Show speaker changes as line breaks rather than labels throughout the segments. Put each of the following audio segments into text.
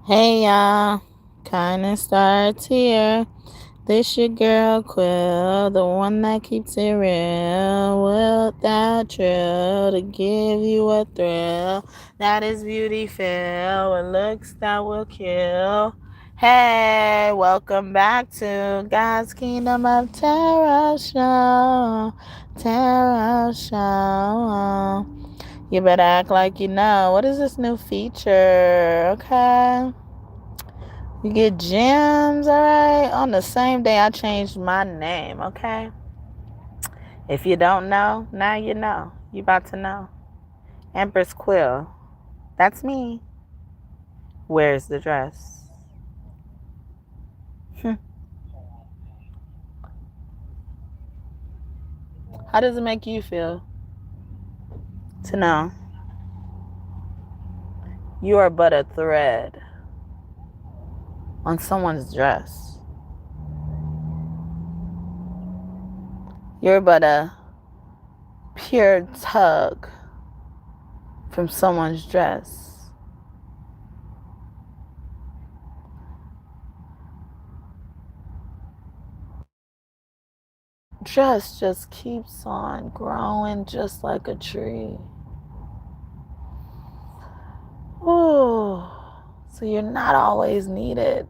Hey y'all, kinda starts here. This your girl Quill, the one that keeps it real, without trill, to give you a thrill that is beautiful, with looks that will kill. Hey, welcome back to God's Kingdom of Tarot Show. Tarot Show. You better act like you know. What is this new feature? Okay. You get gems, all right? On the same day I changed my name, okay? If you don't know, now you know. You about to know. Empress Quill. That's me. Where's the dress? How does it make you feel to know you are but a thread on someone's dress? You're but a pure tug from someone's dress. Dress just keeps on growing just like a tree. Oh, so you're not always needed.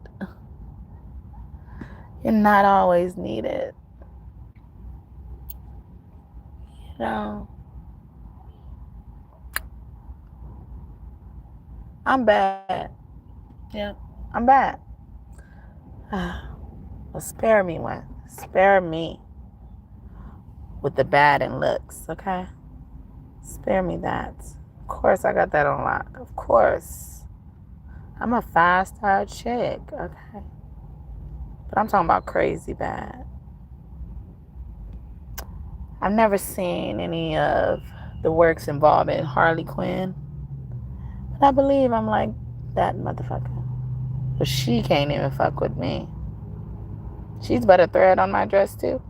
You're not always needed. You know, I'm bad. Yeah, I'm bad. Well, spare me one. Spare me with the bad and looks, okay? Spare me that. Of course, I got that on lock. Of course. I'm a 5-star chick, okay? But I'm talking about crazy bad. I've never seen any of the works involving Harley Quinn. But I believe I'm like that motherfucker. But she can't even fuck with me. She's but a thread on my dress, too.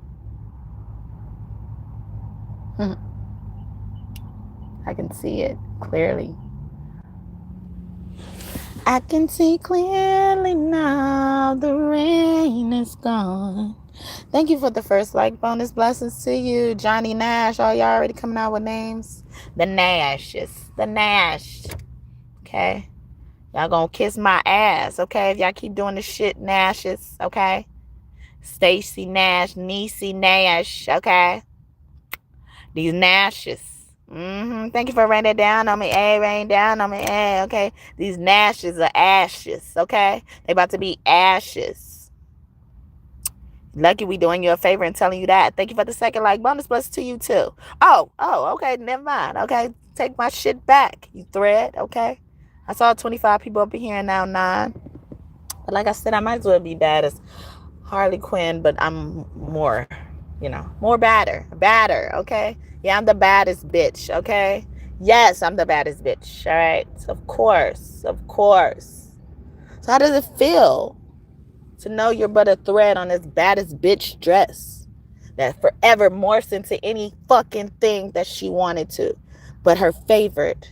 I can see it clearly. I can see clearly now the rain is gone. Thank you for the first like bonus. Blessings to you, Johnny Nash. Oh, y'all already coming out with names? The Nashes. The Nash. Okay? Y'all gonna kiss my ass, okay? If y'all keep doing the shit, Nashes, okay? Stacy Nash, Niecy Nash, okay? These Nashes. Thank you for raining down on me, rain down on me, okay? These Nashes are ashes, okay? They about to be ashes. Lucky we doing you a favor and telling you that. Thank you for the second like bonus plus to you too. Oh, okay, never mind, okay? Take my shit back, you thread, okay? I saw 25 people up in here and now 9. But like I said, I might as well be bad as Harley Quinn, but I'm more, more badder, okay? Yeah, I'm the baddest bitch, okay? Yes, I'm the baddest bitch, all right? Of course. So how does it feel to know you're but a thread on this baddest bitch dress that forever morphs into any fucking thing that she wanted to? But her favorite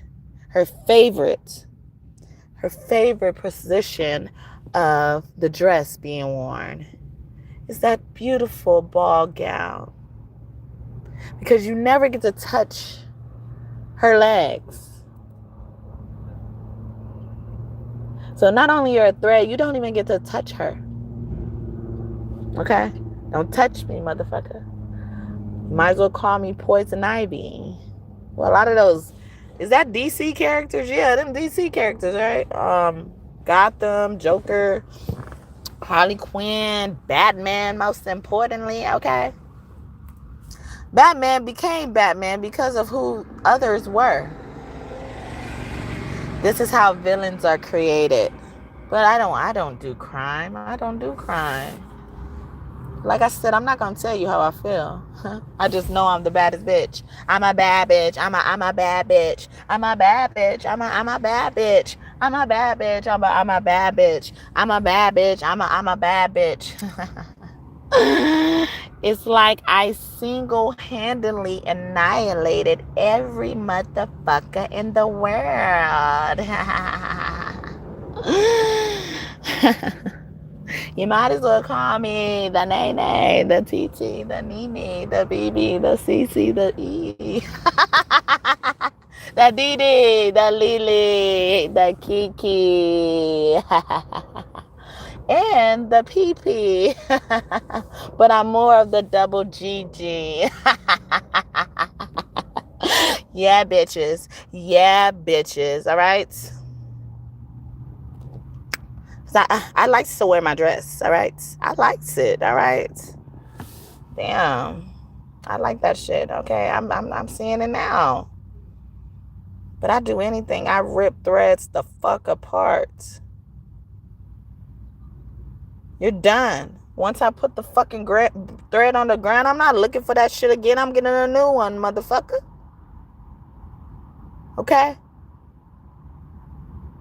position of the dress being worn is that beautiful ball gown, because you never get to touch her legs. So not only you're a thread, you don't even get to touch her. Okay? Don't touch me, motherfucker. You might as well call me Poison Ivy. Well, a lot of those, is that DC characters? Yeah, them DC characters, right? Gotham, Joker, Harley Quinn, Batman, most importantly, okay? Batman became Batman because of who others were. This is how villains are created. But I don't do crime. Like I said, I'm not gonna tell you how I feel. I just know I'm the baddest bitch. I'm a bad bitch. I'm a bad bitch. I'm a bad bitch. I'm a bad bitch. I'm a bad bitch. I'm a bad bitch. I'm a bad bitch. I'm a bad bitch. It's like I single-handedly annihilated every motherfucker in the world. You might as well call me the Nene, the TT, the Nene, the BB, the CC, the E, the Didi, the Lily, the Kiki, and the PP. But I'm more of the double GG. Yeah, bitches. Yeah, bitches. All right? I likes to wear my dress. All right? I likes it. All right? Damn. I like that shit. Okay? I'm seeing it now. But I do anything. I rip threads the fuck apart. You're done. Once I put the fucking thread on the ground, I'm not looking for that shit again. I'm getting a new one, motherfucker. Okay?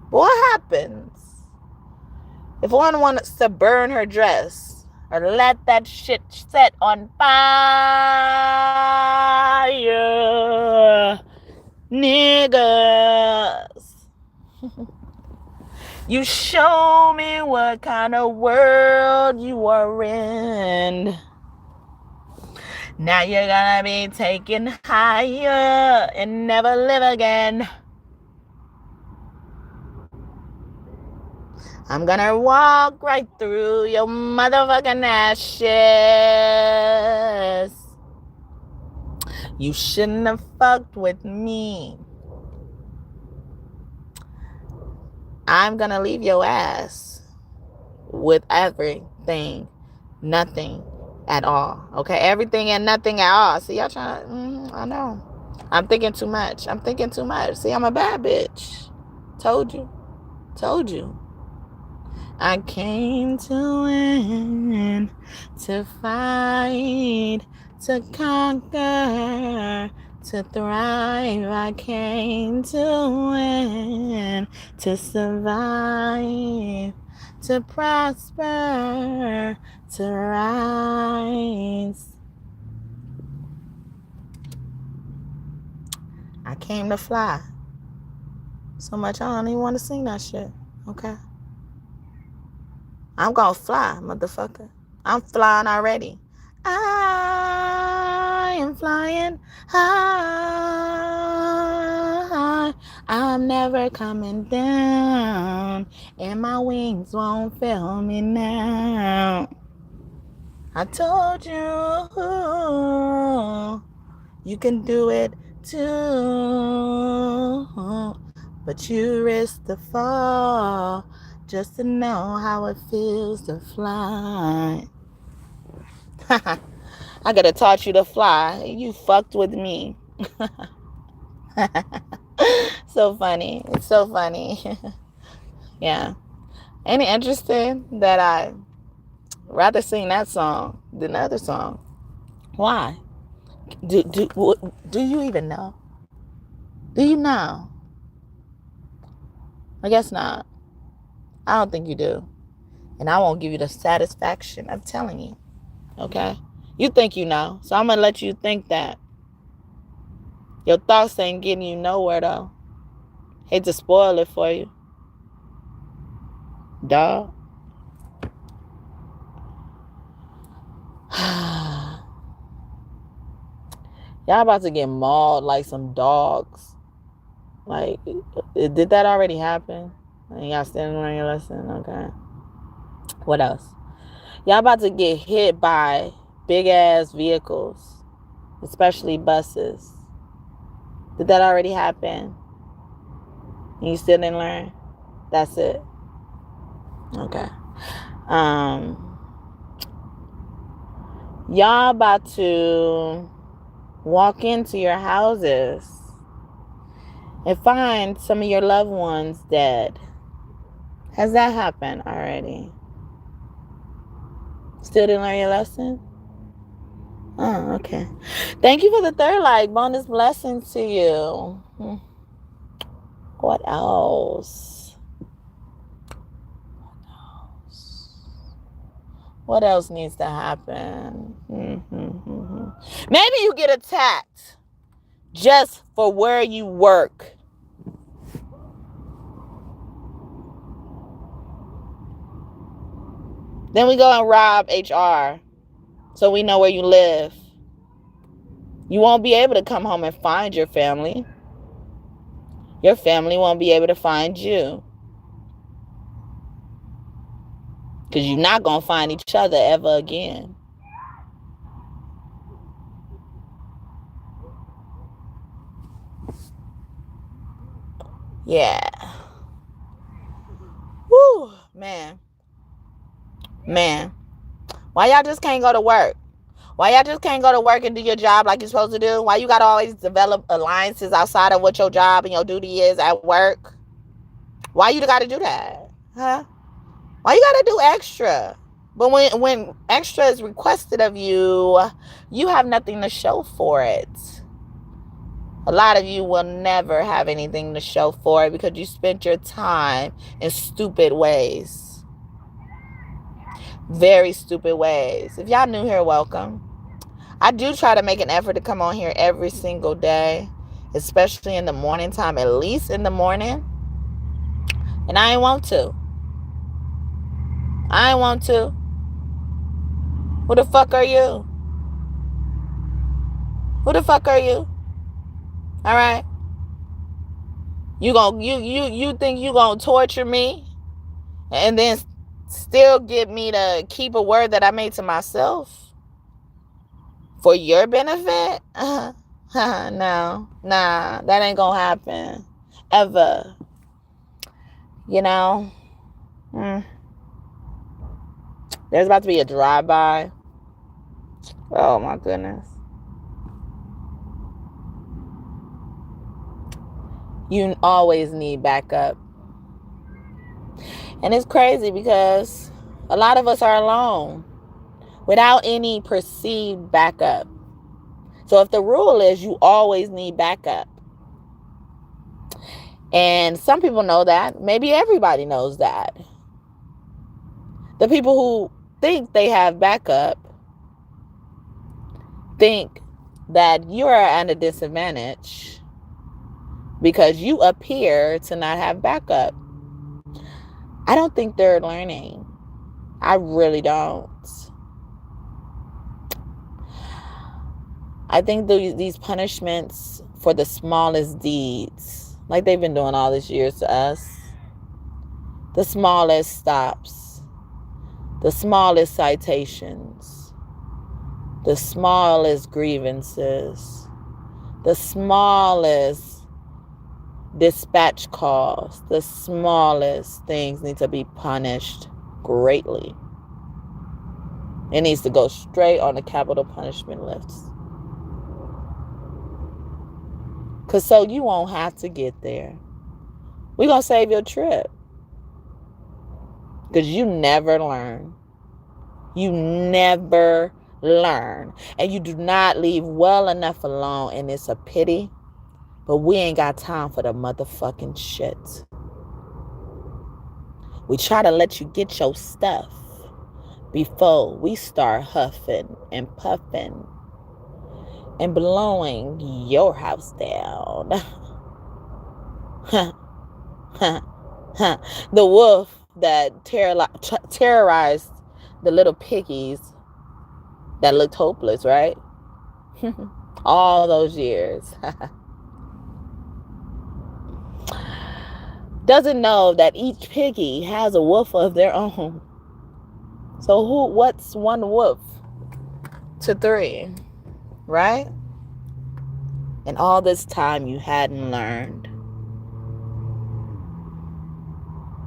What happens if one wants to burn her dress or let that shit set on fire? Niggas. You show me what kind of world you are in. Now you're gonna be taken higher and never live again. I'm gonna walk right through your motherfucking ashes. You shouldn't have fucked with me. I'm gonna leave your ass with everything, nothing at all. Okay, everything and nothing at all. See, y'all trying to, I know. I'm thinking too much. See, I'm a bad bitch. Told you. I came to win, to fight, to conquer, to thrive. I came to win, to survive, to prosper, to rise. I came to fly. So much I don't even want to sing that shit. Okay? I'm gonna fly, motherfucker. I'm flying already. I am flying high. I'm never coming down, and my wings won't fail me now. I told you, you can do it too, but you risk the fall just to know how it feels to fly. I could have taught you to fly. You fucked with me. So funny. It's so funny. Yeah. Ain't it interesting that I rather sing that song than the other song? Why? Do you even know? Do you know? I guess not. I don't think you do. And I won't give you the satisfaction of telling you. Okay? You think you know. So I'm going to let you think that. Your thoughts ain't getting you nowhere, though. Hate to spoil it for you. Dog. Y'all about to get mauled like some dogs. Like, did that already happen? And y'all still learning your lesson? Okay. What else? Y'all about to get hit by big-ass vehicles, especially buses. Did that already happen? And you still didn't learn? That's it. Okay. Y'all about to walk into your houses and find some of your loved ones dead. Has that happened already? Still didn't learn your lesson? Oh, okay. Thank you for the third like. Bonus blessings to you. What else? What else needs to happen? Maybe you get attacked just for where you work. Then we go and rob HR so we know where you live. You won't be able to come home and find your family. Your family won't be able to find you. Because you're not going to find each other ever again. Yeah. Woo, man. Why y'all just can't go to work? Why y'all just can't go to work and do your job like you're supposed to do? Why you got to always develop alliances outside of what your job and your duty is at work? Why you got to do that? Huh? Why you got to do extra? But when extra is requested of you, you have nothing to show for it. A lot of you will never have anything to show for it because you spent your time in stupid ways. Very stupid ways. If y'all new here, welcome. I do try to make an effort to come on here every single day, especially in the morning time, at least in the morning. And I ain't want to. Who the fuck are you? Who the fuck are you? All right. You think you gonna torture me and then still get me to keep a word that I made to myself for your benefit? No, nah, that ain't gonna happen ever. You know, there's about to be a drive-by. Oh my goodness. You always need backup. And it's crazy because a lot of us are alone without any perceived backup. So if the rule is you always need backup, and some people know that, maybe everybody knows that. The people who think they have backup think that you are at a disadvantage because you appear to not have backup. I don't think they're learning. I really don't. I think these punishments for the smallest deeds, like they've been doing all these years to us, the smallest stops, the smallest citations, the smallest grievances, the smallest dispatch calls, the smallest things need to be punished greatly. It needs to go straight on the capital punishment list. Because so you won't have to get there. We're going to save your trip. Because you never learn. You never learn. And you do not leave well enough alone. And it's a pity. But we ain't got time for the motherfucking shit. We try to let you get your stuff before we start huffing and puffing and blowing your house down. The wolf that terrorized the little piggies that looked hopeless, right? All those years. Doesn't know that each piggy has a wolf of their own. So what's one wolf to three, right? And all this time you hadn't learned.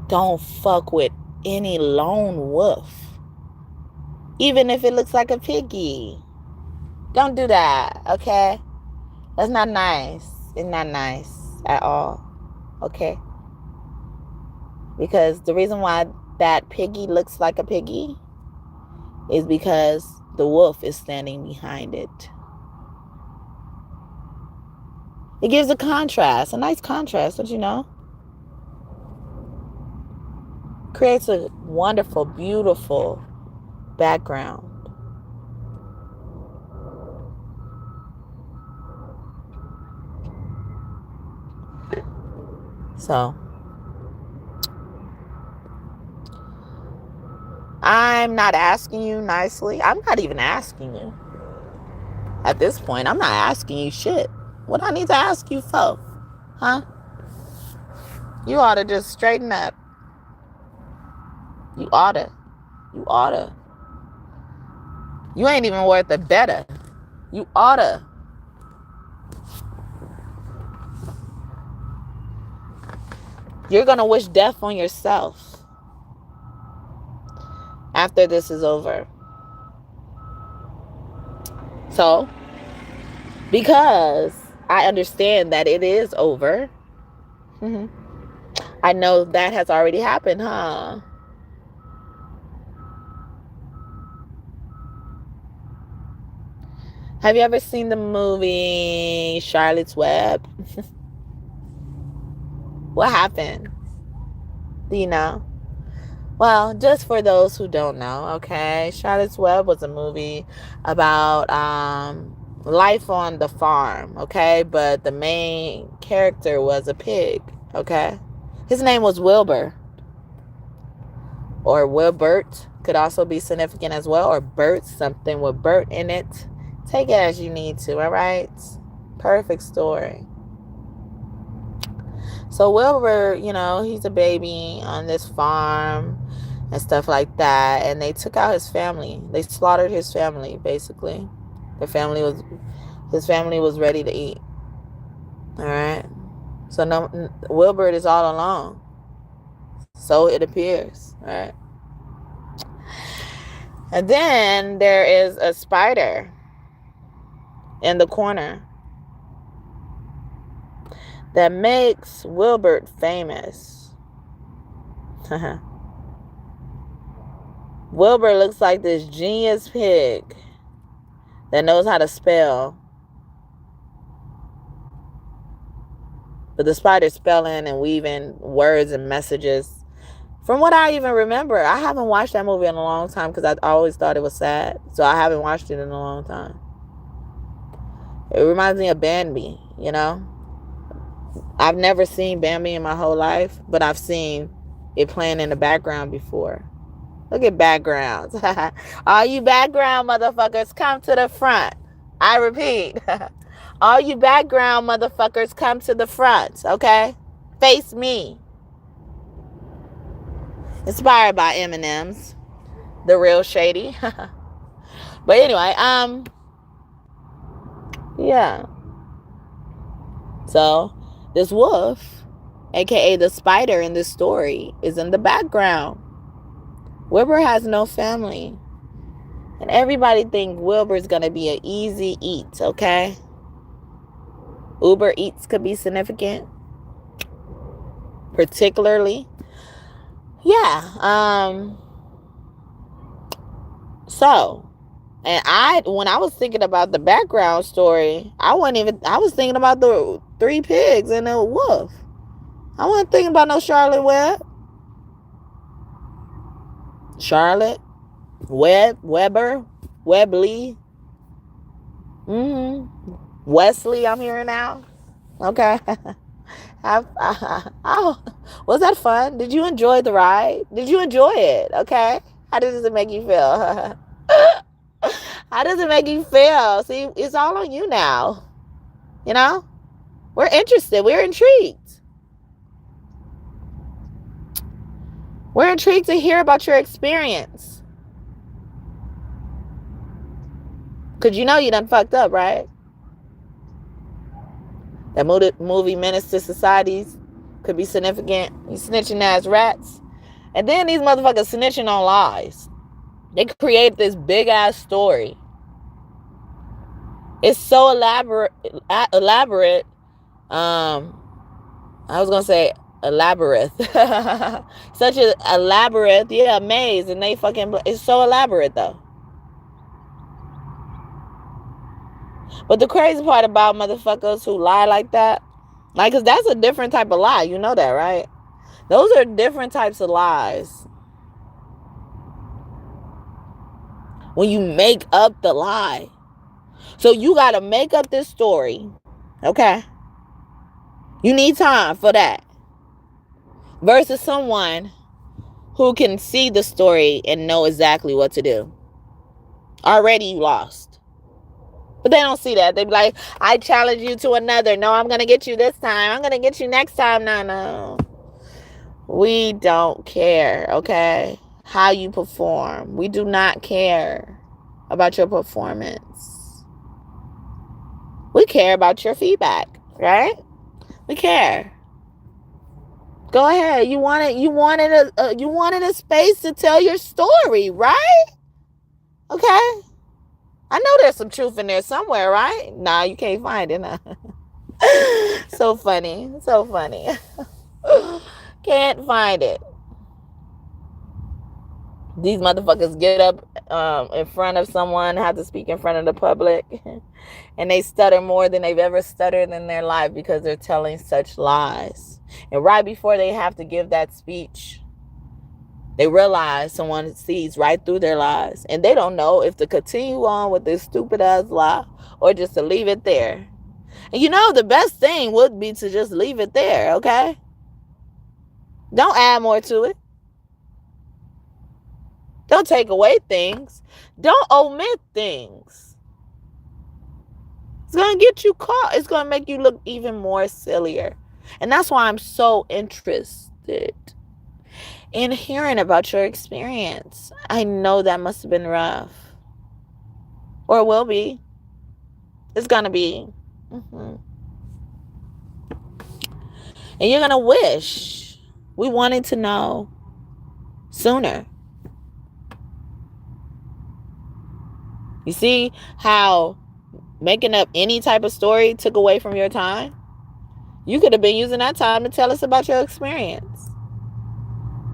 Don't fuck with any lone wolf. Even if it looks like a piggy. Don't do that, okay? That's not nice. It's not nice at all, okay? Because the reason why that piggy looks like a piggy is because the wolf is standing behind it. It gives a contrast, a nice contrast, don't you know? Creates a wonderful, beautiful background. So I'm not asking you nicely. I'm not even asking you. At this point, I'm not asking you shit. What I need to ask you for? Huh? You ought to just straighten up. You ought to. You ought to. You ain't even worth a better. You ought to. You're going to wish death on yourself after this is over. So, because I understand that it is over, I know that has already happened, huh? Have you ever seen the movie Charlotte's Web? What happened? Do you know? Well, just for those who don't know, okay, Charlotte's Web was a movie about life on the farm, okay? But the main character was a pig, okay? His name was Wilbur. Or Wilbert could also be significant as well. Or Bert, something with Bert in it. Take it as you need to, all right? Perfect story. So Wilbur, you know, he's a baby on this farm and stuff like that. And they took out his family. They slaughtered his family, basically. His family was ready to eat. All right. So no, Wilbur is all alone. So it appears. All right. And then there is a spider in the corner that makes Wilbur famous. Wilbur looks like this genius pig that knows how to spell. But the spider's spelling and weaving words and messages. From what I even remember, I haven't watched that movie in a long time because I always thought it was sad. So I haven't watched it in a long time. It reminds me of Bambi, you know? I've never seen Bambi in my whole life, but I've seen it playing in the background before. Look at backgrounds. All you background motherfuckers, come to the front. I repeat. All you background motherfuckers, come to the front, okay? Face me. Inspired by M&M's. The real shady. But anyway, yeah. So, this wolf, aka the spider in this story, is in the background. Wilbur has no family. And everybody think Wilbur's going to be an easy eat, okay? Uber Eats could be significant. Particularly. Yeah. So, and when I was thinking about the background story, I was thinking about the 3 pigs and a wolf. I wasn't thinking about no Charlotte Webb. Charlotte Weber, Webley. Wesley, I'm hearing now. Okay. Was that fun? Did you enjoy the ride? Did you enjoy it? Okay. How does it make you feel? How does it make you feel? See, it's all on you now. You know? We're interested. We're intrigued. We're intrigued to hear about your experience. Because you know you done fucked up, right? That movie Menace to Societies could be significant. You snitching ass rats. And then these motherfuckers snitching on lies. They create this big ass story. It's so elaborate. I was gonna say elaborate. Such an elaborate, yeah, maze, and they fucking. It's so elaborate though. But the crazy part about motherfuckers who lie like that, like, cause that's a different type of lie. You know that, right? Those are different types of lies. When you make up the lie. So you got to make up this story. Okay. You need time for that. Versus someone who can see the story and know exactly what to do. Already you lost. But they don't see that. They be like, I challenge you to another. No, I'm going to get you this time. I'm going to get you next time. No. We don't care, okay? How you perform. We do not care about your performance. We care about your feedback, right? We care. Go ahead. You wanted a space to tell your story, right? Okay. I know there's some truth in there somewhere, right? Nah, you can't find it. Nah. So funny. So funny. Can't find it. These motherfuckers get up in front of someone, have to speak in front of the public, and they stutter more than they've ever stuttered in their life because they're telling such lies. And right before they have to give that speech, they realize someone sees right through their lies. And they don't know if to continue on with this stupid ass lie or just to leave it there. And you know, the best thing would be to just leave it there, okay? Don't add more to it. Don't take away things. Don't omit things. It's going to get you caught. It's going to make you look even more sillier. And that's why I'm so interested in hearing about your experience. I know that must have been rough. Or will be. It's going to be. And you're going to wish we wanted to know sooner. You see how making up any type of story took away from your time? You could have been using that time to tell us about your experience.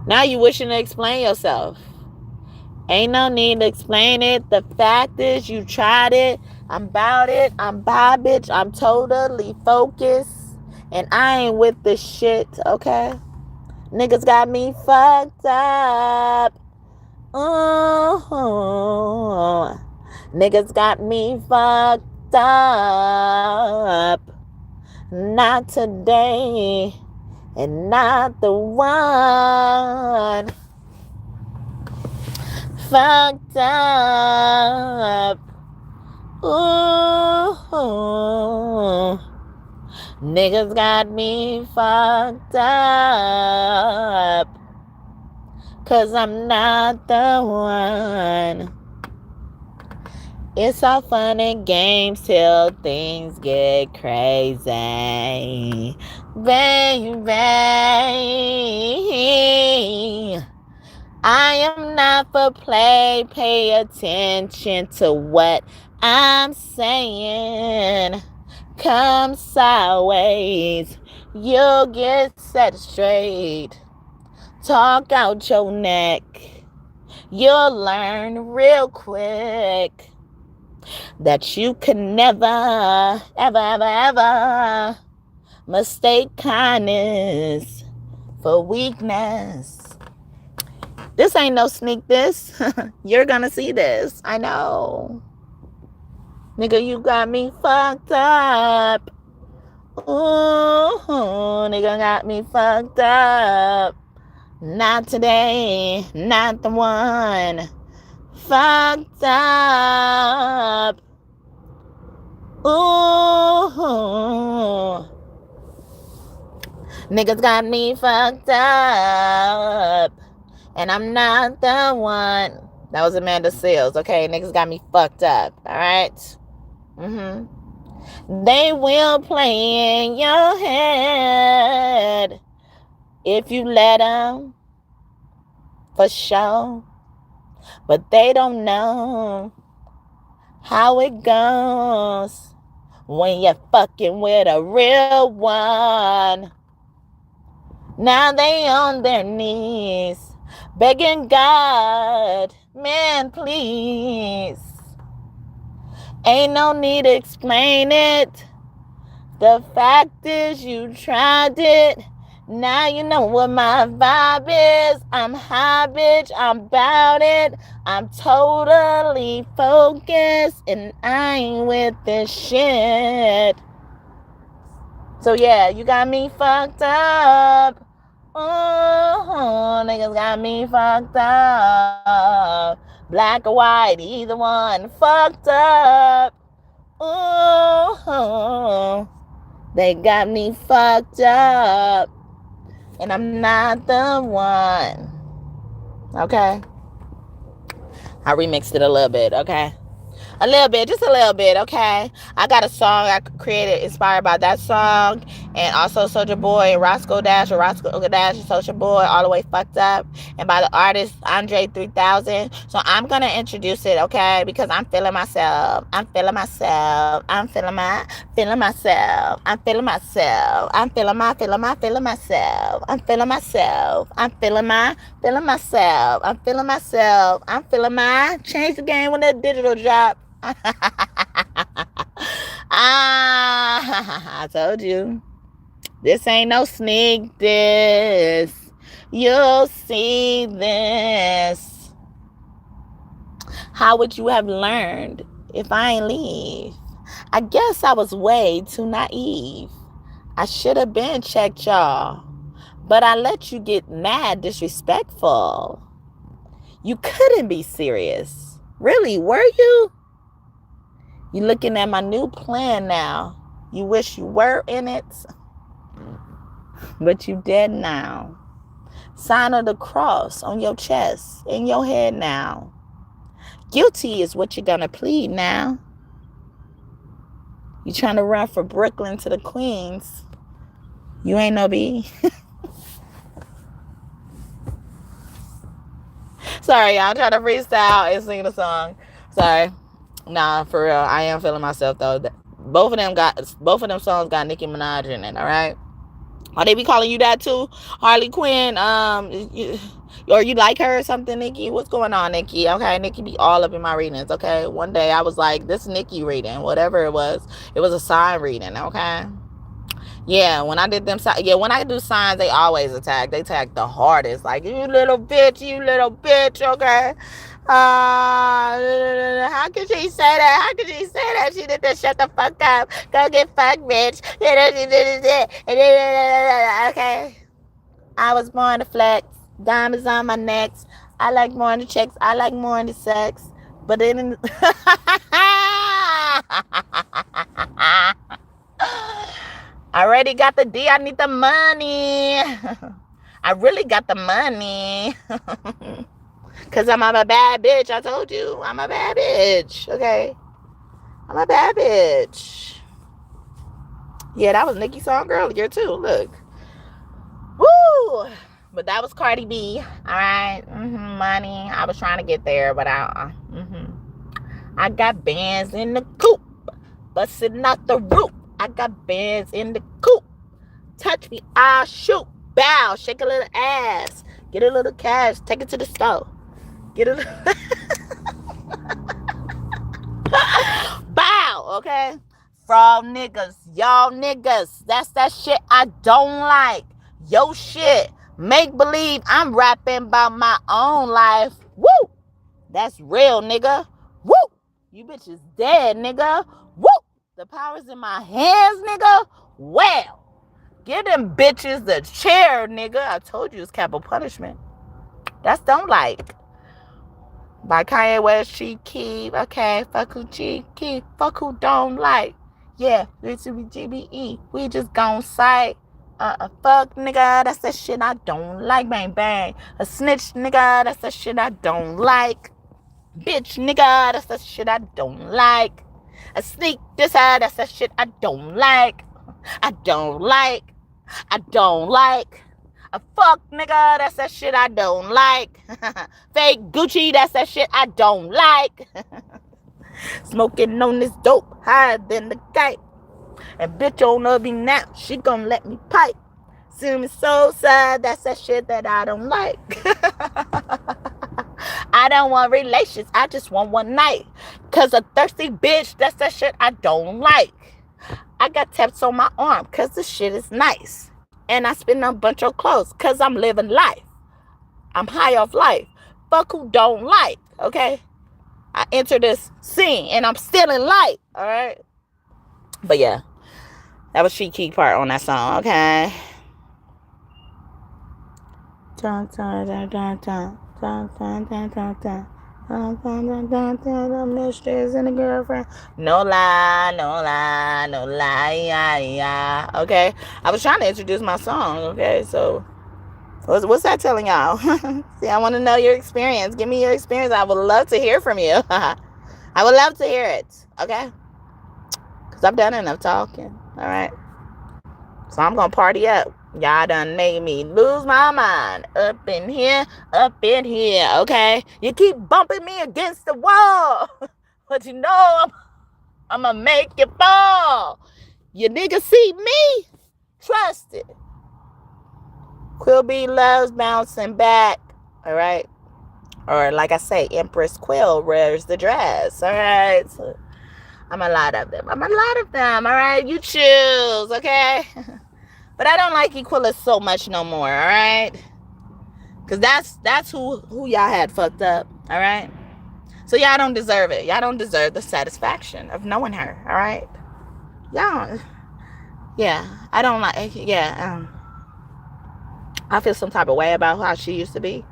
Now you wishing to explain yourself. Ain't no need to explain it. The fact is you tried it. I'm about it. I'm by, bitch. I'm totally focused. And I ain't with this shit, okay? Niggas got me fucked up. Niggas got me fucked up. Not today. And not the one. Fucked up. Ooh. Niggas got me fucked up. 'Cause I'm not the one. It's all fun and games till things get crazy. Baby, I am not for play. Pay attention to what I'm saying. Come sideways, you'll get set straight. Talk out your neck, you'll learn real quick that you can never, ever mistake kindness for weakness. This ain't no sneak this. You're gonna see this. I know. Nigga, you got me fucked up. Ooh, nigga got me fucked up. Not today, not the one. Fucked up. Ooh. Niggas got me fucked up. And I'm not the one. That was Amanda Seales. Okay, niggas got me fucked up. Alright? They will play in your head if you let them. For sure. But they don't know how it goes when you're fucking with a real one. Now they on their knees begging God, man, please. Ain't no need to explain it. The fact is you tried it. Now you know what my vibe is. I'm high, bitch. I'm about it. I'm totally focused. And I ain't with this shit. So yeah, you got me fucked up. Oh, niggas got me fucked up. Black or white, either one fucked up. Ooh, they got me fucked up. And I'm not the one. Okay? I remixed it a little bit, okay? A little bit, just a little bit, okay? I got a song I created inspired by that song, and also Soulja Boy and Roscoe Dash and Soulja Boy, All the Way Fucked Up, and by the artist Andre 3000. So I'm gonna introduce it, okay? Because I'm feeling myself. I'm feeling myself. I'm feeling myself. I'm feeling myself. I'm feeling myself. I'm feeling myself. I'm feeling myself. I'm feeling myself. I'm feeling my change the game when that digital drop. I told you. This ain't no sneak this. You'll see this. How would you have learned if I ain't leave? I guess I was way too naive. I should have been checked, y'all. But I let you get mad disrespectful. You couldn't be serious. Really, were you? You looking at my new plan now. You wish you were in it, but you dead now. Sign of the cross on your chest, in your head now. Guilty is what you're gonna plead now. You trying to run from Brooklyn to the Queens. You ain't no B. Sorry, y'all. I'm trying to freestyle and sing the song. Sorry. Nah, for real. I am feeling myself though. Both of them songs got Nicki Minaj in it, alright? Are they be calling you that too? Harley Quinn, or you like her or something, Nikki? What's going on, Nikki? Okay, Nikki be all up in my readings, okay? One day I was like, this Nikki reading, whatever it was a sign reading, okay? Yeah, when I did them, when I do signs, they always attack. They attack the hardest. Like, you little bitch, okay? How could she say that? She did that. Shut the fuck up. Go get fucked, bitch. Okay. I was born to flex. Diamonds on my necks. I like more in the checks. I like more in the sex. But then... I already got the D. I need the money. I really got the money. Because I'm a bad bitch. I told you. I'm a bad bitch. Okay? I'm a bad bitch. Yeah, that was Nicki's song earlier, too. Look. Woo! But that was Cardi B. Alright? Money. I was trying to get there, but I got bands in the coop. Busting out the roof. I got bands in the coop. Touch me, I'll shoot. Bow, shake a little ass. Get a little cash, take it to the store. Get a little... Bow, okay? Frog niggas, y'all niggas. That's that shit I don't like. Yo shit. Make believe I'm rapping about my own life. Woo! That's real, nigga. Woo! You bitches dead, nigga. Woo! The power's in my hands, nigga. Well, give them bitches the chair, nigga. I told you it's capital punishment. That's don't like. By Kanye West, Chief Keef. Okay, fuck who Chief Keef. Fuck who don't like. Yeah, it's GBE. We just gon' sight. Fuck, nigga. That's that shit I don't like. Bang, bang. A snitch, nigga. That's that shit I don't like. Bitch, nigga. That's that shit I don't like. A sneak this side, that's that shit I don't like. I don't like. A fuck nigga, that's that shit I don't like. Fake Gucci, that's that shit I don't like. Smoking on this dope, higher than the kite. And bitch on me now, she gon' let me pipe. See me so sad, that's that shit that I don't like. I don't want relations, I just want one night. Cause a thirsty bitch, that's that shit I don't like. I got taps on my arm, cause the shit is nice. And I spend a bunch of clothes, cause I'm living life. I'm high off life. Fuck who don't like, okay? I enter this scene, and I'm still in light, alright? But yeah, that was Chief Keef part on that song, okay? Mistress and a girlfriend. No lie, no lie, no lie, yeah. Okay, I was trying to introduce my song. Okay, so what's that telling y'all? See, I want to know your experience. Give me your experience. I would love to hear from you. I would love to hear it. Okay, because I've done enough talking. All right, so I'm gonna party up. Y'all done made me lose my mind. Up in here, okay? You keep bumping me against the wall. But you know I'm gonna make you fall. You niggas see me? Trust it. Quill B loves bouncing back. All right? Or like I say, Empress Quill wears the dress. All right? So I'm a lot of them. All right? You choose, okay? But I don't like Equilla so much no more, all right? Because that's who y'all had fucked up, all right? So y'all don't deserve it. Y'all don't deserve the satisfaction of knowing her, all right? Y'all, yeah, I don't like, yeah, I feel some type of way about how she used to be.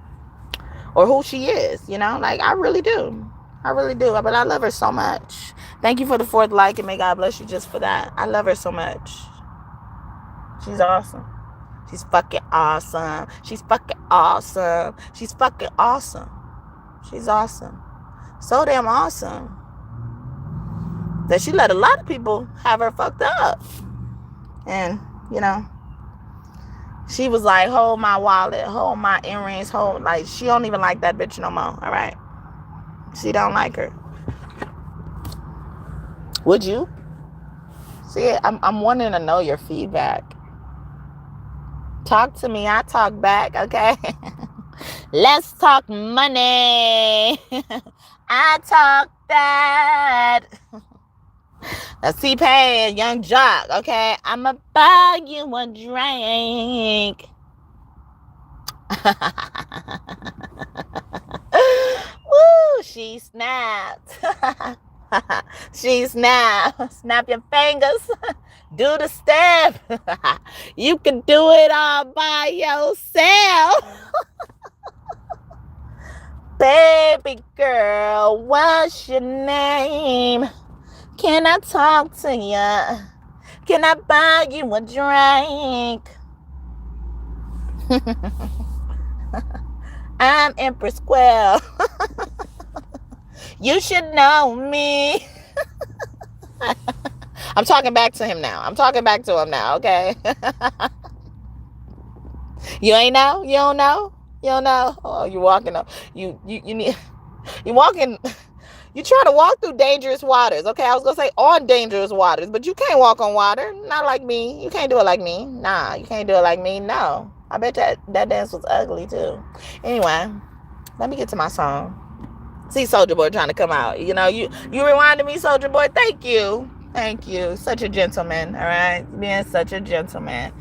Or who she is, you know? Like, I really do. But I love her so much. Thank you for the 4th like, and may God bless you just for that. I love her so much. She's awesome. She's fucking awesome. She's awesome. So damn awesome that she let a lot of people have her fucked up. And, you know, she was like, hold my wallet, hold my earrings, like, she don't even like that bitch no more, all right? She don't like her. Would you? See, I'm wanting to know your feedback. Talk to me, I talk back, okay? Let's talk money. I talk that. That's T-Pain and Young Jock, okay? I'ma buy you a drink. Woo, she snapped. She snapped. Snap your fingers. Do the step. You can do it all by yourself. Baby girl, what's your name? Can I talk to you? Can I buy you a drink? I'm Empress Quill. You should know me. I'm talking back to him now. Okay? You ain't know? You don't know? You don't know? Oh, you're walking up. You need... You're walking... You try to walk through dangerous waters, okay? I was going to say on dangerous waters, but you can't walk on water. Not like me. You can't do it like me. Nah, you can't do it like me. No. I bet that dance was ugly, too. Anyway, let me get to my song. See Soulja Boy trying to come out. You know, you reminded me, Soulja Boy. Thank you. Such a gentleman, all right? Being such a gentleman.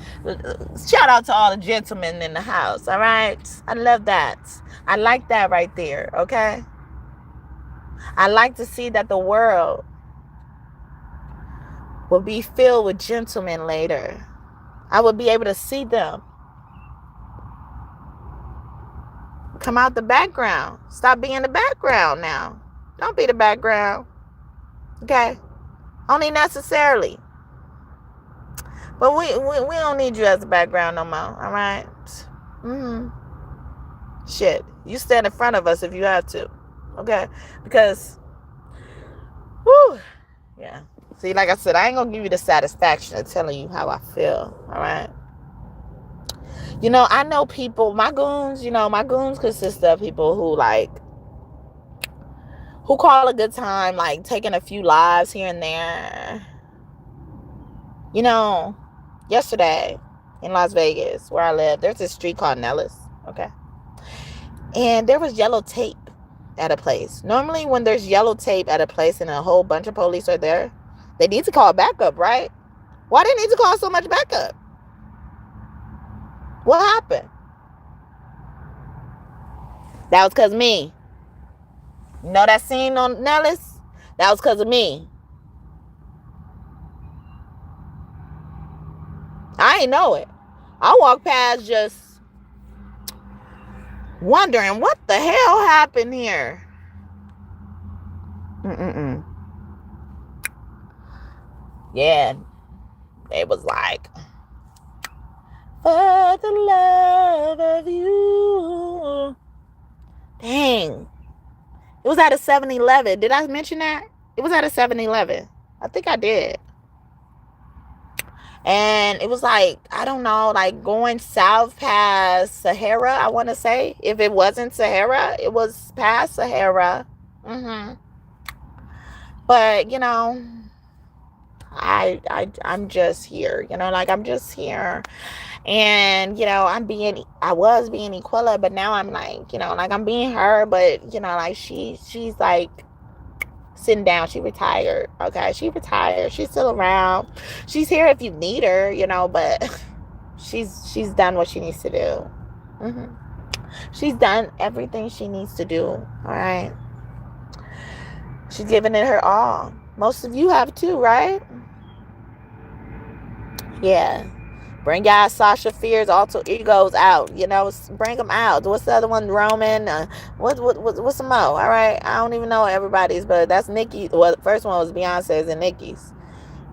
Shout out to all the gentlemen in the house, all right? I love that. I like that right there, okay? I like to see that the world will be filled with gentlemen later. I will be able to see them come out the background. Stop being the background now. Don't be the background. Okay? Only necessarily. But we don't need you as the background no more. All right? Shit. You stand in front of us if you have to. Okay? Because, whew, yeah. See, like I said, I ain't gonna give you the satisfaction of telling you how I feel. All right? You know, I know people, my goons consist of people who call a good time, like taking a few lives here and there. You know, yesterday in Las Vegas, where I live, there's this street called Nellis, okay? And there was yellow tape at a place. Normally, when there's yellow tape at a place and a whole bunch of police are there, they need to call backup, right? Why do they need to call so much backup? What happened? That was because of me. You know that scene on Nellis? That was because of me. I ain't know it. I walked past just wondering what the hell happened here. Yeah, it was like, for the love of you. Dang. It was at a 7-Eleven. Did I mention that? It was at a 7-Eleven. I think I did. And it was like, I don't know, like going south past Sahara, I want to say. If it wasn't Sahara, it was past Sahara. But, I'm just here, like I'm just here. And, I was being Aquila, but now I'm like, like I'm being her, but, like she's like sitting down. She retired. Okay. She retired. She's still around. She's here if you need her, but she's done what she needs to do. She's done everything she needs to do. All right. She's giving it her all. Most of you have too, right? Yeah. Bring y'all Sasha Fierce alter egos out. Bring them out. What's the other one? Roman. What's some more? All right. I don't even know everybody's, but that's Nikki. Well, the first one was Beyonce's and Nikki's.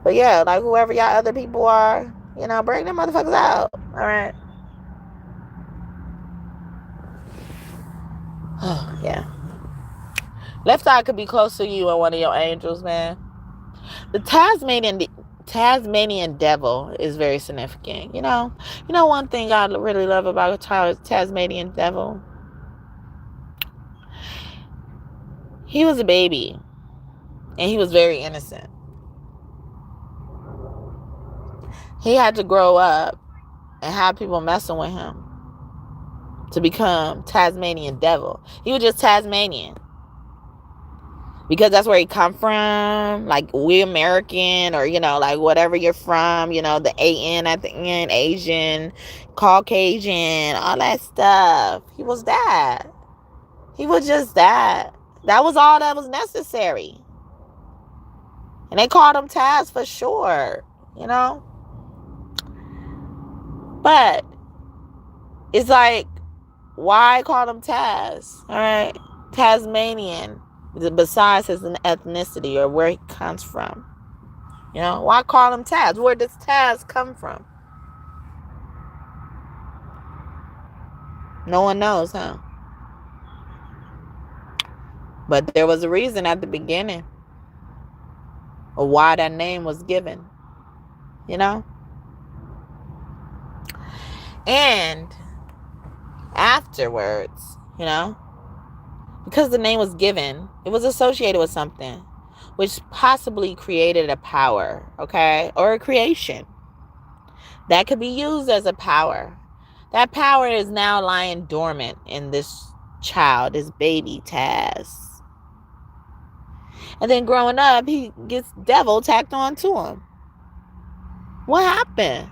But yeah, like whoever y'all other people are, bring them motherfuckers out. All right. Oh, yeah. Left side could be close to you and one of your angels, man. The Tasmanian devil is very significant. One thing I really love about Tasmanian devil. He was a baby, and he was very innocent. He had to grow up and have people messing with him to become Tasmanian devil. He was just Tasmanian. Because that's where he come from. Like, we American, or, like whatever you're from, the AN at the end, Asian, Caucasian, all that stuff. He was that. He was just that. That was all that was necessary. And they called him Taz for sure, But it's like, why call him Taz? All right. Tasmanian. Besides his ethnicity or where he comes from. Why call him Taz? Where does Taz come from? No one knows, huh? But there was a reason at the beginning of why that name was given. And afterwards, because the name was given, it was associated with something which possibly created a power, okay? Or a creation that could be used as a power. That power is now lying dormant in this child, this baby Taz. And then growing up, he gets devil tacked on to him. What happened?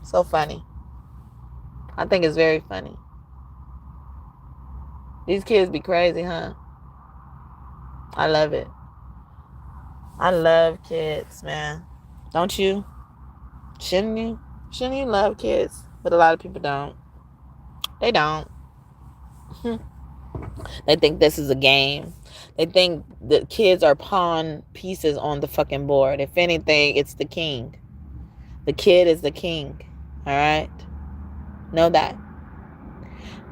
So funny. I think it's very funny. These kids be crazy, huh? I love it. I love kids, man. Don't you? Shouldn't you? Shouldn't you love kids? But a lot of people don't. They don't. They think this is a game. They think the kids are pawn pieces on the fucking board. If anything, it's the king. The kid is the king. All right? Know that.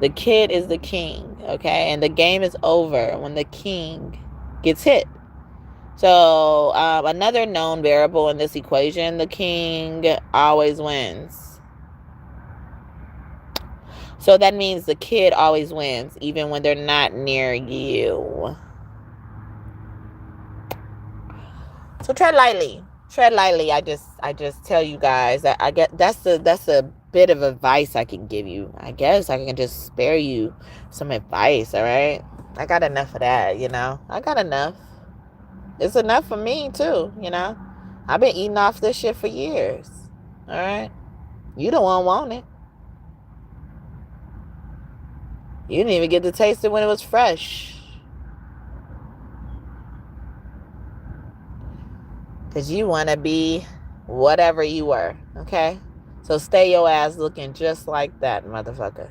The kid is the king, okay? And the game is over when the king gets hit. So, another known variable in this equation, the king always wins. So that means the kid always wins, even when they're not near you. So tread lightly. Tread lightly. I just tell you guys that I get that's a bit of advice I can give you. I guess I can just spare you some advice, all right? I got enough of that, I got enough. It's enough for me too, I've been eating off this shit for years. All right? You don't want it. You didn't even get to taste it when it was fresh. Because you want to be whatever you were, okay? So stay your ass looking just like that, motherfucker.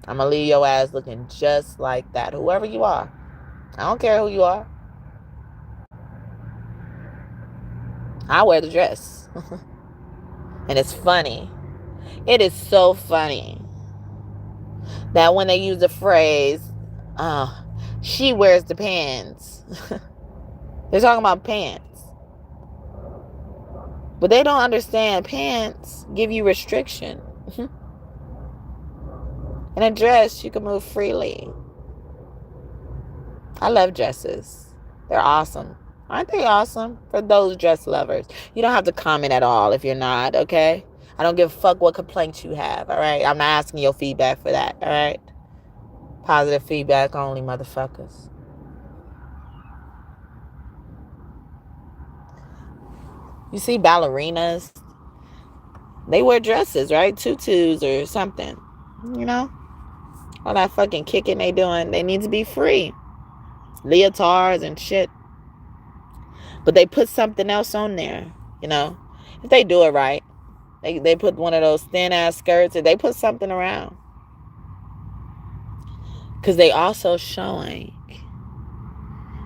I'm going to leave your ass looking just like that. Whoever you are. I don't care who you are. I wear the dress. And it's funny. It is so funny that when they use the phrase, she wears the pants. They're talking about pants. But they don't understand pants give you restriction. In a dress, you can move freely. I love dresses. They're awesome. Aren't they awesome? For those dress lovers. You don't have to comment at all if you're not, okay? I don't give a fuck what complaints you have, all right? I'm not asking your feedback for that, all right? Positive feedback only, motherfuckers. You see ballerinas? They wear dresses, right? Tutus or something. You know? All that fucking kicking they doing. They need to be free. Leotards and shit. But they put something else on there, you know? If they do it right. They put one of those thin-ass skirts. And they put something around. Because they also showing.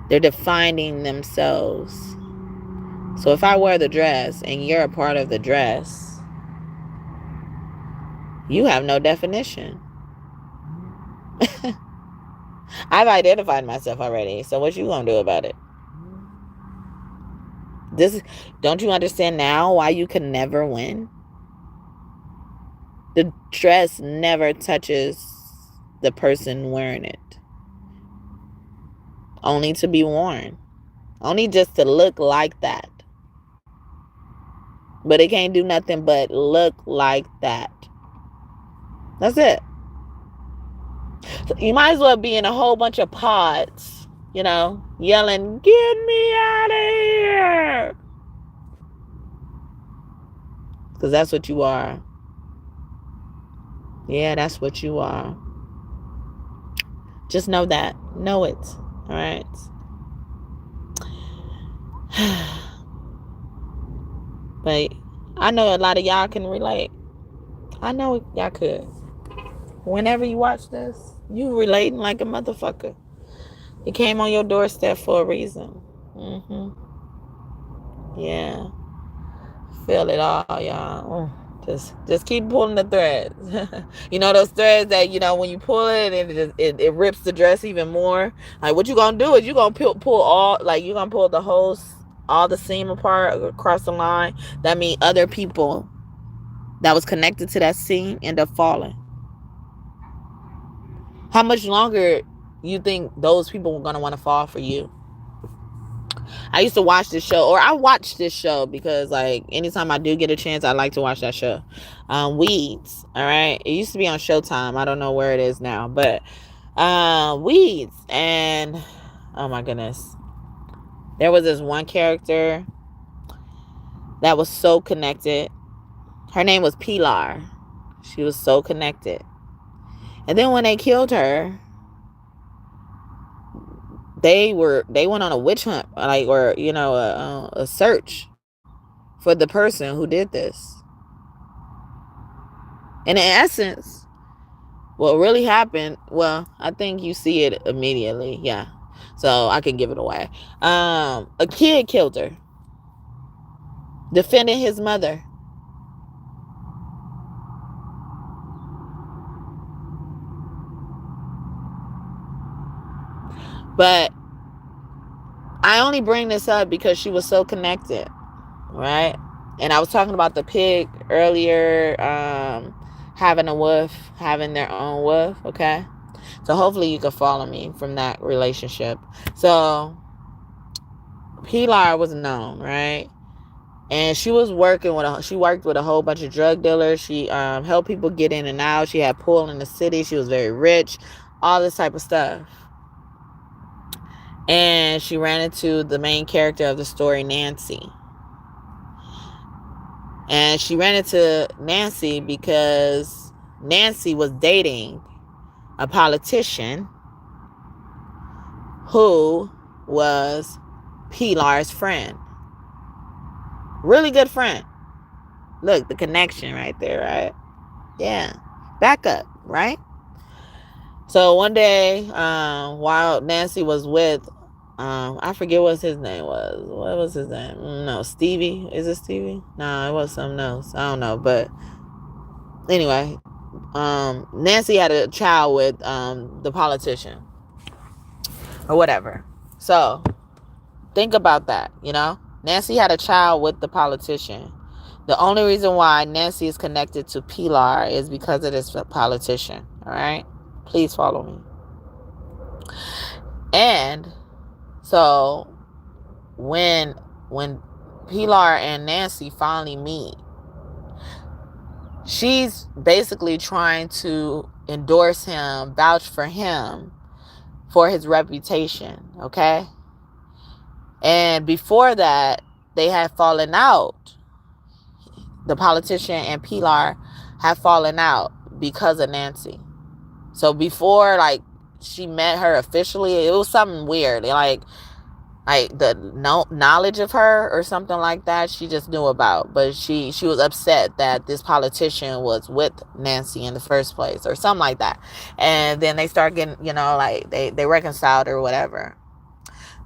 They're defining themselves. So if I wear the dress and you're a part of the dress, you have no definition. I've identified myself already. So what you gonna do about it? Don't you understand now why you can never win? The dress never touches the person wearing it. Only to be worn. Only just to look like that. But it can't do nothing but look like that. That's it. So you might as well be in a whole bunch of pods, you know, yelling, "Get me out of here!" Because that's what you are. Yeah, that's what you are. Just know that. Know it. All right? But I know a lot of y'all can relate. I know y'all could. Whenever you watch this, you relating like a motherfucker. It came on your doorstep for a reason. Yeah. Feel it all, y'all. Just keep pulling the threads. You know those threads that, you know, when you pull it and it rips the dress even more. Like what you gonna do is you gonna pull all, like you gonna pull the whole, all the seam apart across the line. That means other people that was connected to that seam end up falling. How much longer you think those people were gonna want to fall for you? I used to watch this show, or I watch this show because, like, anytime I do get a chance, I like to watch that show. Weeds, all right? It used to be on Showtime. I don't know where it is now, but Weeds. And, oh my goodness. There was this one character that was so connected. Her name was Pilar. She was so connected. And then when they killed her, they went on a witch hunt, like, or, you know, a search for the person who did this. And in essence, what really happened, well, I think you see it immediately. Yeah. So I can give it away. A kid killed her, defending his mother. But I only bring this up because she was so connected, right? And I was talking about the pig earlier, having a wolf, having their own wolf, okay? So hopefully you can follow me from that relationship. So Pilar was known, right? And she was working with she worked with a whole bunch of drug dealers. She helped people get in and out. She had pool in the city. She was very rich, all this type of stuff. And she ran into the main character of the story, Nancy. And she ran into Nancy because Nancy was dating a politician who was Pilar's friend. Really good friend. Look, the connection right there, right? Yeah. Back up, right? So one day, while Nancy was with, I forget what his name was. What was his name? No, Stevie. Is it Stevie? No, it was something else. I don't know. But anyway, Nancy had a child with the politician or whatever. So think about that, you know? Nancy had a child with the politician. The only reason why Nancy is connected to Pilar is because of this politician, all right? Please follow me. And so when Pilar and Nancy finally meet, she's basically trying to endorse him, vouch for him for his reputation, okay? And before that, they had fallen out. The politician and Pilar had fallen out because of Nancy. So before, like, she met her officially, it was something weird. Like the knowledge of her or something like that, she just knew about. But she was upset that this politician was with Nancy in the first place or something like that. And then they start getting, you know, like they reconciled or whatever.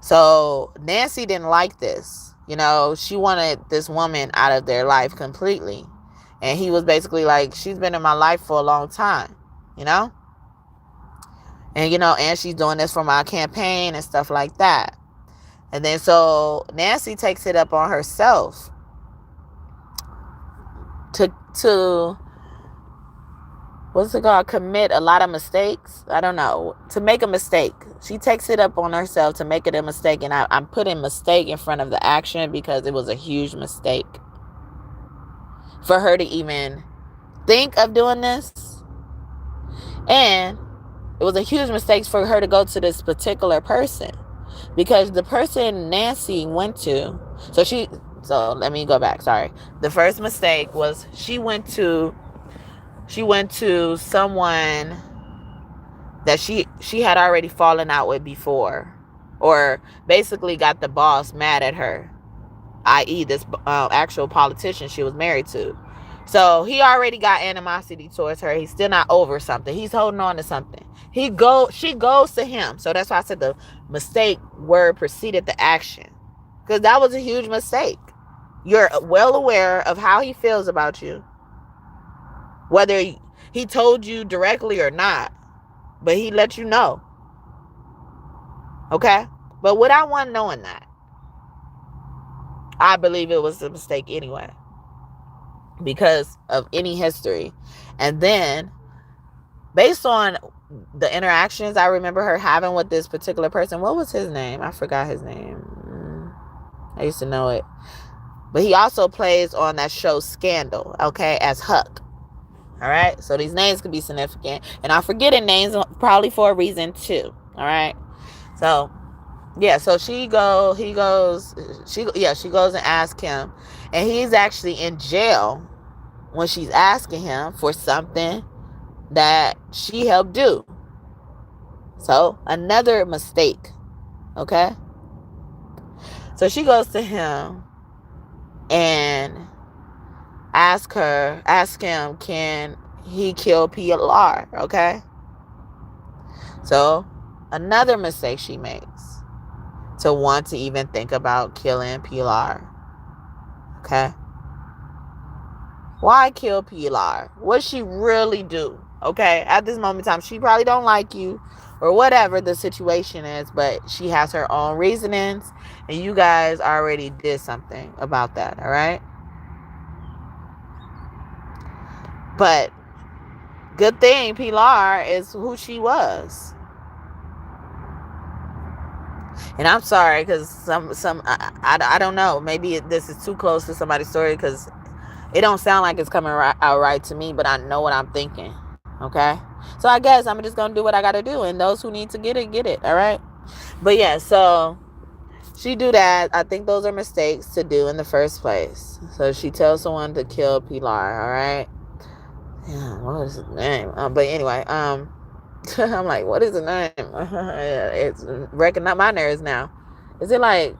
So Nancy didn't like this. You know, she wanted this woman out of their life completely. And he was basically like, she's been in my life for a long time, you know? And, you know, and she's doing this for my campaign and stuff like that. And then so Nancy takes it up on herself to what's it called? Commit a lot of mistakes. I don't know. To make a mistake. She takes it up on herself to make it a mistake. And I'm putting mistake in front of the action because it was a huge mistake for her to even think of doing this. And it was a huge mistake for her to go to this particular person. Because the person Nancy went to, so let me go back, sorry. The first mistake was she went to someone that she had already fallen out with before, or basically got the boss mad at her, i.e. this actual politician she was married to. So he already got animosity towards her. He's still not over something. He's holding on to something. She goes to him. So that's why I said the mistake word preceded the action. Because that was a huge mistake. You're well aware of how he feels about you. Whether he told you directly or not. But he let you know. Okay? But without one knowing that, I believe it was a mistake anyway. Because of any history. And then, based on the interactions I remember her having with this particular person, what was his name? I forgot his name. I used to know it. But he also plays on that show Scandal, okay, as Huck. All right? So these names could be significant. And I'm forgetting names probably for a reason too. All right? So, yeah, so she goes and asks him. And he's actually in jail when she's asking him for something that she helped do. So, another mistake. Okay? So she goes to him and ask him, can he kill Pilar? Okay? So, another mistake she makes. To want to even think about killing Pilar. Okay? Why kill Pilar? What she really do? Okay? At this moment in time, she probably don't like you or whatever the situation is, but she has her own reasonings, and you guys already did something about that, all right? But good thing Pilar is who she was. And I'm sorry, because I don't know. Maybe this is too close to somebody's story, because it don't sound like it's coming out right to me, but I know what I'm thinking. Okay? So I guess I'm just going to do what I got to do. And those who need to get it. All right? But yeah, so she do that. I think those are mistakes to do in the first place. So she tells someone to kill Pilar. All right? Yeah, what is his name? But anyway, I'm like, what is the name? It's wrecking up my nerves now. Is it like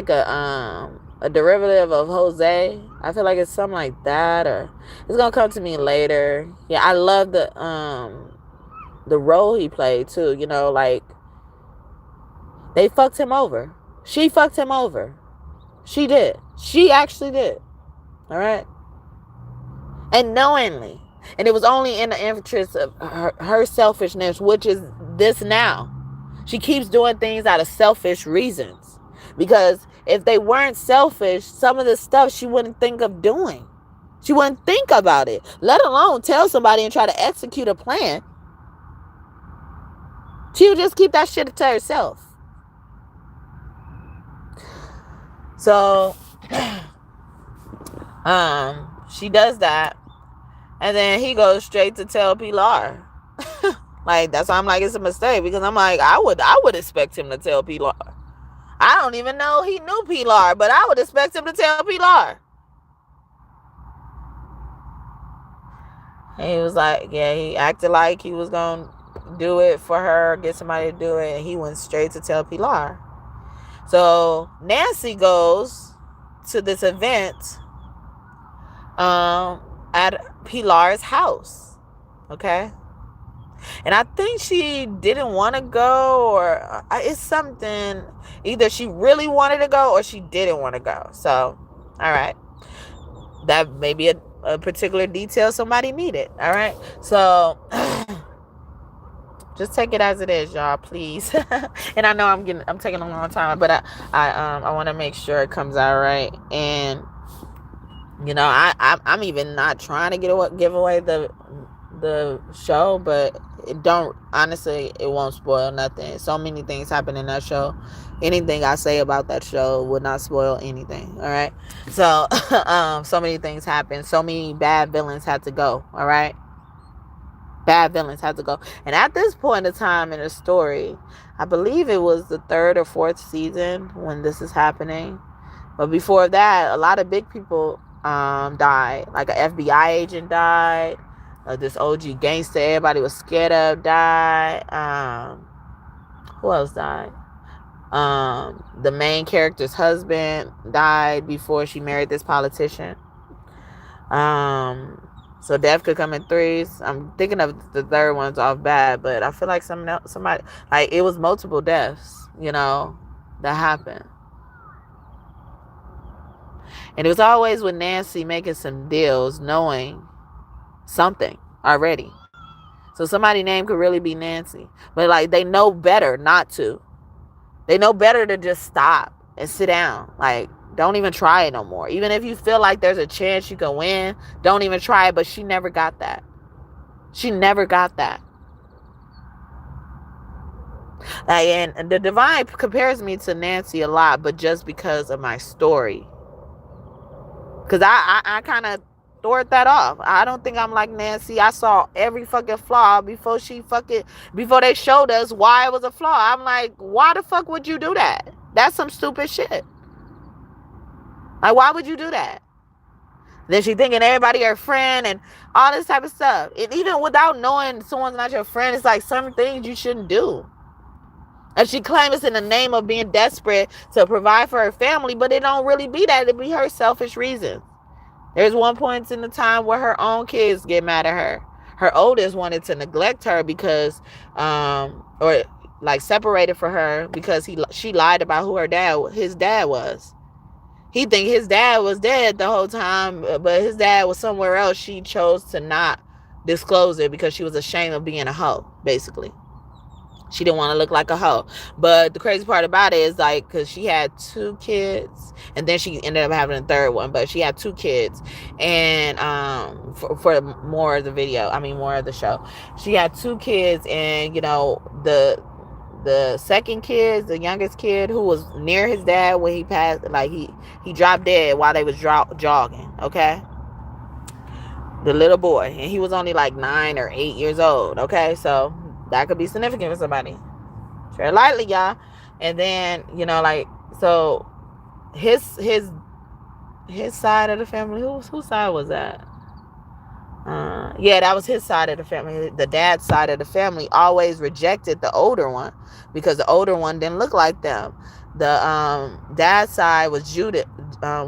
a a derivative of Jose. I feel like it's something like that, or it's gonna come to me later. Yeah, I love the role he played too. You know, like they fucked him over. She fucked him over. She did. She actually did. All right, and knowingly, and it was only in the interest of her selfishness, which is this now. She keeps doing things out of selfish reasons. Because if they weren't selfish, some of the stuff she wouldn't think of doing. She wouldn't think about it, let alone tell somebody and try to execute a plan. She would just keep that shit to herself. So, she does that. And then he goes straight to tell Pilar. Like, that's why I'm like, it's a mistake. Because I'm like, I would expect him to tell Pilar. I don't even know he knew Pilar, but I would expect him to tell Pilar. And he was like, yeah, he acted like he was going to do it for her, get somebody to do it, and he went straight to tell Pilar. So Nancy goes to this event at Pilar's house, okay? And I think she didn't want to go, or it's something. Either she really wanted to go or she didn't want to go. So, all right. That may be a particular detail somebody needed. All right. So, just take it as it is, y'all, please. And I know I'm taking a long time, but I want to make sure it comes out right. And, you know, I'm even not trying to give away the show, but it won't spoil nothing. So many things happen in that show. Anything I say about that show would not spoil anything. All right. So so many things happen. So many bad villains had to go. All right. Bad villains had to go. And at this point in time in the story, I believe it was the 3rd or 4th season when this is happening. But before that, a lot of big people died. Like an FBI agent died. This OG gangster everybody was scared of died. Who else died? The main character's husband died before she married this politician. So death could come in threes. I'm thinking of the third one's off bad, but I feel like somebody, like it was multiple deaths, you know, that happened. And it was always with Nancy making some deals, knowing something already. So somebody's name could really be Nancy. But like they know better not to. They know better to just stop and sit down. Like, don't even try it no more. Even if you feel like there's a chance you can win, don't even try it. But she never got that. She never got that. Like, and the Divine compares me to Nancy a lot, but just because of my story. Because I kind of thwart that off. I don't think I'm like Nancy. I saw every fucking flaw before they showed us why it was a flaw. I'm like, why the fuck would you do that? That's some stupid shit. Like, why would you do that? Then she thinking everybody her friend and all this type of stuff. And even without knowing someone's not your friend, it's like some things you shouldn't do. And she claims it's in the name of being desperate to provide for her family, but it don't really be that. It be her selfish reasons. There's one point in the time where her own kids get mad at her. Her oldest wanted to neglect her because, or like separated from her because she lied about who his dad was. He think his dad was dead the whole time, but his dad was somewhere else. She chose to not disclose it because she was ashamed of being a hoe, basically. She didn't want to look like a hoe. But the crazy part about it is like, because she had 2 kids, and then she ended up having a third one, but she had 2 kids. And for more of the show, she had 2 kids, and you know, the second kid, the youngest kid, who was near his dad when he passed, like he dropped dead while they was jogging, okay? The little boy, and he was only like 9 or 8 years old, okay? So that could be significant for somebody. Tread lightly, y'all. And then, you know, like, so his side of the family, whose side was that? Yeah, that was his side of the family. The dad's side of the family always rejected the older one because the older one didn't look like them. The dad's side was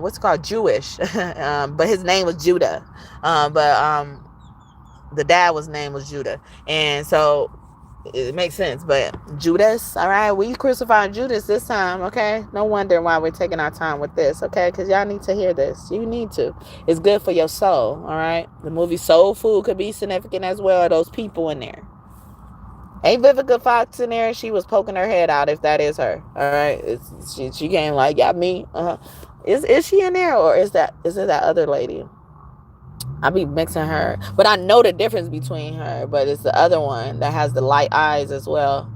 what's it called, Jewish, but his name was Judah. But the dad was name was Judah, and so it makes sense. But Judas, all right, we crucified Judas this time, okay? No wonder why we're taking our time with this, okay? Because y'all need to hear this. You need to. It's good for your soul, all right? The movie Soul Food could be significant as well. Those people in there. Ain't Vivica Fox in there? She was poking her head out, if that is her, all right? She came like, yeah, me. Is she in there, or is it that other lady? I be mixing her, but I know the difference between her. But it's the other one that has the light eyes as well.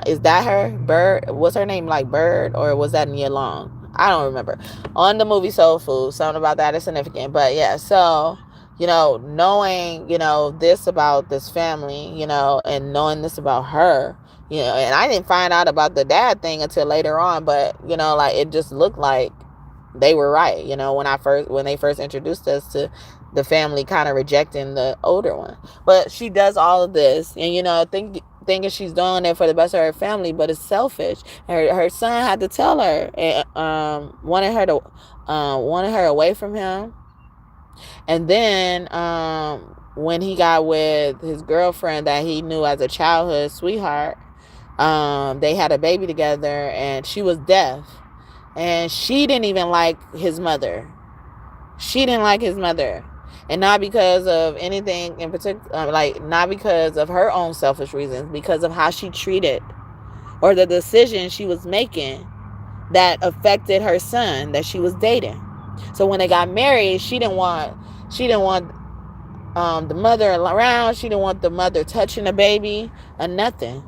Is that her? Bird? What's her name? Like Bird, or was that Nia Long? I don't remember. On the movie Soul Food, something about that is significant. But yeah, so knowing this about this family, and knowing this about her, and I didn't find out about the dad thing until later on. But like it just looked like they were right. When they first introduced us to the family kind of rejecting the older one. But she does all of this, and thinking she's doing it for the best of her family, but it's selfish. Her son had to tell her, and wanted her away from him. And then when he got with his girlfriend that he knew as a childhood sweetheart, they had a baby together, and she was deaf, and she didn't even like his mother. She didn't like his mother. And not because of anything in particular, not because of her own selfish reasons, because of how she treated, or the decision she was making that affected her son that she was dating. So when they got married, she didn't want the mother around. She didn't want the mother touching the baby or nothing.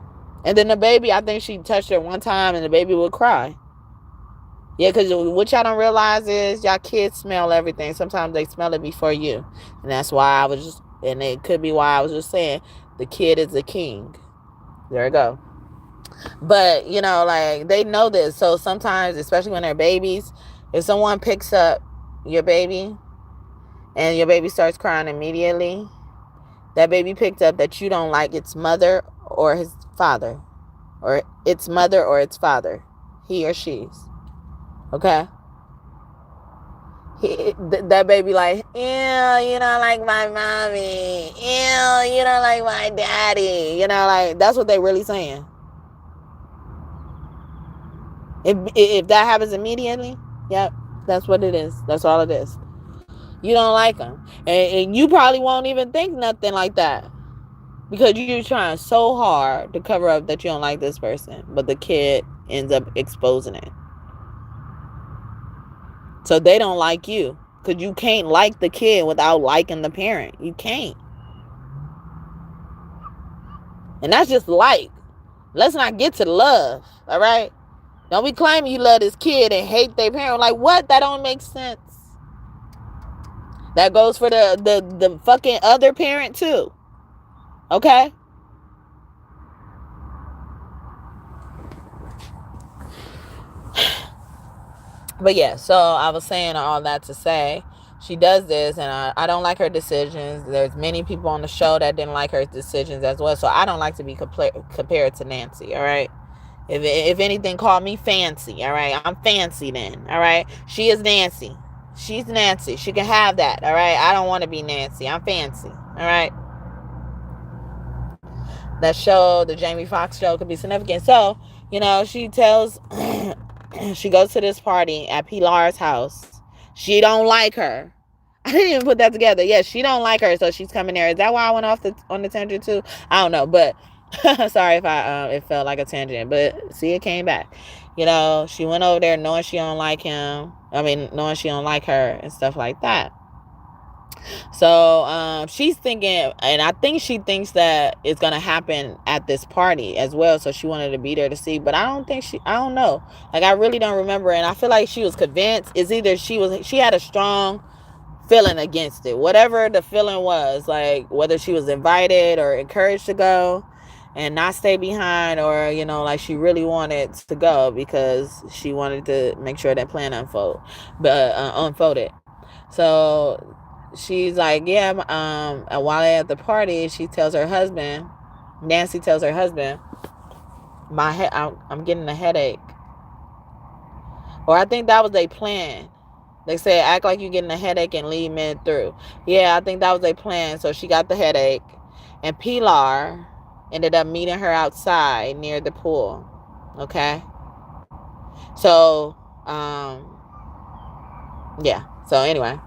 And then the baby, I think she touched her one time and the baby would cry. Yeah, because what y'all don't realize is y'all kids smell everything. Sometimes they smell it before you. And that's why and it could be why I was just saying, the kid is the king. There we go. But, they know this. So sometimes, especially when they're babies, if someone picks up your baby and your baby starts crying immediately, that baby picked up that you don't like its mother or his father, or its mother or its father, he or she's. Okay? That baby like, ew, you don't like my mommy. Ew, you don't like my daddy. That's what they really saying. If that happens immediately, yep, that's what it is. That's all it is. You don't like them. And you probably won't even think nothing like that, because you're trying so hard to cover up that you don't like this person. But the kid ends up exposing it. So they don't like you, because you can't like the kid without liking the parent. You can't. And that's just like. Let's not get to love, all right? Don't be claiming you love this kid and hate their parent. Like, what? That don't make sense. That goes for the fucking other parent too. Okay? But yeah, so I was saying all that to say, she does this, and I don't like her decisions. There's many people on the show that didn't like her decisions as well. So I don't like to be compared to Nancy, all right? If anything, call me fancy, all right? I'm fancy then, all right? She is Nancy. She's Nancy. She can have that, all right? I don't want to be Nancy. I'm fancy, all right? That show, the Jamie Foxx show, could be significant. So, she tells... she goes to this party at Pilar's house. She don't like her. I didn't even put that together. Yeah, she don't like her, so she's coming there. Is that why I went off on the tangent too? I don't know, but sorry if it felt like a tangent, but see, it came back. She went over there knowing she don't like him. Knowing she don't like her and stuff like that. So she's thinking, and I think she thinks that it's gonna happen at this party as well. So she wanted to be there to see, but I don't know. Like, I really don't remember, and I feel like she was convinced. It's either she had a strong feeling against it, whatever the feeling was, like whether she was invited or encouraged to go and not stay behind, or like she really wanted to go because she wanted to make sure that plan unfolded. So she's like, yeah, while they're at the party, Nancy tells her husband, I'm getting a headache. Or I think that was their plan. They said, act like you're getting a headache and leave men through. Yeah, I think that was their plan. So she got the headache. And Pilar ended up meeting her outside near the pool. Okay? So, yeah. So anyway,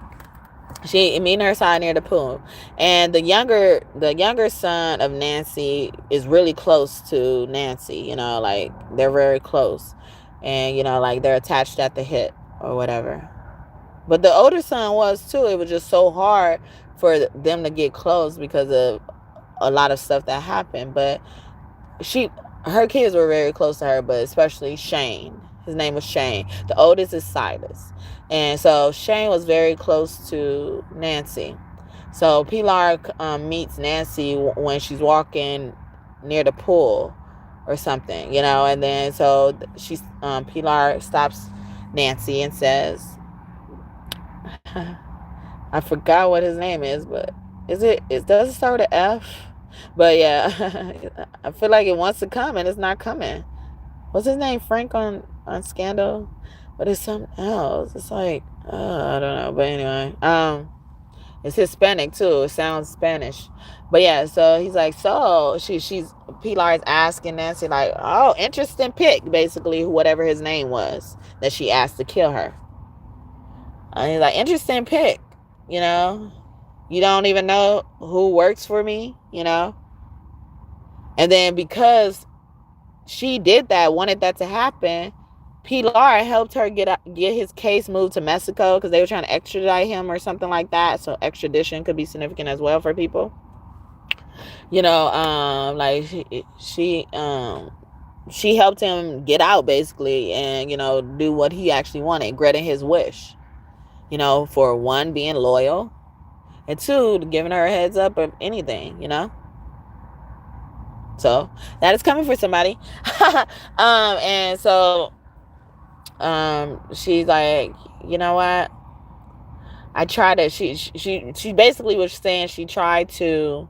she meeting her side near the pool, and the younger son of Nancy is really close to Nancy. You know, like they're very close, and you know, like they're attached at the hip or whatever. But the older son was too. It was just so hard for them to get close because of a lot of stuff that happened. But her kids were very close to her, but especially Shane. His name was Shane. The oldest is Silas. And so Shane was very close to Nancy. So Pilar meets Nancy when she's walking near the pool or something, you know. And then so Pilar stops Nancy and says, I forgot what his name is, but does it start with an F? But yeah, I feel like it wants to come and it's not coming. What's his name? Frank on Scandal? But it's something else. It's like, I don't know. But anyway, it's Hispanic too. It sounds Spanish. But yeah, so he's like, so she's Pilar is asking Nancy like, oh, interesting pick, basically, whatever his name was that she asked to kill her. And he's like, interesting pick, you know. You don't even know who works for me, you know. And then because she did that, wanted that to happen, Pilar helped her get his case moved to Mexico because they were trying to extradite him or something like that. So extradition could be significant as well for people. You know, like she helped him get out basically, and you know, do what he actually wanted, granting his wish. You know, for one, being loyal, and two, giving her a heads up of anything. You know. So that is coming for somebody. And so she's like, you know what? I tried to she basically was saying she tried to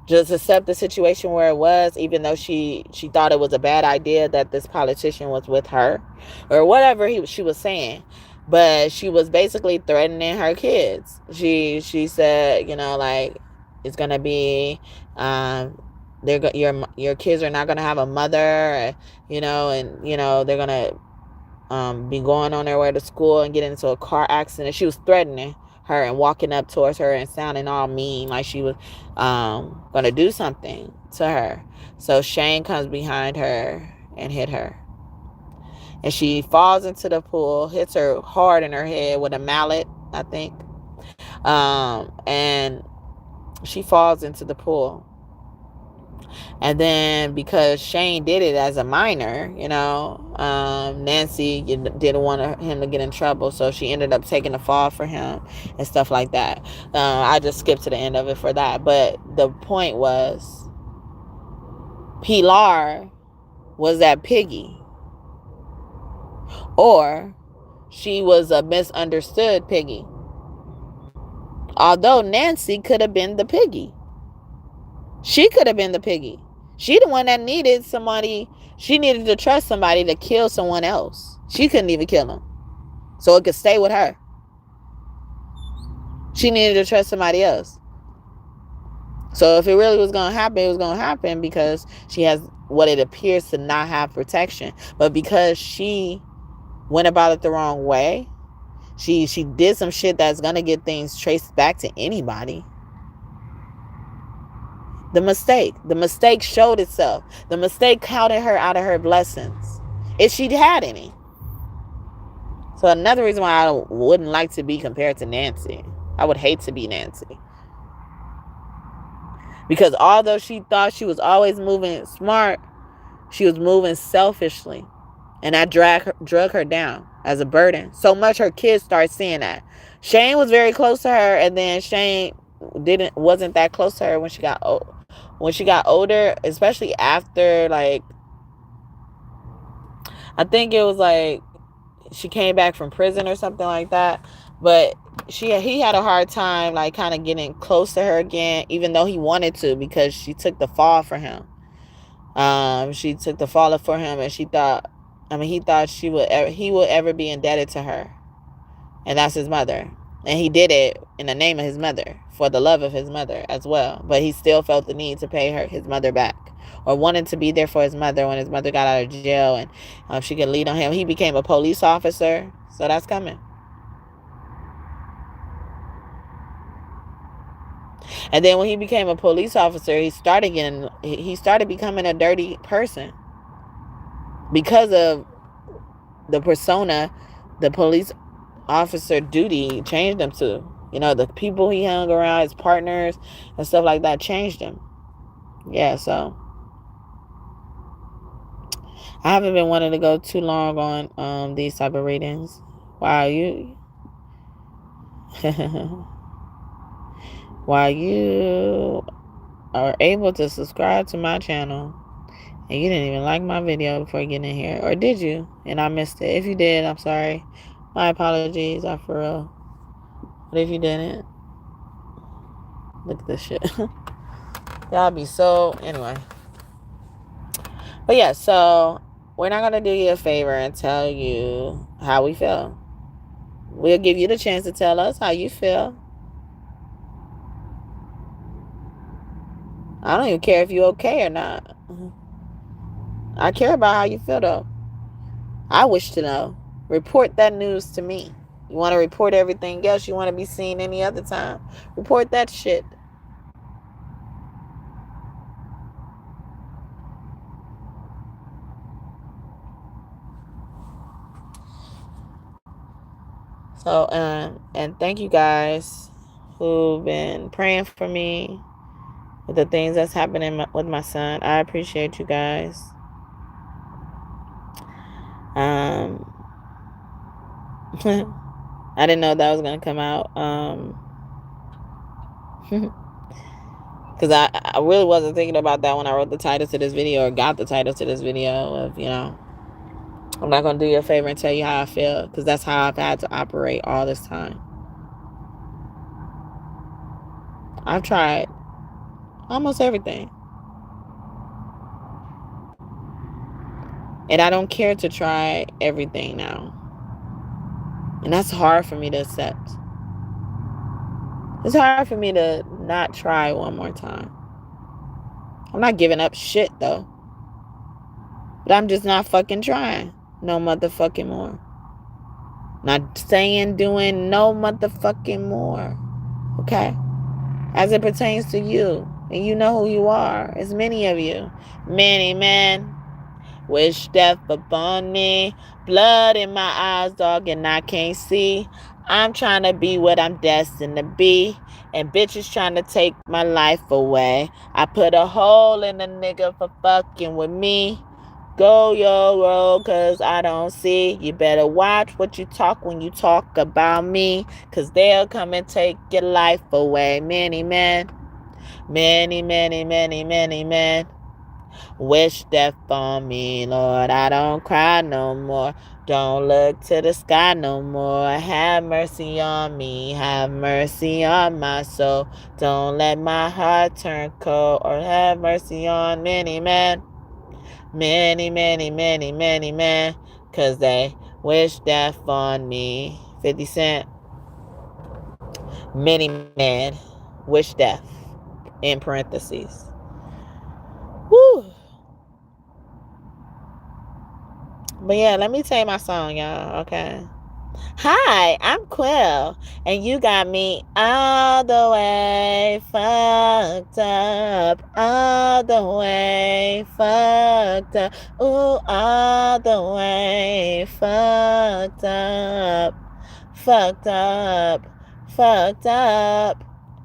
just accept the situation where it was, even though she thought it was a bad idea that this politician was with her or whatever she was saying. But she was basically threatening her kids. She said, you know, like, it's gonna be your kids are not gonna have a mother, you know, and you know they're gonna be going on their way to school and get into a car accident. She was threatening her and walking up towards her and sounding all mean, like she was gonna do something to her. So Shane comes behind her and hit her, and she falls into the pool, hits her hard in her head with a mallet, I think, and she falls into the pool. And then because Shane did it as a minor, you know, Nancy didn't want him to get in trouble, so she ended up taking the fall for him and stuff like that. I just skipped to the end of it for that. But the point was, Pilar was that piggy, or she was a misunderstood piggy. Although Nancy could have been the piggy. She could have been the piggy. She the one that needed somebody. She needed to trust somebody to kill someone else. She couldn't even kill him, so it could stay with her. She needed to trust somebody else. So if it really was going to happen, it was going to happen because she has what it appears to not have protection. But because she went about it the wrong way, she did some shit that's going to get things traced back to anybody. The mistake showed itself. The mistake counted her out of her blessings, if she had any. So another reason why I wouldn't like to be compared to Nancy. I would hate to be Nancy. Because although she thought she was always moving smart, she was moving selfishly. And that drug her down as a burden. So much her kids started seeing that. Shane was very close to her, and then Shane wasn't that close to her when she got old. When she got older, especially after, like, I think it was like she came back from prison or something like that. But he had a hard time, like, kind of getting close to her again, even though he wanted to, because she took the fall for him. She took the fall for him, and he thought he would ever be indebted to her. And that's his mother. And he did it in the name of his mother, for the love of his mother as well. But he still felt the need to pay his mother back, or wanted to be there for his mother when his mother got out of jail, and she could lead on him. He became a police officer, so that's coming. And then when he became a police officer, he started becoming a dirty person because of the persona the police officer duty changed him to. The people he hung around, his partners and stuff like that, changed him. Yeah, so I haven't been wanting to go too long on these type of readings. Wow, while you are able to subscribe to my channel and you didn't even like my video before getting in here, or did you and I missed it? If you did, I'm sorry. My apologies, I for real. But if you didn't, look at this shit. Y'all be so, anyway. But yeah, so we're not gonna do you a favor and tell you how we feel. We'll give you the chance to tell us how you feel. I don't even care if you're okay or not. I care about how you feel, though. I wish to know. Report that news to me. You want to report everything else you want to be seen any other time? Report that shit. So, and thank you guys who've been praying for me with the things that's happening with my son. I appreciate you guys. I didn't know that was going to come out. Because I really wasn't thinking about that when I wrote the title to this video, or got the title to this video of, I'm not going to do you a favor and tell you how I feel, because that's how I've had to operate all this time. I've tried almost everything. And I don't care to try everything now. And that's hard for me to accept. It's hard for me to not try one more time. I'm not giving up shit, though. But I'm just not fucking trying no motherfucking more. Not saying, doing no motherfucking more. Okay? As it pertains to you. And you know who you are. As many of you. Many men. Wish death upon me. Blood in my eyes, dog, and I can't see. I'm trying to be what I'm destined to be. And bitches trying to take my life away. I put a hole in a nigga for fucking with me. Go your road, cause I don't see. You better watch what you talk when you talk about me, cause they'll come and take your life away. Many men. Many, many, many, many men. Wish death on me, Lord. I don't cry no more. Don't look to the sky no more. Have mercy on me. Have mercy on my soul. Don't let my heart turn cold. Or have mercy on many men. Many, many, many, many men. Cause they wish death on me. 50 Cent. Many men wish death. In parentheses. Woo. But yeah, let me tell you my song, y'all, okay? Hi, I'm Quill, and you got me all the way fucked up, all the way fucked up, ooh, all the way fucked up, fucked up, fucked up.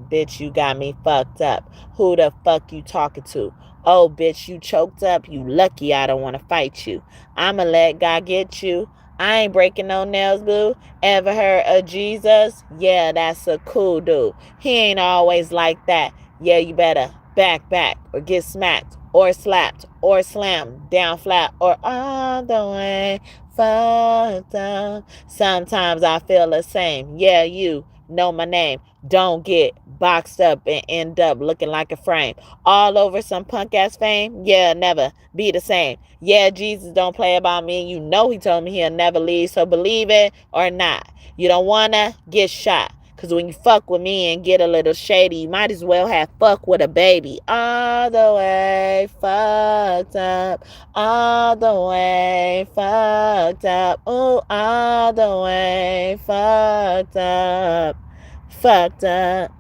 Bitch, you got me fucked up. Who the fuck you talking to? Oh, bitch, you choked up. You lucky I don't want to fight you. I'ma let God get you. I ain't breaking no nails, boo. Ever heard of Jesus? Yeah, that's a cool dude. He ain't always like that. Yeah, you better back, or get smacked, or slapped, or slammed, down flat, or all the way fucked up. Sometimes I feel the same. Yeah, you know my name. Don't get boxed up and end up looking like a frame. All over some punk ass fame? Yeah, never be the same. Yeah, Jesus don't play about me. You know he told me he'll never leave, so believe it or not. You don't wanna get shot. Cause when you fuck with me and get a little shady, you might as well have fuck with a baby. All the way fucked up. All the way fucked up. Ooh, all the way fucked up. Fucked up.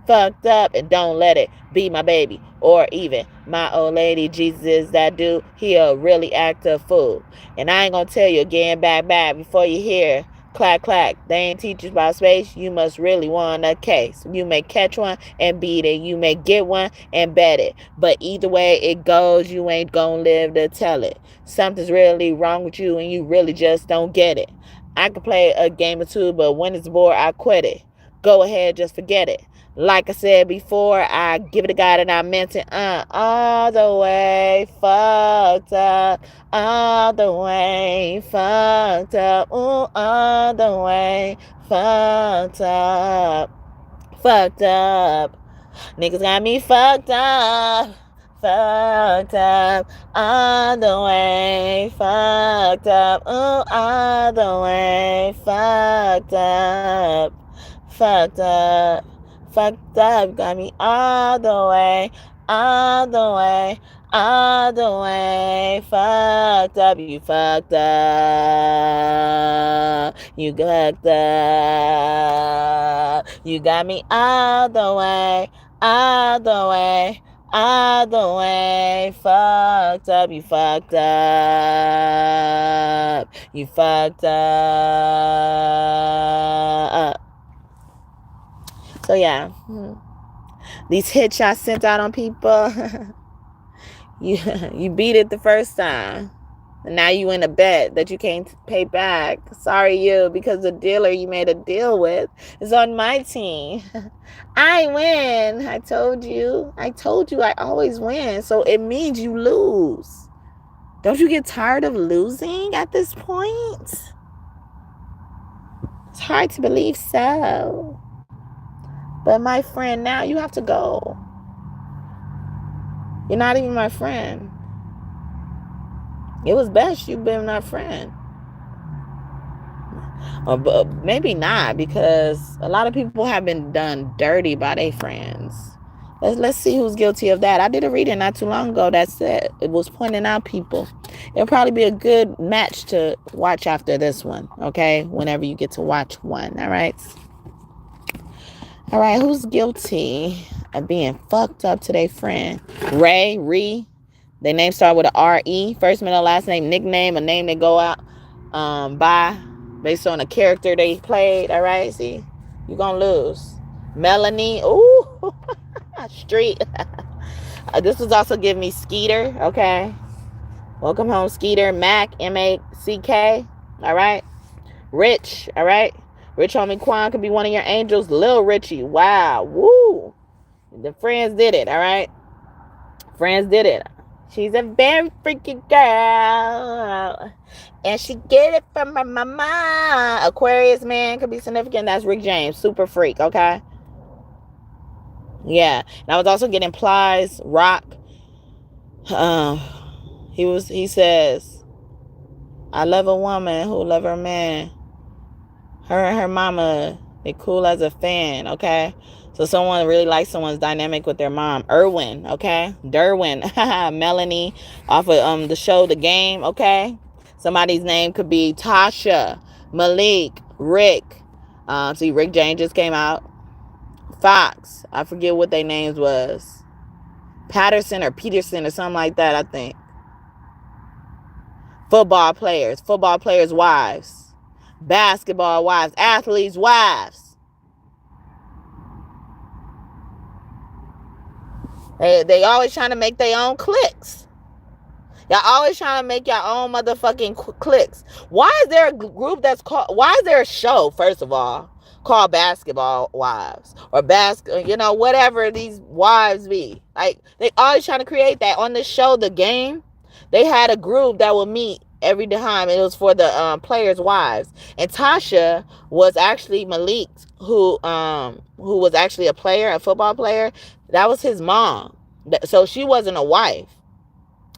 Fucked up, and don't let it be my baby or even my old lady. Jesus is that dude. He'll really act a fool. And I ain't gonna tell you again, back before you hear clack clack. They ain't teach you about space. You must really want a case. You may catch one and beat it. You may get one and bet it. But either way it goes, you ain't gonna live to tell it. Something's really wrong with you and you really just don't get it. I could play a game or two, but when it's bored, I quit it. Go ahead, just forget it. Like I said before, I give it a God and I meant it. All the way fucked up. All the way fucked up. Ooh, all the way fucked up. Fucked up. Niggas got me fucked up. Fucked up. All the way fucked up. Ooh, all the way fucked up. Fucked up. Fucked up, got me all the way, all the way, all the way. Fucked up, you fucked up. You fucked up. You got me all the way, all the way, all the way. Fucked up, you fucked up. You fucked up. So yeah, these hit shots sent out on people, you beat it the first time. And now you in a bet that you can't pay back. Sorry you, because the dealer you made a deal with is on my team. I win. I told you I always win. So it means you lose. Don't you get tired of losing at this point? It's hard to believe so. But my friend, now you have to go. You're not even my friend. It was best you've been my friend. Or maybe not, because a lot of people have been done dirty by their friends. Let's see who's guilty of that. I did a reading not too long ago that said it was pointing out people. It'll probably be a good match to watch after this one, okay? Whenever you get to watch one, all right? All right, who's guilty of being fucked up to their friend? Ree. Their name start with a R-E. First, middle, last name, nickname, a name they go out by based on a character they played. All right, see? You're going to lose. Melanie. Ooh. Street. This was also giving me Skeeter. Okay. Welcome home, Skeeter. Mac, M-A-C-K. All right. Rich. All right. Rich homie Quan could be one of your angels. Lil Richie. Wow. Woo. The friends did it. All right. Friends did it. She's a very freaky girl. And she get it from her mama. Aquarius man could be significant. That's Rick James. Super freak. Okay. Yeah. And I was also getting Plies. Rock. He says, I love a woman who love her man. Her and her mama, they cool as a fan, okay? So someone really likes someone's dynamic with their mom. Irwin, okay? Derwin, Melanie, off of the show The Game, okay? Somebody's name could be Tasha, Malik, Rick. See, Rick James just came out. Fox, I forget what their names was. Patterson or Peterson or something like that, I think. Football players' wives. Basketball wives, athletes' wives. They always trying to make their own cliques. Y'all always trying to make your own motherfucking cliques. Why is there a group that's called, why is there a show, first of all, called Basketball Wives? Or whatever these wives be. Like, they always trying to create that. On the show, The Game, they had a group that would meet every time. It was for the players' wives. And Tasha was actually Malik, who was actually a player, a football player. That was his mom. So she wasn't a wife.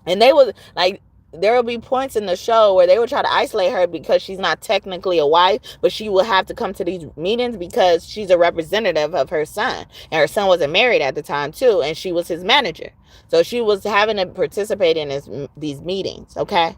And they was like, there will be points in the show where they would try to isolate her because she's not technically a wife, but she will have to come to these meetings because she's a representative of her son. And her son wasn't married at the time too, and she was his manager. So she was having to participate in these meetings, okay?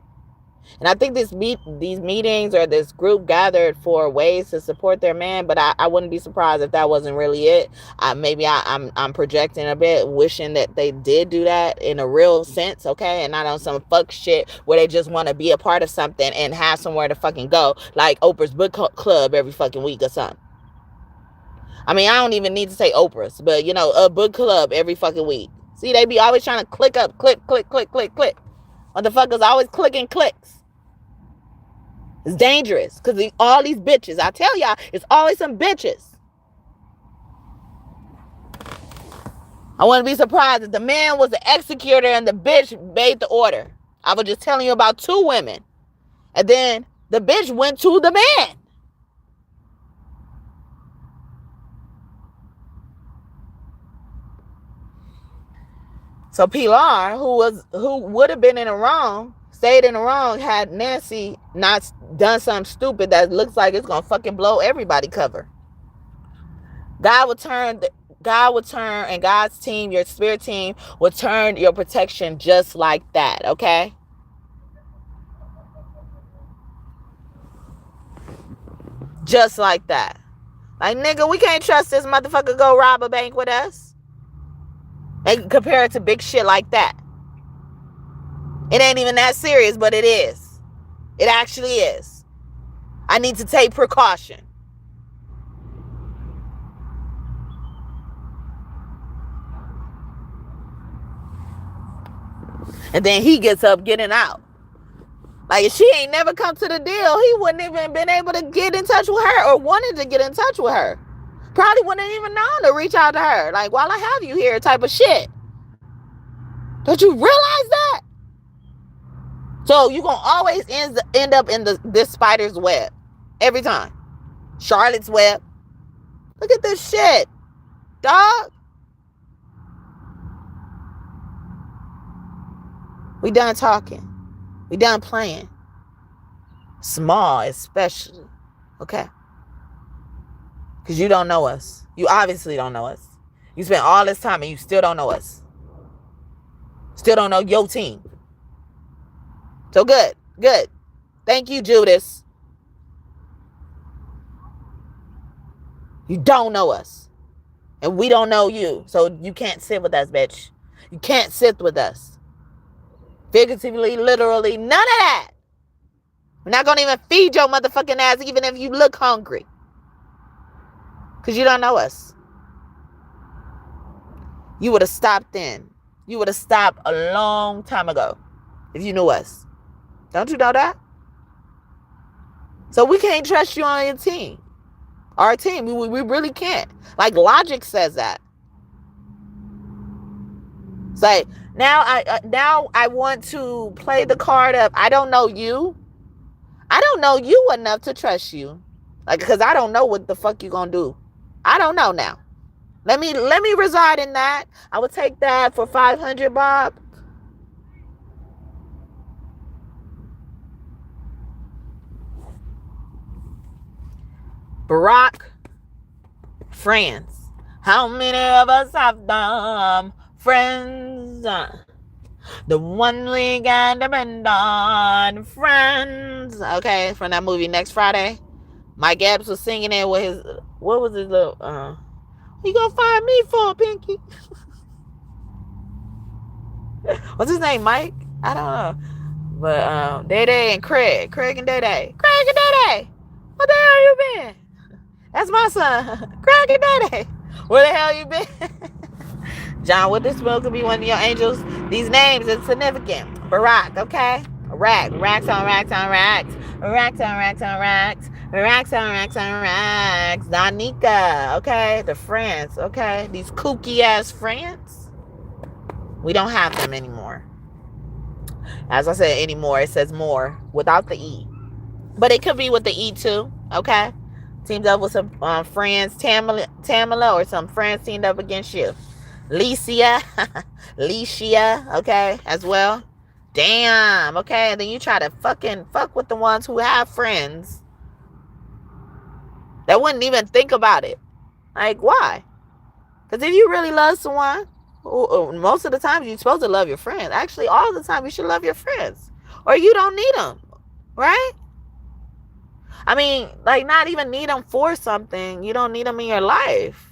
And I think these meetings or this group gathered for ways to support their man, but I wouldn't be surprised if that wasn't really it. Maybe I'm projecting a bit, wishing that they did do that in a real sense, okay? And not on some fuck shit where they just want to be a part of something and have somewhere to fucking go, like Oprah's book club every fucking week or something. I mean, I don't even need to say Oprah's, but you know, a book club every fucking week. See, they be always trying to click. Motherfuckers always clicking clicks. It's dangerous because all these bitches, I tell y'all, it's always some bitches. I wouldn't be surprised if the man was the executor and the bitch made the order. I was just telling you about 2 women. And then the bitch went to the man. So Pilar, who would have been in the wrong, stayed in the wrong, had Nancy not done something stupid that looks like it's gonna fucking blow everybody cover. God would turn, and God's team, your spirit team, will turn your protection just like that, okay? Just like that. Like, nigga, we can't trust this motherfucker go rob a bank with us. And compare it to big shit like that. It ain't even that serious, but it is. It actually is. I need to take precaution. And then he gets up getting out. Like, if she ain't never come to the deal, he wouldn't even been able to get in touch with her or wanted to get in touch with her. Probably wouldn't even known to reach out to her. Like, while I have you here type of shit. Don't you realize that? So you're going to always end up in this spider's web. Every time. Charlotte's web. Look at this shit. Dog. We done talking. We done playing. Small especially. Okay? Because you don't know us. You obviously don't know us. You spent all this time and you still don't know us. Still don't know your team. So good. Good. Thank you, Judas. You don't know us. And we don't know you. So you can't sit with us, bitch. You can't sit with us. Figuratively, literally, none of that. We're not going to even feed your motherfucking ass even if you look hungry. Because you don't know us. You would have stopped then. You would have stopped a long time ago if you knew us. Don't you know that? So we can't trust you on your team. Our team. We really can't. Like, logic says that. It's like, now I want to play the card of, I don't know you. I don't know you enough to trust you. Like, because I don't know what the fuck you gonna do. I don't know now. Let me reside in that. I would take that for $500, Bob. Barack, friends. How many of us have them friends? The one we can depend on, friends. Okay, from that movie Next Friday. Mike Epps was singing it with his, what was his little, what you gonna find me for, Pinky? What's his name, Mike? I don't know. But Day Day and Craig and Day Day. Craig and Day Day, what the hell you been? That's my son, Craig and Day Day. Where the hell you been? John, would this will could be one of your angels? These names are significant. Barack, okay? Racks on racks on racks. Racks on racks on racks. Racks on racks on racks. Danica, okay? The friends, okay? These kooky ass friends. We don't have them anymore. As I said, anymore, it says more without the E. But it could be with the E too, okay? Teamed up with some friends, Tamala, or some friends teamed up against you. Licia, okay, as well. Damn, okay? And then you try to fuck with the ones who have friends that wouldn't even think about it. Like, why? Because if you really love someone, most of the time you're supposed to love your friends. Actually, all the time you should love your friends. Or you don't need them, right? I mean, like, not even need them for something. You don't need them in your life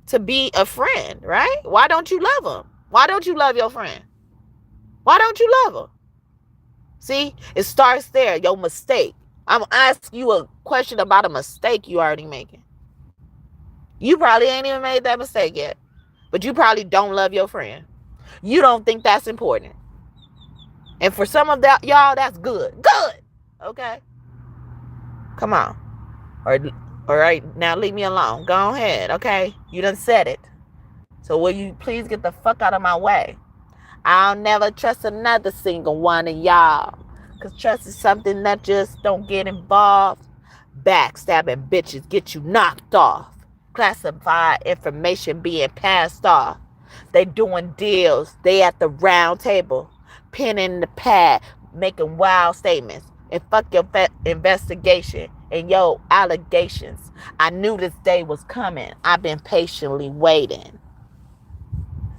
to be a friend, right? Why don't you love them? Why don't you love your friend? Why don't you love them? See, it starts there, your mistake. I'm asking you a question about a mistake you already making. You probably ain't even made that mistake yet, but you probably don't love your friend. You don't think that's important. And for some of that, y'all, that's good. Good. Okay? Come on. All right, now leave me alone. Go ahead, okay? You done said it. So will you please get the fuck out of my way? I'll never trust another single one of y'all. Because trust is something that just don't get involved. Backstabbing bitches get you knocked off. Classified information being passed off. They doing deals. They at the round table. Pen in the pad. Making wild statements. And fuck your investigation and your allegations. I knew this day was coming. I've been patiently waiting.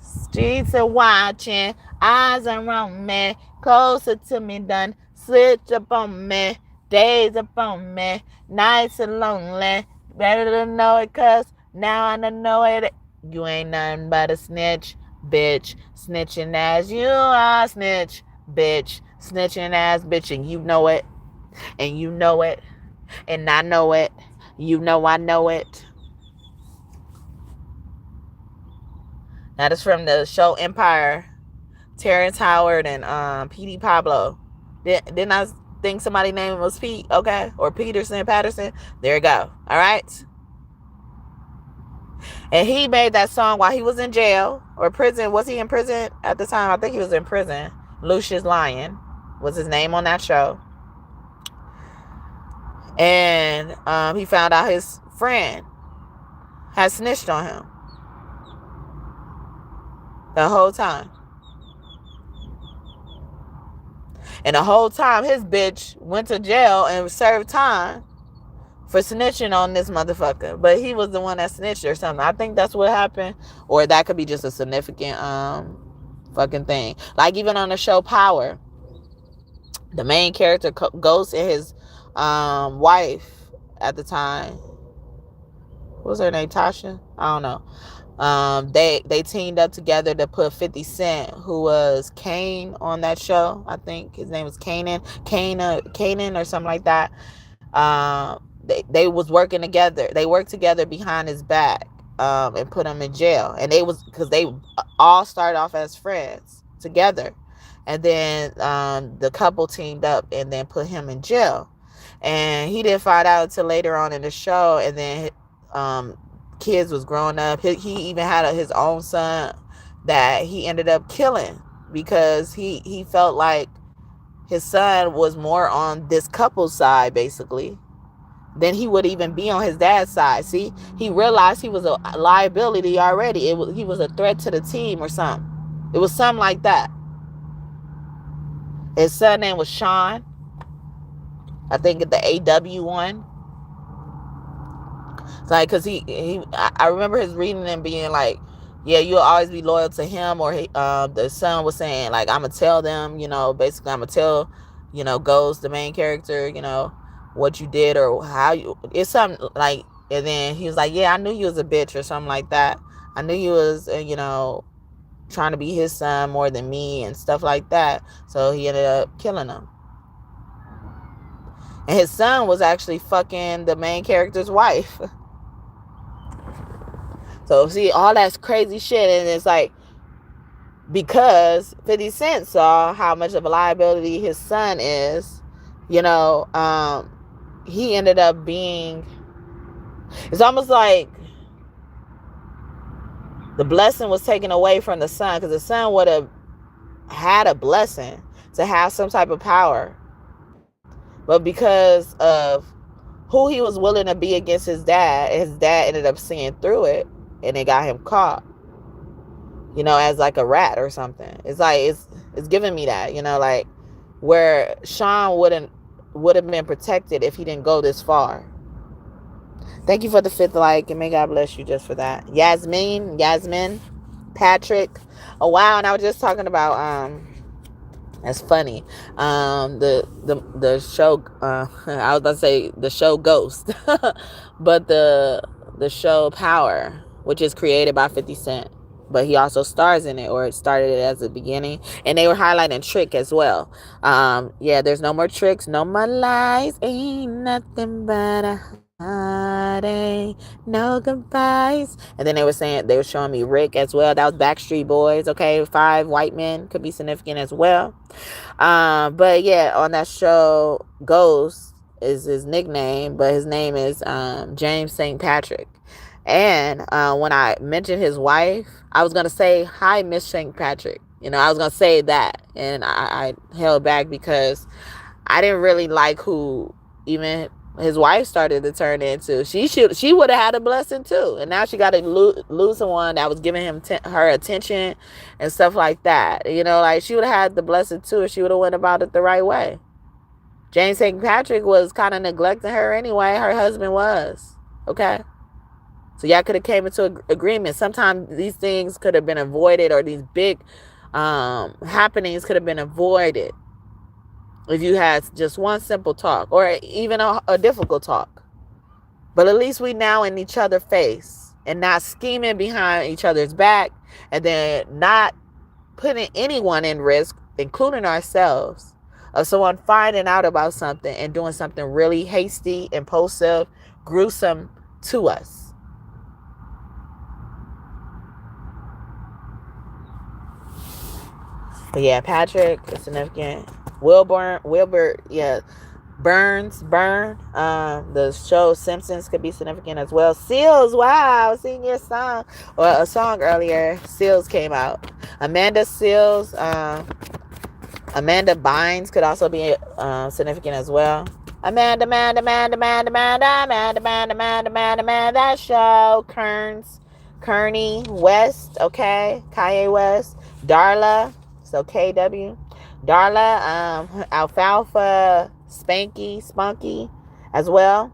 Streets are watching. Eyes are on me. Closer to me done. Switch up on me. Days up on me. Nights are lonely. Better to know it, cause now I don't know it. You ain't nothing but a snitch, bitch. Snitching as you are, snitch, bitch. Snitching ass bitch, and you know it. And you know it. And I know it. You know I know it. That is from the show Empire. Terrence Howard and P.D. Pablo. Didn't I think somebody's name was Pete? Okay. Or Patterson. There you go. All right. And he made that song while he was in jail or prison. Was he in prison at the time? I think he was in prison. Lucius Lyon was his name on that show. And he found out his friend had snitched on him the whole time. And the whole time, his bitch went to jail and served time for snitching on this motherfucker. But he was the one that snitched or something. I think that's what happened. Or that could be just a significant fucking thing. Like even on the show Power, the main character goes to his wife at the time. What was her name? Tasha? I don't know. They teamed up together to put 50 Cent, who was Kane on that show. I think his name was Kanan or something like that. They was working together. They worked together behind his back and put him in jail. And because they all started off as friends together. And then the couple teamed up and then put him in jail. And he didn't find out until later on in the show. And then kids was growing up. He even had his own son that he ended up killing because he felt like his son was more on this couple's side basically than he would even be on his dad's side. See, he realized he was a liability already. He was a threat to the team or something. It was something like that. His son name was Sean. I think the AW one. It's like, cause I remember his reading and being like, yeah, you'll always be loyal to him. Or the son was saying like, I'm gonna tell them, basically I'm gonna tell, Ghost, the main character, what you did or how you. It's something like, and then he was like, yeah, I knew you was a bitch or something like that. I knew you was, trying to be his son more than me and stuff like that. So he ended up killing him. And his son was actually fucking the main character's wife. So, see, all that's crazy shit. And it's like, because 50 Cent saw how much of a liability his son is, he ended up being, it's almost like the blessing was taken away from the son, because the son would have had a blessing to have some type of power. But because of who he was willing to be against his dad ended up seeing through it, and it got him caught, as like a rat or something. It's like, it's giving me that, like where Sean would have been protected if he didn't go this far. Thank you for the 5th like, and may God bless you just for that. Yasmin, Patrick. Oh wow, and I was just talking about that's funny. The show, I was about to say the show Ghost, but the show Power, which is created by 50 Cent, but he also stars in it, or it started it as a beginning, and they were highlighting Trick as well. There's no more tricks, no more lies, ain't nothing but a heartache, no goodbyes. And then they were showing me Rick as well. That was Backstreet Boys. Okay, 5 white men could be significant as well. But yeah, on that show, Ghost is his nickname, but his name is James St. Patrick. And when I mentioned his wife, I was gonna say, "Hi, Miss St. Patrick." I was gonna say that, and I held back because I didn't really like who even his wife started to turn into. She would have had a blessing too, and now she got to lose someone that was giving him her attention and stuff like that. Like she would have had the blessing too if she would have went about it the right way. James St. Patrick was kind of neglecting her anyway. Her husband was. Okay, so y'all could have came into agreement. Sometimes these things could have been avoided, or these big happenings could have been avoided if you had just one simple talk, or even a difficult talk. But at least we now in each other's face, and not scheming behind each other's back, and then not putting anyone in risk, including ourselves, of someone finding out about something and doing something really hasty, impulsive, gruesome to us. But yeah, Patrick is significant. Wilbur, yeah. Burn. The show Simpsons could be significant as well. Seals, wow, seen your song, or a song earlier. Seals came out. Amanda Seals, Amanda Bynes could also be significant as well. Amanda, that show. Kearney West, okay, Kanye West. Darla, so KW. Darla, Alfalfa, Spunky as well.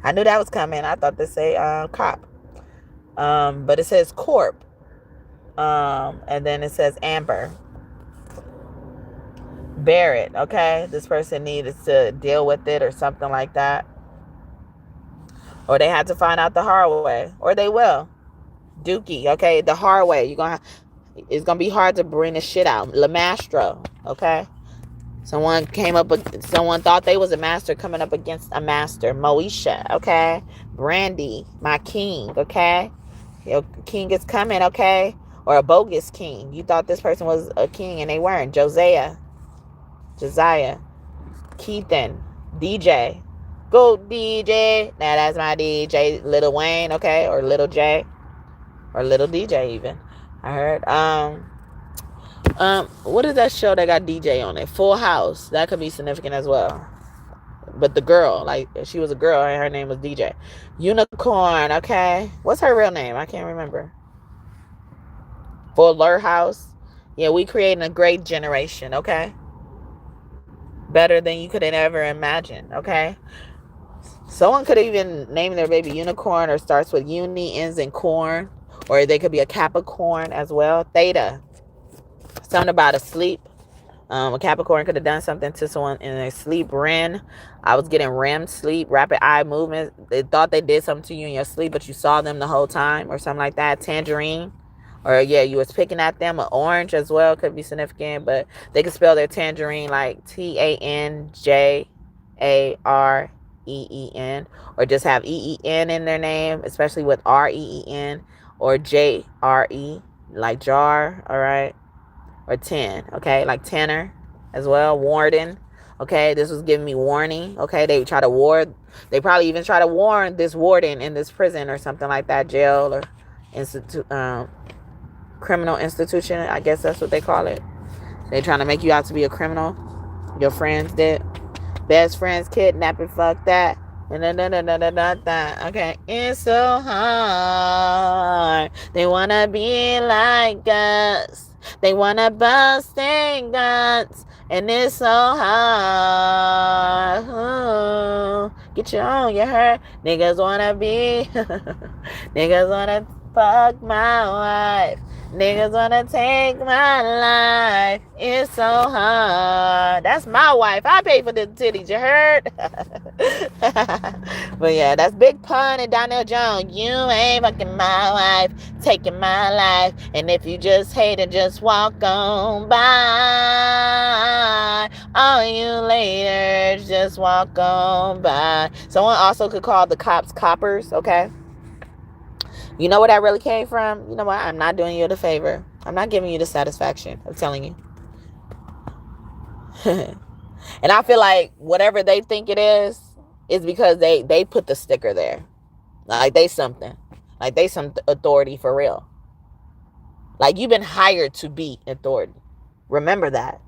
I knew that was coming. I thought this say cop. But it says corp. And then it says Amber. Barrett, okay? This person needed to deal with it or something like that. Or they had to find out the hard way. Or they will. Dookie, okay? The hard way. It's gonna be hard to bring the shit out. Lamastro, okay? Someone thought they was a master coming up against a master. Moesha, okay? Brandy, my king, okay? Your king is coming, okay? Or a bogus king. You thought this person was a king and they weren't. Josiah, Keithan, DJ. Go DJ. Now that's my DJ, Little Wayne, okay? Or Little J. Or Little DJ even. I heard. What is that show that got DJ on it? Full House. That could be significant as well. But the girl, like, she was a girl and her name was DJ. Unicorn, okay? What's her real name? I can't remember. Fuller House. Yeah, we creating a great generation, okay? Better than you could have ever imagined, okay? Someone could even name their baby Unicorn, or starts with uni, ends in corn. Or they could be a Capricorn as well. Theta. Something about a sleep. A Capricorn could have done something to someone in their sleep. Ren. I was getting REM sleep, rapid eye movement. They thought they did something to you in your sleep, but you saw them the whole time, or something like that. Tangerine. Or yeah, you was picking at them. An orange as well could be significant, but they could spell their tangerine like TANJAREEN, or just have EEN in their name, especially with REEN, or JRE, like jar, all right? Or 10, okay? Like Tanner as well. Warden, okay? This was giving me warning, okay? They probably even try to warn this warden in this prison or something like that, jail or institute, criminal institution. I guess that's what they call it. They trying to make you out to be a criminal. Your friends did. Best friends kidnapping. Fuck that. Okay. It's so hard. They wanna be like us. They wanna bust their guts. And it's so hard. Ooh. Get you on, you hurt. Niggas wanna be. Niggas wanna fuck my wife. Niggas wanna take my life. It's so hard. That's my wife. I pay for the titties, you heard? But yeah, that's Big Pun and Donnell Jones. You ain't fucking my wife, taking my life. And if you just hate it, just walk on by. All you later, just walk on by. Someone also could call the cops coppers, okay? You know where that really came from? You know what? I'm not doing you the favor. I'm not giving you the satisfaction of telling you. And I feel like whatever they think it is because they put the sticker there. Like they something. Like they some authority for real. Like you've been hired to be authority. Remember that.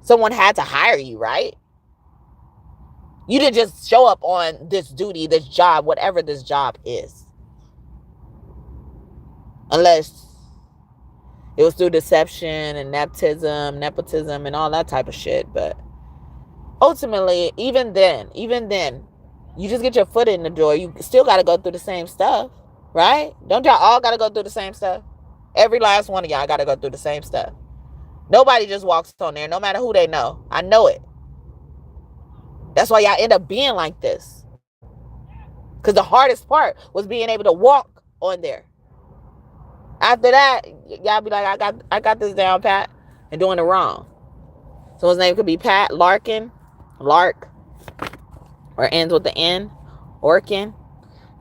Someone had to hire you, right? You didn't just show up on this duty, this job, whatever this job is. Unless it was through deception and nepotism and all that type of shit. But ultimately, even then, you just get your foot in the door. You still got to go through the same stuff, right? Don't y'all all got to go through the same stuff? Every last one of y'all got to go through the same stuff. Nobody just walks on there, no matter who they know. I know it. That's why y'all end up being like this. Because the hardest part was being able to walk on there. After that, y'all be like, I got this down, Pat, and doing it wrong. So his name could be Pat Larkin, Lark, or ends with the N, Orkin.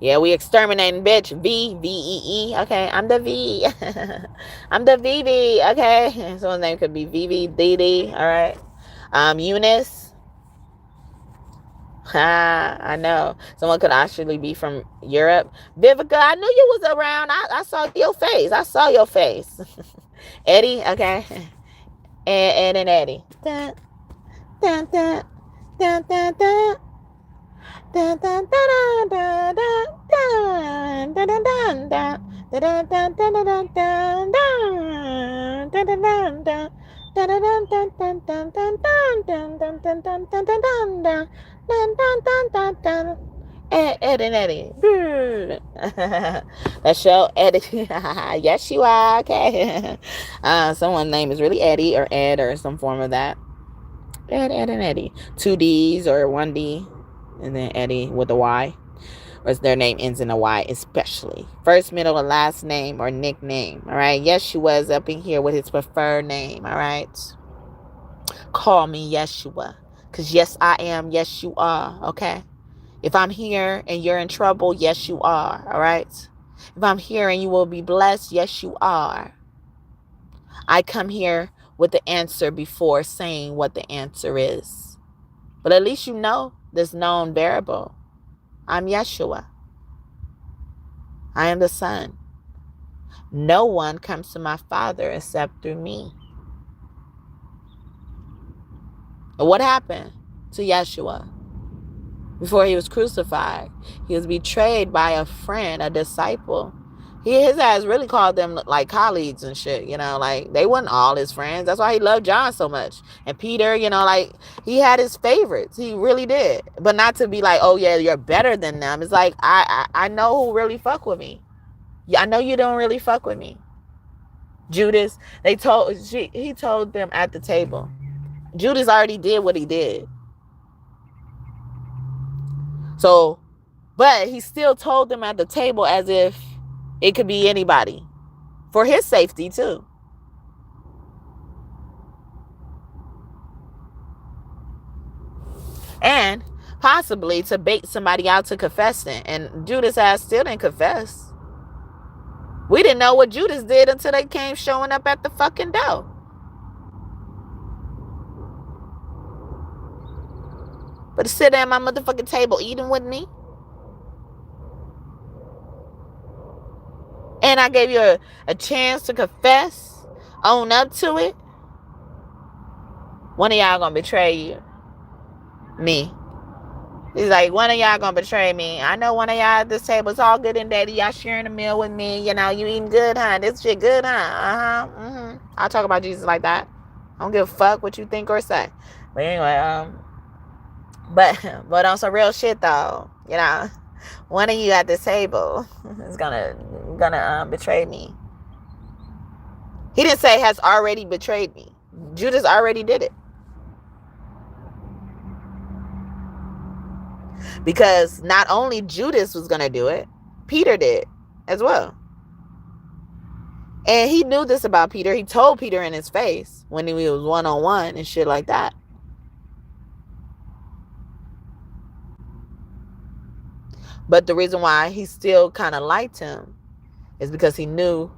Yeah, we exterminating, bitch. V-E-E. Okay, I'm the V. I'm the VV. Okay, so his name could be VV DD. All right. Eunice. I know. Someone could actually be from Europe. Vivica, I knew you was around. I saw your face. Eddie, okay. Ed and Eddie. Dun, dun, dun, dun, dun, dun. Dun, dun, dun, dun, dun, dun, dun, dun, dun, dun, dun, dun, dun, dun, dun, dun, dun, dun. Ed and Eddie. That show, Eddie. Yes, you are. Okay. Someone's name is really Eddie or Ed or some form of that. Ed and Eddie. 2 D's or 1 D. And then Eddie with a Y. Or their name ends in a Y, especially. First, middle, and last name or nickname. All right. Yeshua is up in here with his preferred name. All right. Call me Yeshua. Because yes, I am. Yes, you are. Okay. If I'm here and you're in trouble, yes, you are. All right. If I'm here and you will be blessed, yes, you are. I come here with the answer before saying what the answer is. But at least you know this known variable. I'm Yeshua. I am the Son. No one comes to my Father except through me. And what happened to Yeshua before he was crucified? He was betrayed by a friend, a disciple. His ass really called them like colleagues and shit, you know, like they weren't all his friends. That's why he loved John so much. And Peter, you know, like he had his favorites. He really did. But not to be like, oh yeah, you're better than them. It's like, I know who really fuck with me. Yeah, I know you don't really fuck with me. Judas, he told them at the table. Judas already did what he did. So, but he still told them at the table as if it could be anybody for his safety too. And possibly to bait somebody out to confessing. And Judas ass still didn't confess. We didn't know what Judas did until they came showing up at the fucking door. But to sit at my motherfucking table eating with me. And I gave you a chance to confess, own up to it. One of y'all gonna betray you. Me. He's like, one of y'all gonna betray me. I know one of y'all at this table. It's all good and daddy. Y'all sharing a meal with me. You know, you eating good, huh? This shit good, huh? I'll talk about Jesus like that. I don't give a fuck what you think or say. But anyway, but on some real shit though, you know, one of you at this table is gonna betray me. He didn't say has already betrayed me. Judas already did it. Because not only Judas was going to do it, Peter did as well. And he knew this about Peter. He told Peter in his face when he was one-on-one and shit like that. But the reason why he still kind of liked him is because he knew,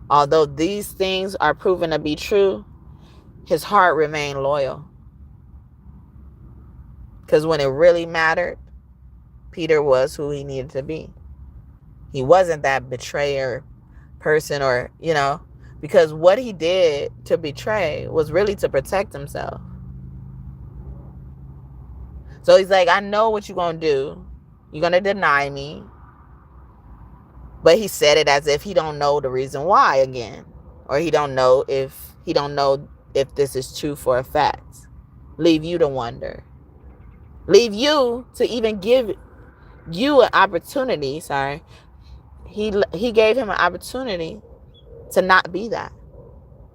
although these things are proven to be true, his heart remained loyal. Because when it really mattered, Peter was who he needed to be. He wasn't that betrayer person, or, you know, because what he did to betray was really to protect himself. So he's like, I know what you're going to do. You're going to deny me. But he said it as if he don't know the reason why again. Or he don't know if this is true for a fact. Leave you to wonder. Leave you to even give you an opportunity. He gave him an opportunity to not be that.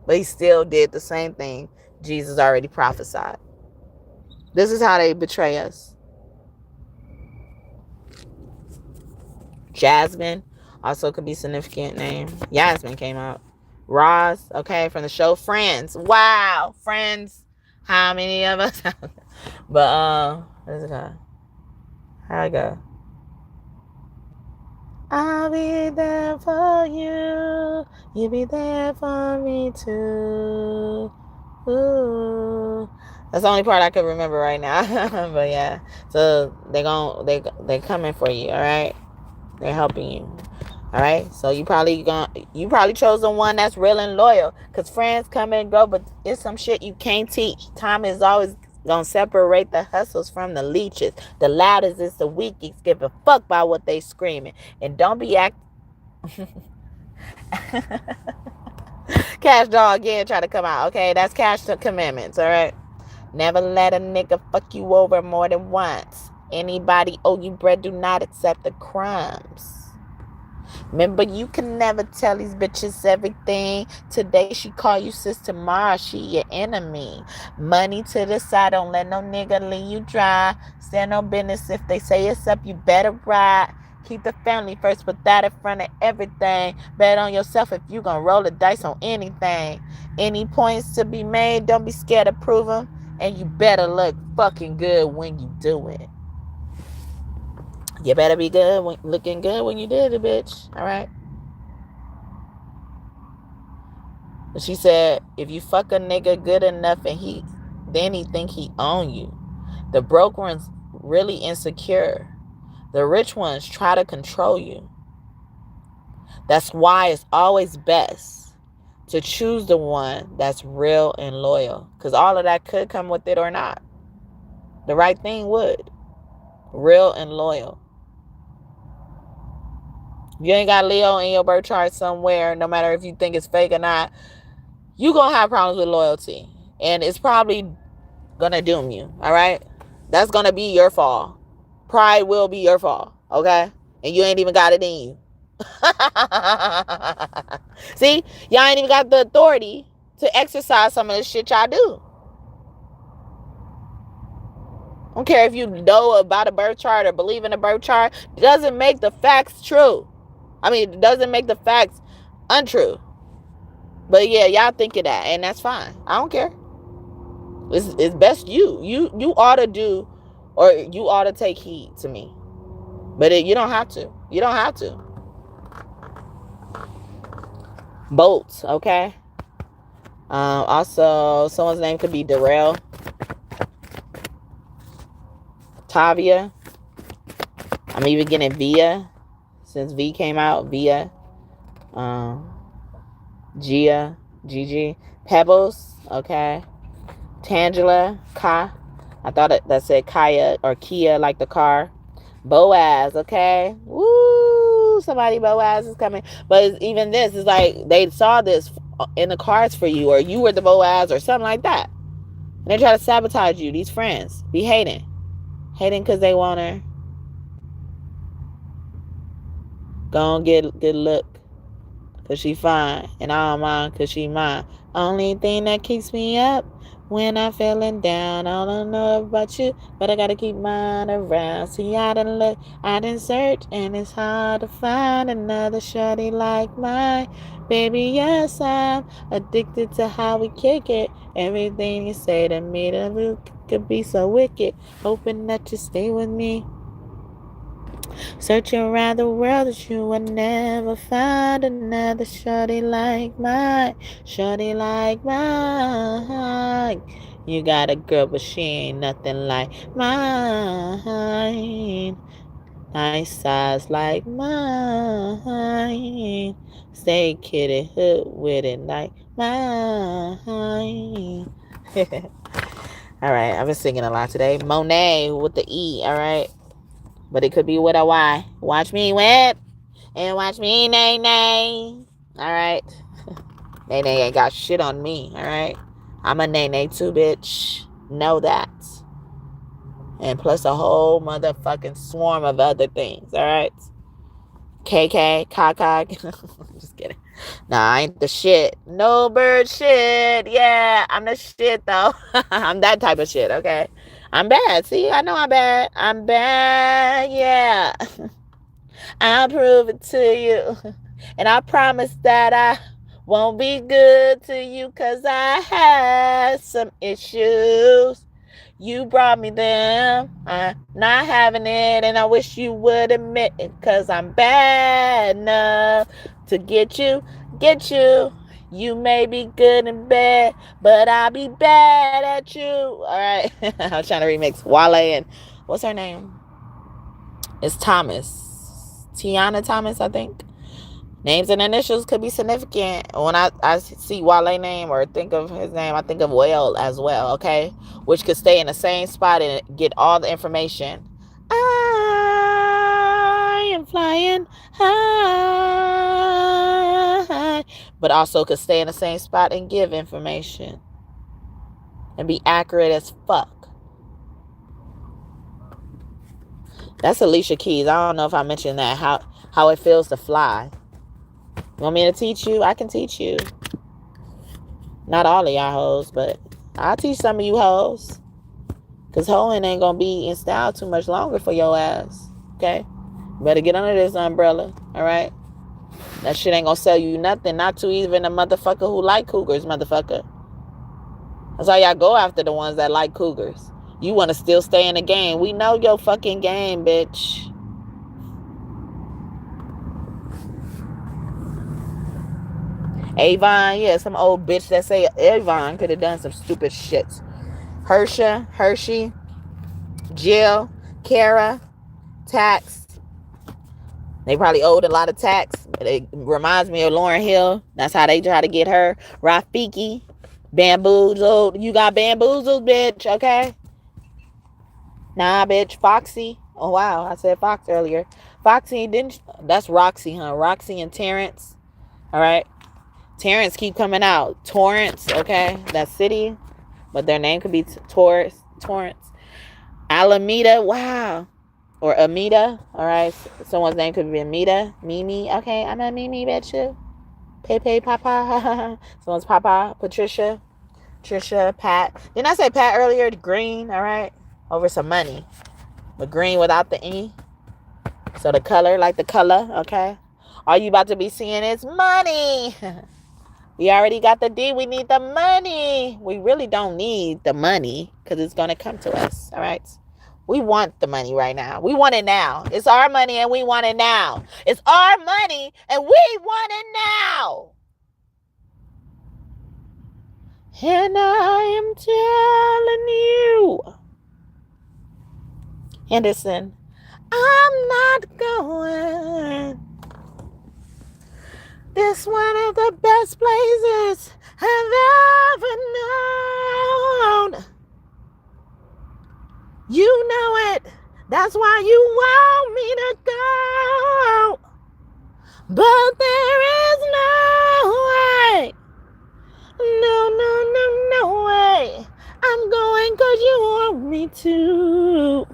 But he still did the same thing Jesus already prophesied. This is how they betray us. Jasmine also could be a significant name. Yasmin came out. Roz, okay, from the show Friends. Wow, Friends. How many of us? But what's it called? How I go? I'll be there for you. You'll be there for me too. Ooh. That's the only part I could remember right now. But yeah, so they're coming for you. All right, they're helping you. All right, so you probably chose the one that's real and loyal. Cause friends come and go, but it's some shit you can't teach. Time is always gonna separate the hustles from the leeches. The loudest is the weakest. Give a fuck about what they screaming, and don't be Cash Dog again try to come out. Okay, that's Cash Commandments. All right, never let a nigga fuck you over more than once. Anybody owe you bread, do not accept the crumbs. Remember, you can never tell these bitches everything. Today she call you sis, tomorrow she your enemy. Money to the side, don't let no nigga leave you dry. Stand on business, if they say it's up, you better ride. Keep the family first, put that in front of everything. Bet on yourself if you gonna roll the dice on anything. Any points to be made, don't be scared to prove them. And you better look fucking good when you do it. You better be looking good when you did it, bitch. All right. She said, if you fuck a nigga good enough and then he think he own you. The broke ones really insecure. The rich ones try to control you. That's why it's always best to choose the one that's real and loyal. Because all of that could come with it or not. The right thing would. Real and loyal. You ain't got Leo in your birth chart somewhere, no matter if you think it's fake or not, you gonna have problems with loyalty. And it's probably gonna doom you, all right? That's gonna be your fall. Pride will be your fall, okay? And you ain't even got it in you. See? Y'all ain't even got the authority to exercise some of the shit y'all do. I don't care if you know about a birth chart or believe in a birth chart. It doesn't make the facts true. It doesn't make the facts untrue. But yeah, y'all think of that, and that's fine. I don't care. It's best you ought to do, or you ought to take heed to me. But you don't have to. You don't have to. Bolts, okay? Also, someone's name could be Darrell. Tavia. I'm even getting Via. Since V came out, Via. Gigi, Pebbles, okay, Tangela, I thought that said Kaya or Kia, like the car. Boaz, okay, woo, somebody Boaz is coming. But even this is like they saw this in the cards for you, or you were the Boaz or something like that. And they try to sabotage you. These friends be hating because they want her. Go and get good look, cause she fine, and I don't mind, cause she mine. Only thing that keeps me up when I'm feeling down. I don't know about you, but I gotta keep mine around. See, I done look, I done search, and it's hard to find another shorty like mine. Baby, yes, I'm addicted to how we kick it. Everything you say to me, that could be so wicked. Hoping that you stay with me. Searching around the world that you will never find another shorty like mine. Shorty like mine. You got a girl, but she ain't nothing like mine. Nice size like mine. Stay kitty hood with it like mine. All right, I've been singing a lot today. Monet with the E, all right? But it could be with a Y. Watch me whip and watch me nay nay. All right. Nay nay ain't got shit on me. All right. I'm a nay nay too, bitch. Know that. And plus a whole motherfucking swarm of other things. All right. KK, Kaka. Just kidding. Nah, I ain't the shit. No bird shit. Yeah, I'm the shit though. I'm that type of shit. Okay. I'm bad. See, I know I'm bad. I'm bad. Yeah. I'll prove it to you. And I promise that I won't be good to you, cause I had some issues. You brought me them. I'm not having it, and I wish you would admit it, cause I'm bad enough to get you. You may be good in bed, but I'll be bad at you. All right. I was trying to remix Wale and what's her name? It's Thomas. Tiana Thomas, I think. Names and initials could be significant. When I see Wale name or think of his name, I think of Whale as well, okay? Which could stay in the same spot and get all the information. I am flying high. But also could stay in the same spot and give information. And be accurate as fuck. That's Alicia Keys. I don't know if I mentioned that. How it feels to fly. You want me to teach you? I can teach you. Not all of y'all hoes, but I'll teach some of you hoes. Because hoeing ain't going to be in style too much longer for your ass. Okay? You better get under this umbrella. Alright? That shit ain't going to sell you nothing. Not to even a motherfucker who like cougars, motherfucker. That's why y'all go after the ones that like cougars. You want to still stay in the game. We know your fucking game, bitch. Avon, yeah, some old bitch that say Avon could have done some stupid shit. Hershey, Jill, Kara, tax. They probably owed a lot of tax. It reminds me of Lauryn Hill. That's how they try to get her. Rafiki, bamboozled. You got bamboozled, bitch, okay? Nah, bitch. Foxy. Oh, wow. I said Fox earlier. Foxy, that's Roxy, huh? Roxy and Terrence. All right. Terrence keep coming out. Torrance, okay? That city. But their name could be Torrance. Alameda, wow. Or Amita, all right? Someone's name could be Amita. Mimi, okay? I'm a Mimi, bitch. Pepe, Papa. Someone's Papa. Patricia, Pat. Didn't I say Pat earlier? Green, all right? Over some money. But green without the E. So the color, like the color, okay? All you about to be seeing is money. We already got the D. We need the money. We really don't need the money because it's going to come to us. All right. We want the money right now. We want it now. It's our money and we want it now. It's our money and we want it now. And I am telling you, Henderson, I'm not going This one of the best places I've ever known. You know it. That's why you want me to go. But there is no way. No way. I'm going 'cause you want me to.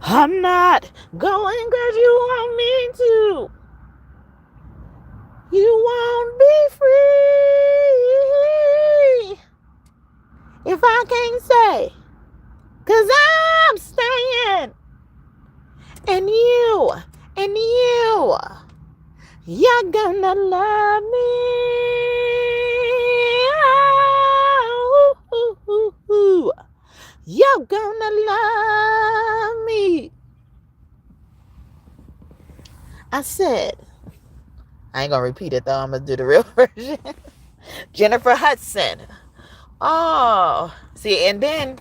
I'm not going 'cause you want me to. You won't be free if I can't stay. 'Cause I'm staying. And you're gonna love me. Oh, you're gonna love me. I said, I ain't gonna repeat it though. I'm gonna do the real version. Jennifer Hudson. Oh, see, and then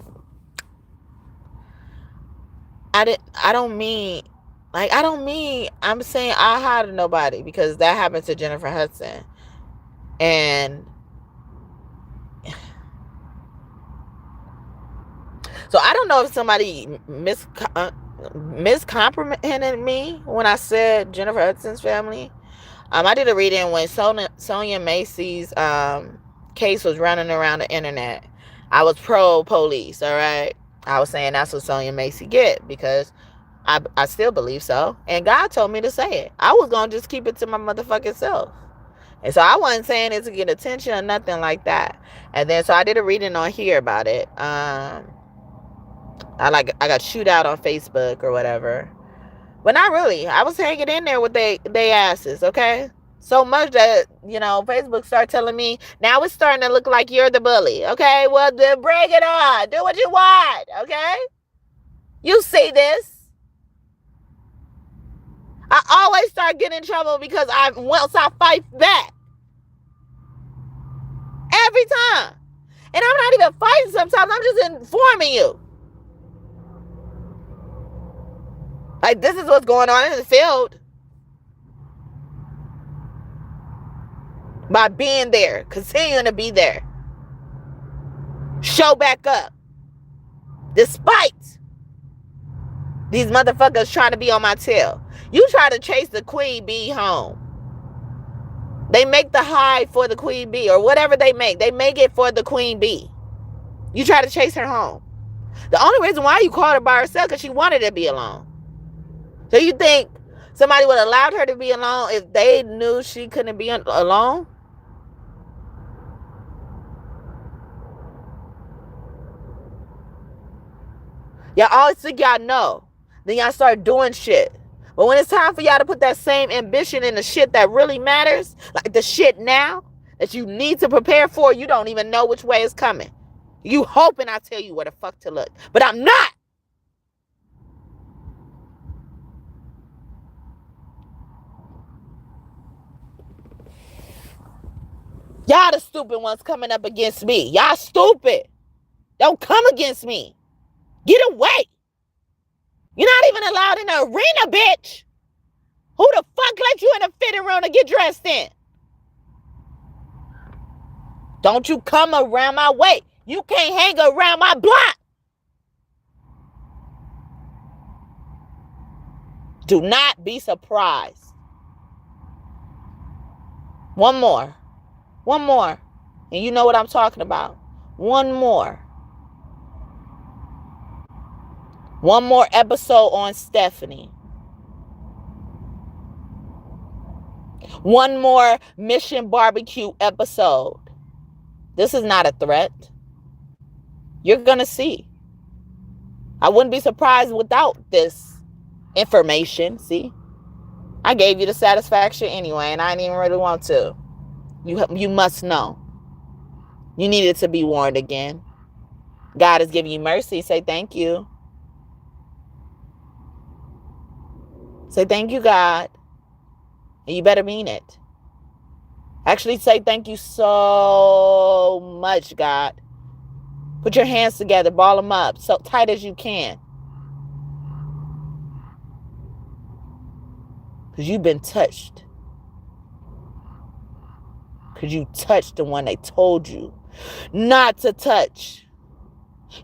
I don't mean I'm saying I hired nobody, because that happened to Jennifer Hudson. And so I don't know if somebody miscomprehended me when I said Jennifer Hudson's family. I did a reading when Sonia Macy's case was running around the internet. I was pro police, all right? I was saying that's what Sonia Macy get, because I still believe so. And God told me to say it. I was going to just keep it to my motherfucking self. And so I wasn't saying it to get attention or nothing like that. And then so I did a reading on here about it. I got shoot out on Facebook or whatever. But not really. I was hanging in there with they asses, okay? So much that, Facebook started telling me, now it's starting to look like you're the bully, okay? Well, then bring it on. Do what you want, okay? You see this. I always start getting in trouble because I fight back. Every time. And I'm not even fighting sometimes. I'm just informing you. Like, this is what's going on in the field. By being there. Continuing to be there. Show back up. Despite these motherfuckers trying to be on my tail. You try to chase the queen bee home. They make the hive for the queen bee, or whatever they make. They make it for the queen bee. You try to chase her home. The only reason why you called her by herself because she wanted to be alone. So you think somebody would have allowed her to be alone if they knew she couldn't be alone? Y'all always think y'all know. Then y'all start doing shit. But when it's time for y'all to put that same ambition in the shit that really matters, like the shit now that you need to prepare for, you don't even know which way it's coming. You hoping I tell you where the fuck to look. But I'm not. Y'all the stupid ones coming up against me. Y'all stupid. Don't come against me. Get away. You're not even allowed in the arena, bitch. Who the fuck let you in a fitting room to get dressed in? Don't you come around my way. You can't hang around my block. Do not be surprised. One more. And you know what I'm talking about. One more episode on Stephanie. One more Mission Barbecue episode. This is not a threat. You're going to see. I wouldn't be surprised without this information. See? I gave you the satisfaction anyway, and I didn't even really want to. You must know. You needed to be warned again. God is giving you mercy. Say thank you. Say thank you, God. And you better mean it. Actually, say thank you so much, God. Put your hands together. Ball them up so tight as you can. Because you've been touched. because you touched the one they told you not to touch.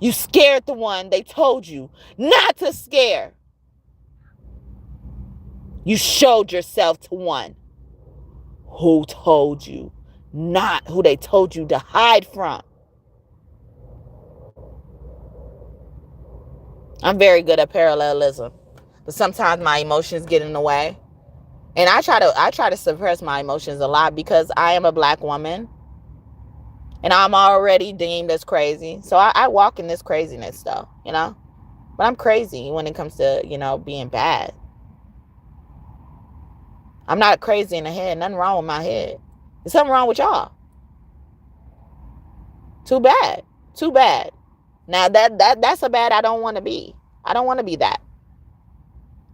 You scared the one they told you not to scare. You showed yourself to one who told you not, who they told you to hide from. I'm very good at parallelism, but sometimes my emotions get in the way. And I try to suppress my emotions a lot because I am a black woman and I'm already deemed as crazy. So I walk in this craziness though, you know, but I'm crazy when it comes to, you know, being bad. I'm not crazy in the head. Nothing wrong with my head. There's something wrong with y'all. Too bad. Too bad. Now that's a bad I don't want to be. I don't want to be that.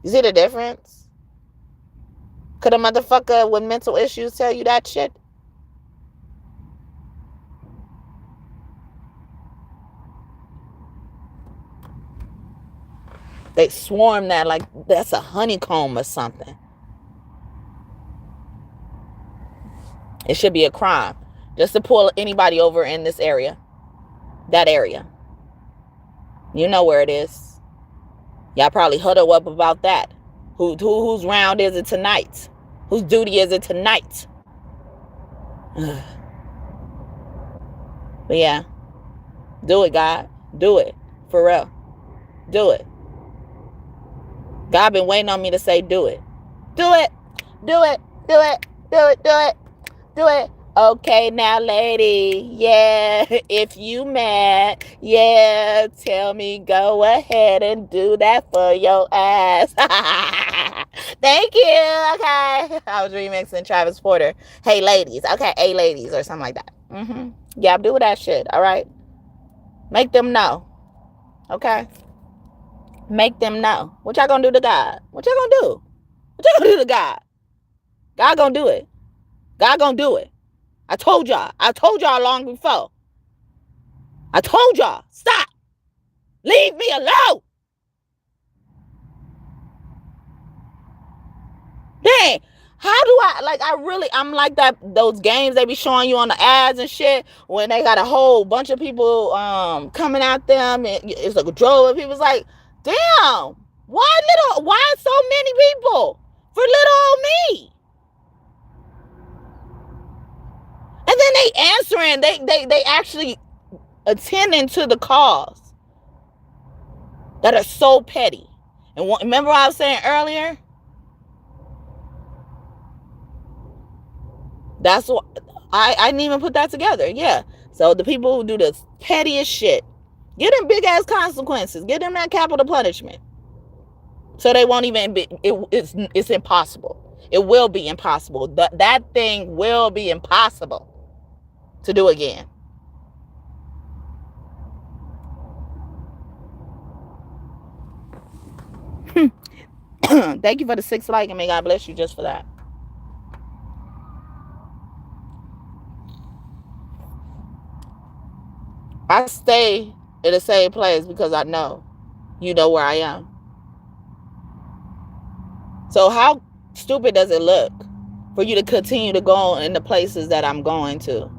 You see the difference? Could a motherfucker with mental issues tell you that shit? They swarm that like that's a honeycomb or something. It should be a crime just to pull anybody over in this area. That area. You know where it is. Y'all probably huddle up about that. Whose round is it tonight? Whose duty is it tonight? But yeah. Do it, God. Do it. For real. Do it. God been waiting on me to say do it. Do it. Do it. Do it. Do it. Do it. Do it. Okay, now, lady. Yeah, if you mad, yeah, tell me go ahead and do that for your ass. Thank you. Okay. I was remixing Travis Porter. Hey, ladies. Okay, hey, ladies, or something like that. Yeah, do that shit. All right. Make them know. Okay. Make them know. What y'all gonna do to God? What y'all gonna do? What y'all gonna do to God? God gonna do it. God gonna do it. I told y'all. I told y'all long before. I told y'all. Stop. Leave me alone. Dang. How do I'm like that, those games they be showing you on the ads and shit when they got a whole bunch of people coming at them and it's like a drove of people. It's like, damn, why so many people for little old me? And then they answering, they actually attending to the calls that are so petty. And remember what I was saying earlier? That's what I didn't even put that together. Yeah. So the people who do the pettiest shit, get them big ass consequences. Get them that capital punishment. So they won't even be. It's impossible. It will be impossible. That thing will be impossible to do again. Thank you for the 6 like and may God bless you just for that. I stay in the same place because I know you know where I am. So how stupid does it look for you to continue to go in the places that I'm going to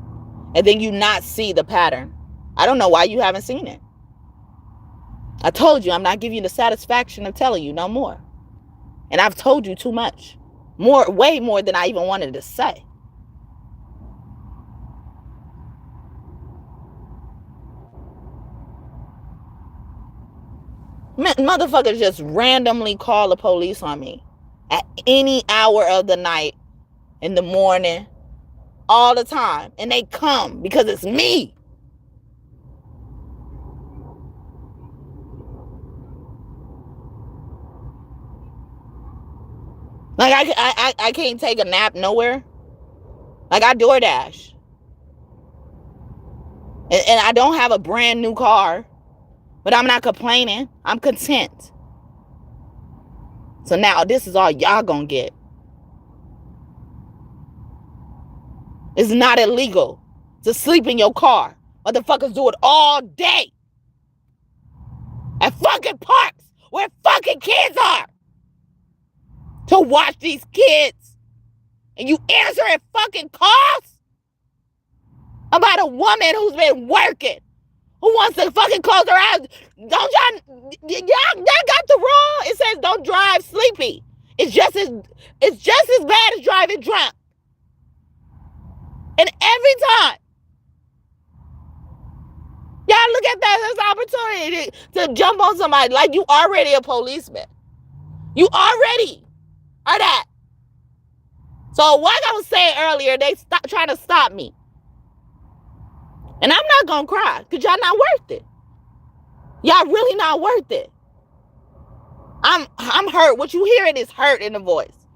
and then you not see the pattern? I don't know why you haven't seen it. I told you I'm not giving you the satisfaction of telling you no more. And I've told you too much. Way more than I even wanted to say. Motherfuckers just randomly call the police on me at any hour of the night, in the morning, all the time. And they come because it's me. Like I can't take a nap nowhere. Like I DoorDash. And I don't have a brand new car. But I'm not complaining. I'm content. So now this is all y'all gonna get. It's not illegal to sleep in your car. Motherfuckers do it all day. At fucking parks where fucking kids are. To watch these kids. And you answering fucking calls? about a woman who's been working, who wants to fucking close her eyes. Don't y'all got the wrong. It says don't drive sleepy. It's just as bad as driving drunk. And every time y'all look at that as an opportunity to jump on somebody, like you already a policeman. You already are that. So like I was saying earlier, they trying to stop me. And I'm not going to cry because y'all not worth it. Y'all really not worth it. I'm hurt. What you hearing is hurt in the voice.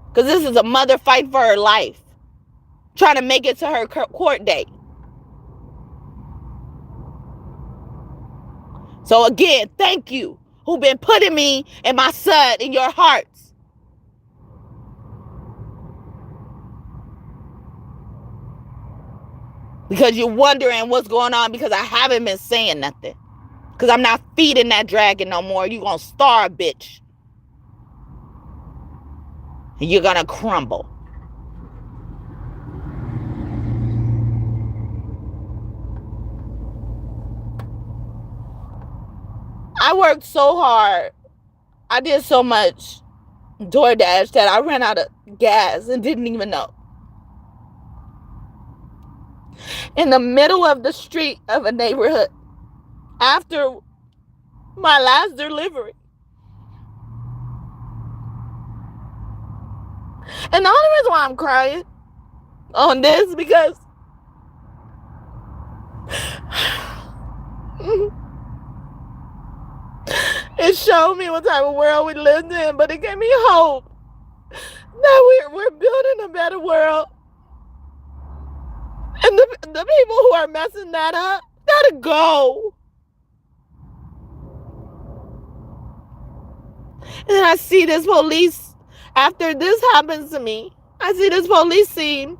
Because this is a mother fight for her life. Trying to make it to her court date. So again, thank you who been putting me and my son in your hearts. Because you're wondering what's going on because I haven't been saying nothing. Because I'm not feeding that dragon no more. You're going to starve, bitch. And you're going to crumble. I worked so hard. I did so much DoorDash that I ran out of gas and didn't even know. In the middle of the street of a neighborhood after my last delivery. And the only reason why I'm crying on this because it showed me what type of world we lived in, but it gave me hope that we're building a better world. And the people who are messing that up gotta go. And I see this police, after this happens to me, I see this police scene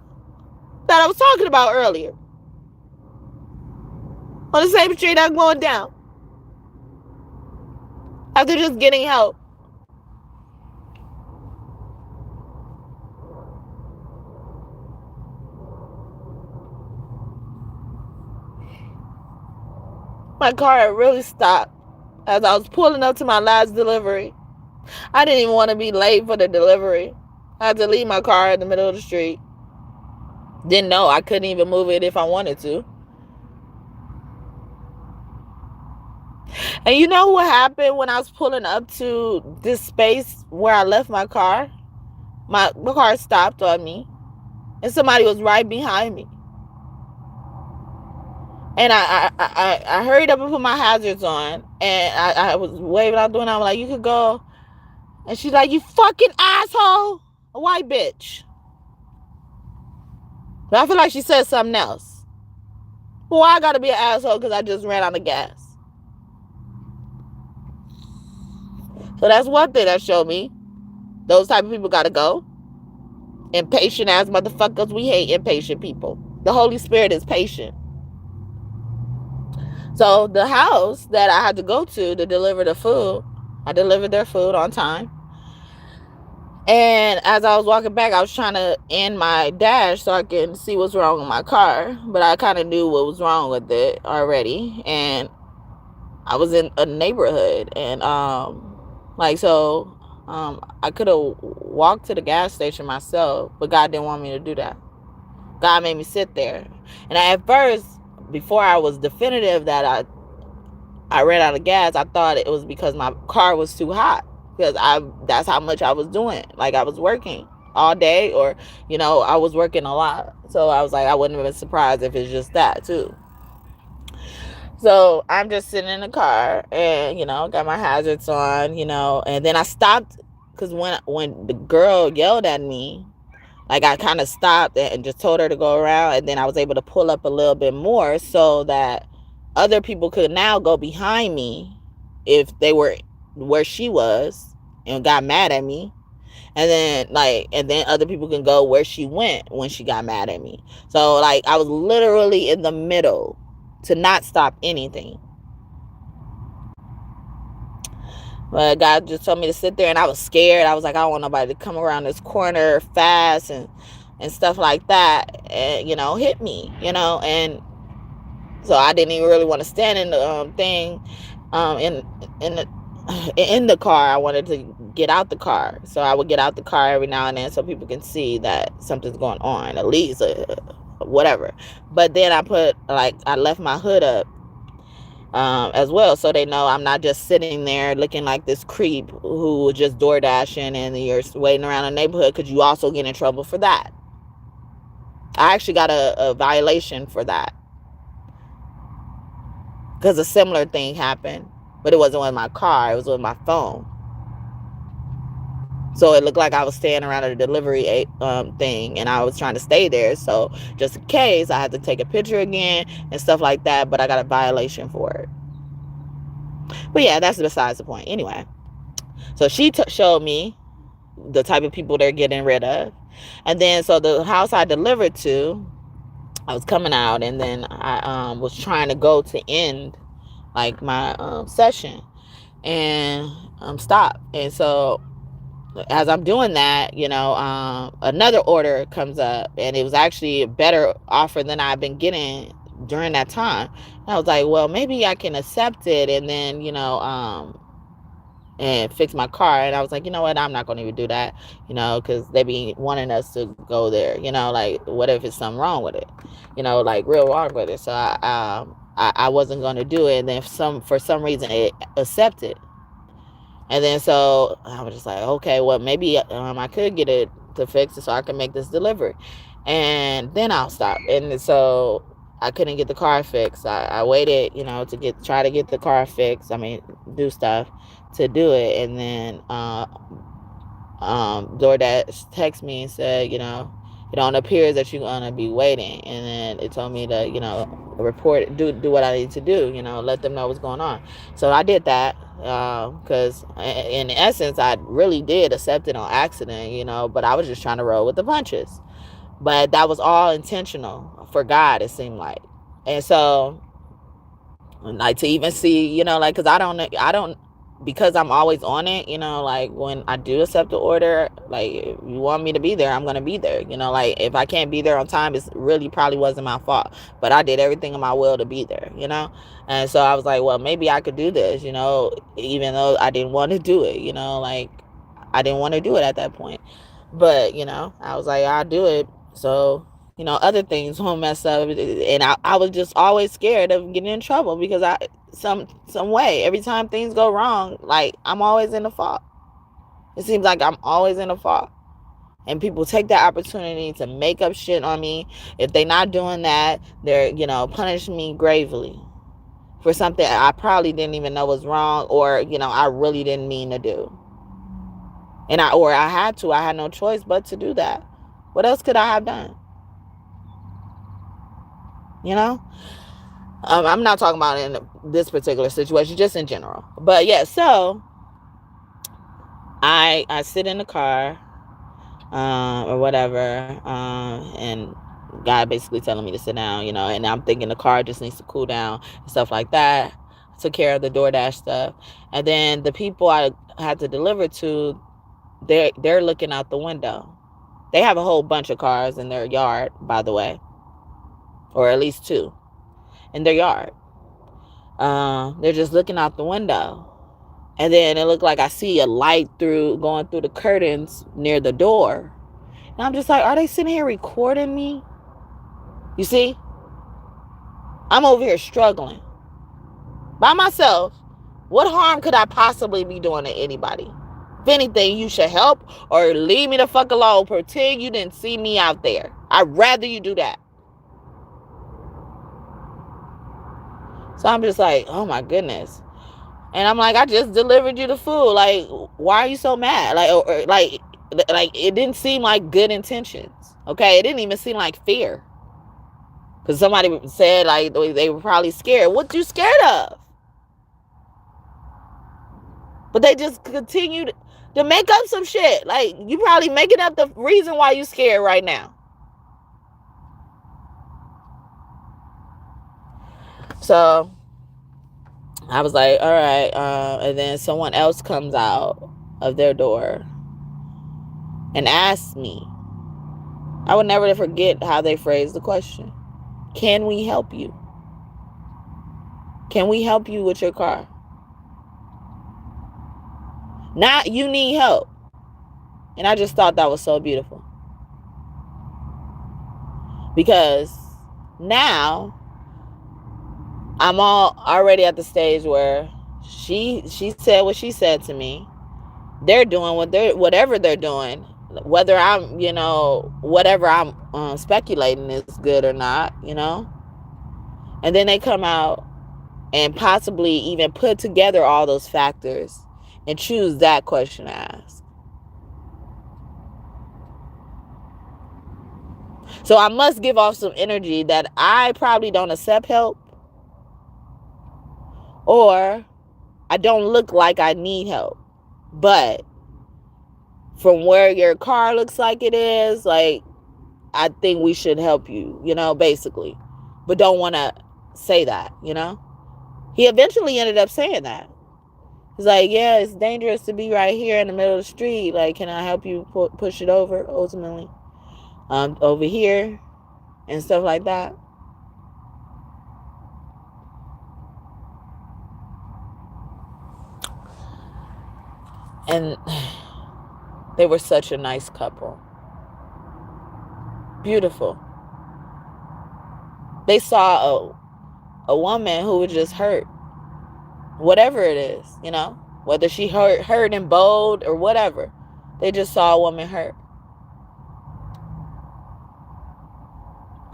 that I was talking about earlier. On the same street I'm going down. After just getting help. My car had really stopped as I was pulling up to my last delivery. I didn't even want to be late for the delivery. I had to leave my car in the middle of the street. Didn't know I couldn't even move it if I wanted to. And you know what happened when I was pulling up to this space where I left my car? My car stopped on me. And somebody was right behind me. And I hurried up and put my hazards on. And I was waving out doing. I'm like, you could go. And she's like, you fucking asshole. A white bitch. But I feel like she said something else. Well, I gotta be an asshole because I just ran out of gas. So that's one thing that showed me. Those type of people gotta go. Impatient ass motherfuckers. We hate impatient people. The Holy Spirit is patient. So the house that I had to go to deliver the food, I delivered their food on time. And as I was walking back, I was trying to end my dash so I can see what's wrong with my car. But I kind of knew what was wrong with it already. And I was in a neighborhood. And I could have walked to the gas station myself. But God didn't want me to do that. God made me sit there. And at first, before I was definitive that I ran out of gas, I thought it was because my car was too hot. Because that's how much I was doing. Like I was working all day or, I was working a lot. So I was like, I wouldn't have been surprised if it's just that too. So I'm just sitting in the car and, got my hazards on, and then I stopped because when the girl yelled at me, like I kind of stopped and just told her to go around, and then I was able to pull up a little bit more so that other people could now go behind me if they were where she was and got mad at me. And then other people can go where she went when she got mad at me. So I was literally in the middle to not stop anything. But God just told me to sit there, and I was scared. I was like, I don't want nobody to come around this corner fast and and stuff like that, and hit me, and so I didn't even really want to stand in the thing, in the in the car. I wanted to get out the car, so I would get out the car every now and then so people can see that something's going on, at least whatever. But then I left my hood up as well, so they know I'm not just sitting there looking like this creep who was just door dashing and you're waiting around the neighborhood, because you also get in trouble for that. I actually got a violation for that, because a similar thing happened, but it wasn't with my car, it was with my phone. So it looked like I was staying around at a delivery thing, and I was trying to stay there. So just in case, I had to take a picture again and stuff like that, but I got a violation for it. But yeah, that's besides the point. Anyway, so she showed me the type of people they're getting rid of. And then, so the house I delivered to, I was coming out, and then I was trying to go to end like my session, and stop. And so as I'm doing that, another order comes up, and it was actually a better offer than I've been getting during that time. And I was like, well, maybe I can accept it, and then, and fix my car. And I was like, you know what, I'm not going to even do that, because they be wanting us to go there, like, what if it's something wrong with it, like real wrong with it. So I wasn't going to do it. And then for some reason it accepted. And then so I was just like, okay, well, maybe I could get it to fix it so I can make this delivery, and then I'll stop. And so I couldn't get the car fixed. I waited, to try to get the car fixed. I mean, do stuff to do it. And then DoorDash texted me and said, it don't appear that you're gonna be waiting. And then it told me to, report, do what I need to do, let them know what's going on. So I did that, because in essence, I really did accept it on accident, but I was just trying to roll with the punches. But that was all intentional for God, it seemed like. And so, like, to even see, like, because I don't, because I'm always on it, like, when I do accept the order, like, if you want me to be there, I'm going to be there, like, if I can't be there on time, it's really probably wasn't my fault, but I did everything in my will to be there, and so I was like, well, maybe I could do this, even though I didn't want to do it, like, I didn't want to do it at that point, but, I was like, I'll do it, so, other things won't mess up. And I was just always scared of getting in trouble, because some way, every time things go wrong, like, I'm always in the fault. It seems like I'm always in the fault. And people take that opportunity to make up shit on me. If they're not doing that, they're, punishing me gravely for something I probably didn't even know was wrong, or, I really didn't mean to do. And I had no choice but to do that. What else could I have done? I'm not talking about in this particular situation, just in general. But yeah, so I sit in the car, or whatever, and God basically telling me to sit down, and I'm thinking the car just needs to cool down and stuff like that. I took care of the DoorDash stuff, and then the people I had to deliver to, they're looking out the window. They have a whole bunch of cars in their yard, by the way, or at least 2 in their yard. They're just looking out the window, and then it looked like I see a light going through the curtains near the door, and I'm just like, are they sitting here recording me? You see, I'm over here struggling by myself. What harm could I possibly be doing to anybody? If anything, you should help or leave me the fuck alone. Pretend you didn't see me out there. I'd rather you do that. So I'm just like, oh my goodness. And I'm like, I just delivered you the food. Like, why are you so mad? Like it didn't seem like good intentions. Okay, it didn't even seem like fear. Because somebody said, like, they were probably scared. What you scared of? But they just continued to make up some shit. Like, you probably making up the reason why you scared right now. So I was like, all right. And then someone else comes out of their door and asks me, I would never forget how they phrased the question. Can we help you? Can we help you with your car? Not you need help. And I just thought that was so beautiful. Because now I'm already at the stage where she said what she said to me. They're doing whatever they're doing, whether I'm, whatever I'm speculating is good or not, and then they come out and possibly even put together all those factors and choose that question to ask. So I must give off some energy that I probably don't accept help, or I don't look like I need help. But from where your car looks like it is, like, I think we should help you, basically. But don't want to say that, He eventually ended up saying that. He's like, yeah, it's dangerous to be right here in the middle of the street. Like, can I help you push it over, ultimately? Over here and stuff like that. And they were such a nice couple. Beautiful. They saw a woman who was just hurt. Whatever it is, whether she hurt and bold or whatever. They just saw a woman hurt.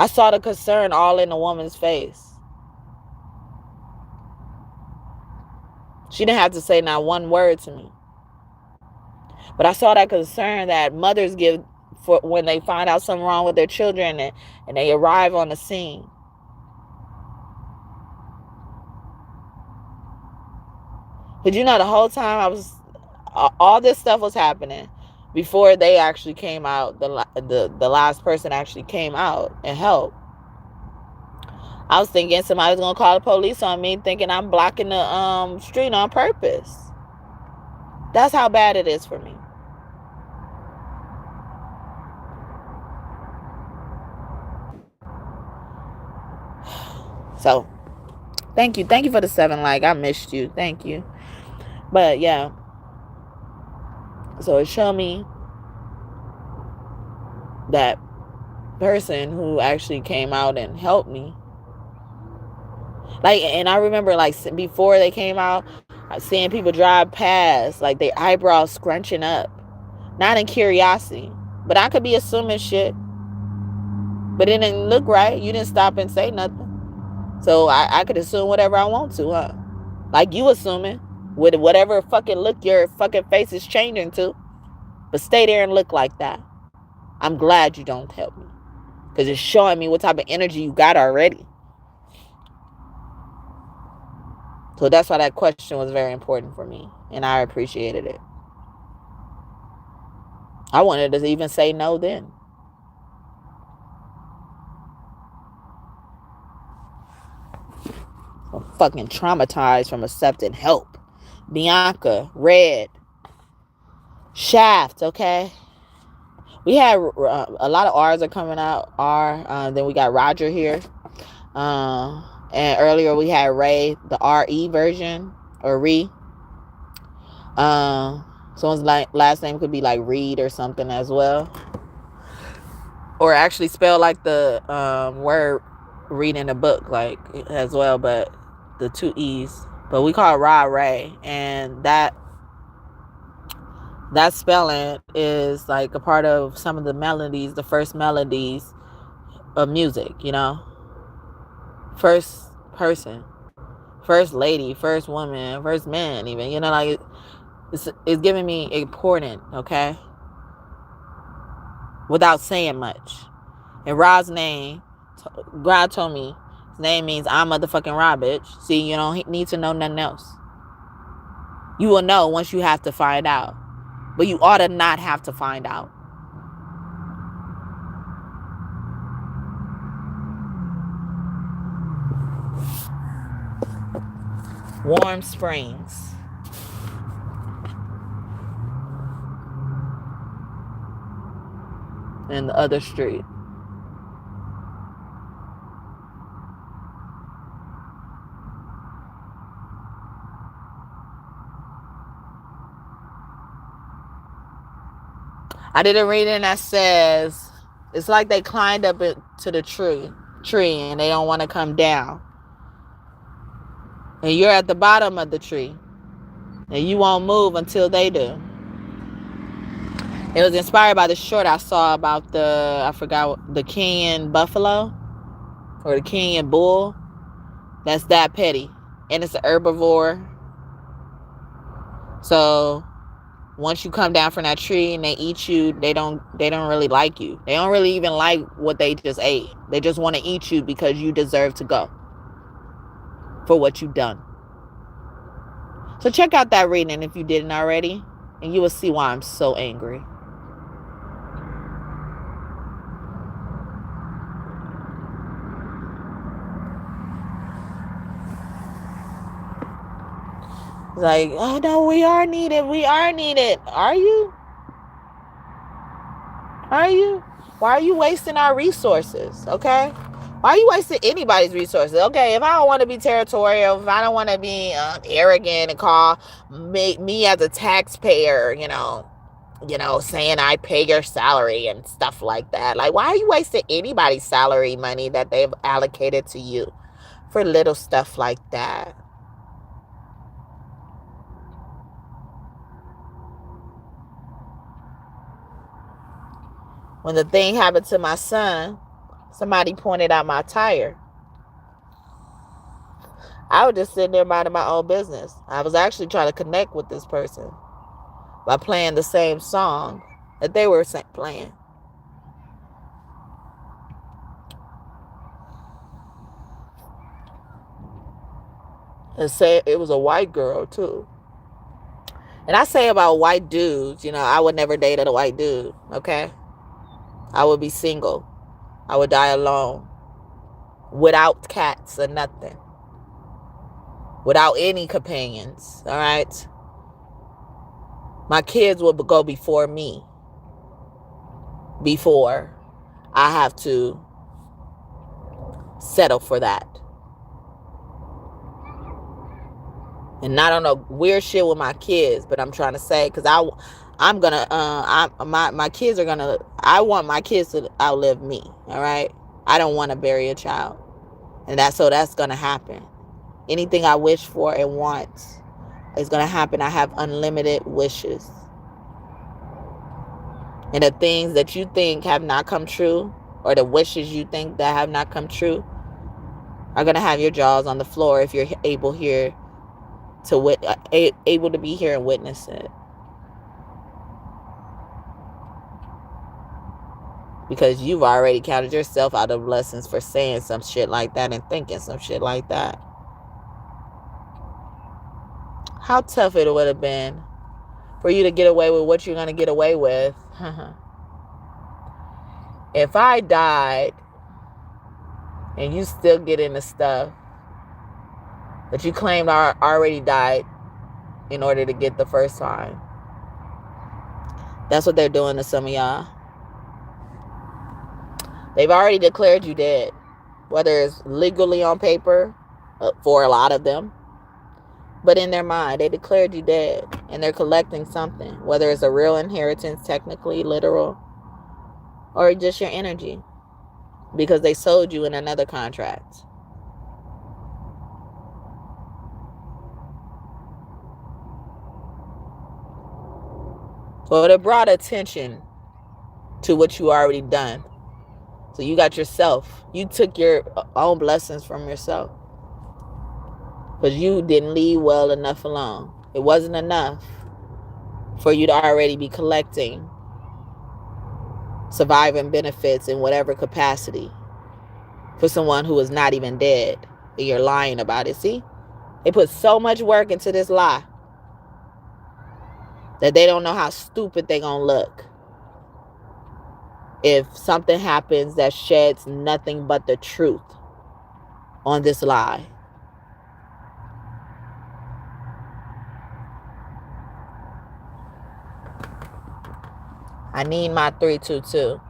I saw the concern all in the woman's face. She didn't have to say not one word to me. But I saw that concern that mothers give for when they find out something wrong with their children and they arrive on the scene. But the whole time all this stuff was happening before they actually came out. The last person actually came out and helped. I was thinking somebody was gonna call the police on me, thinking I'm blocking the street on purpose. That's how bad it is for me. So, thank you for the 7 like. I missed you. Thank you. But yeah, so it showed me that person who actually came out and helped me. Like, and I remember, like, before they came out, seeing people drive past, like, their eyebrows scrunching up. Not in curiosity, but I could be assuming shit. But it didn't look right. You didn't stop and say nothing. So I could assume whatever I want to, huh? Like you assuming, with whatever fucking look your fucking face is changing to. But stay there and look like that. I'm glad you don't help me. Because it's showing me what type of energy you got already. So that's why that question was very important for me. And I appreciated it. I wanted to even say no then. I'm fucking traumatized from accepting help. Bianca, Red, Shaft, okay? We had a lot of R's are coming out. Then we got Roger here. And earlier we had Ray, the R-E version, or Ree. Someone's last name could be like Reed or something as well. Or actually spell like the word reading a book, like, as well, but the 2 E's. But we call it Ra Ray. And that spelling is like a part of some of the melodies, the first melodies of music, First person, first lady, first woman, first man, even, like it's giving me important, okay? Without saying much. And Ra's name, God told me his name means I'm motherfucking Ra, bitch. See, you don't need to know nothing else. You will know once you have to find out. But you ought to not have to find out. Warm Springs. in the other street. I did a reading that says it's like they climbed up to the tree and they don't want to come down. And you're at the bottom of the tree and you won't move until they do. It was inspired by the short I saw about the Kenyan buffalo or the Kenyan bull. That's that petty. And it's an herbivore. So once you come down from that tree and they eat you, they don't really like you. They don't really even like what they just ate. They just want to eat you because you deserve to go for what you've done. So check out that reading if you didn't already, and you will see why I'm so angry. It's like, oh no, we are needed. We are needed. Are you? Are you? Why are you wasting our resources? Okay? Why are you wasting anybody's resources? Okay, if I don't want to be territorial, if I don't want to be arrogant and call me as a taxpayer, saying I pay your salary and stuff like that. Like, why are you wasting anybody's salary money that they've allocated to you for little stuff like that? When the thing happened to my son, somebody pointed out my tire. I was just sitting there minding my own business. I was actually trying to connect with this person by playing the same song that they were playing. And say it was a white girl too. And I say about white dudes, I would never date a white dude, okay? I would be single. I would die alone. Without cats or nothing. Without any companions, all right? My kids will go before me. Before I have to settle for that. And I don't know weird shit with my kids, but I'm trying to say, because my kids are gonna, I want my kids to outlive me, all right? I don't want to bury a child. And that's gonna happen. Anything I wish for and want is gonna happen. I have unlimited wishes. And the things that you think have not come true, or the wishes you think that have not come true, are gonna have your jaws on the floor if you're able to be here and witness it. Because you've already counted yourself out of blessings for saying some shit like that and thinking some shit like that. How tough it would have been for you to get away with what you're going to get away with. If I died and you still get into stuff that you claimed I already died in order to get the first time. That's what they're doing to some of y'all. They've already declared you dead, whether it's legally on paper for a lot of them, but in their mind, they declared you dead, and they're collecting something, whether it's a real inheritance, technically, literal, or just your energy, because they sold you in another contract. Well, it brought attention to what you already done. So you got yourself. You took your own blessings from yourself. Because you didn't leave well enough alone. It wasn't enough for you to already be collecting surviving benefits in whatever capacity for someone who is not even dead. And you're lying about it. See? They put so much work into this lie that they don't know how stupid they're going to look if something happens that sheds nothing but the truth on this lie. I need my 322.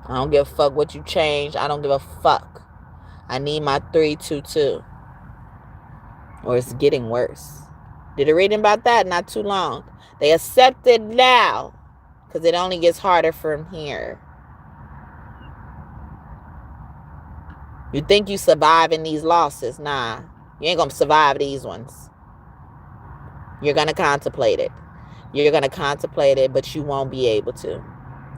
I don't give a fuck what you change. I don't give a fuck. I need my 322. Or it's getting worse. Did a reading about that not too long. They accept it now because it only gets harder from here. You think you surviving these losses? Nah, you ain't gonna survive these ones. You're gonna contemplate it. You're gonna contemplate it, but you won't be able to.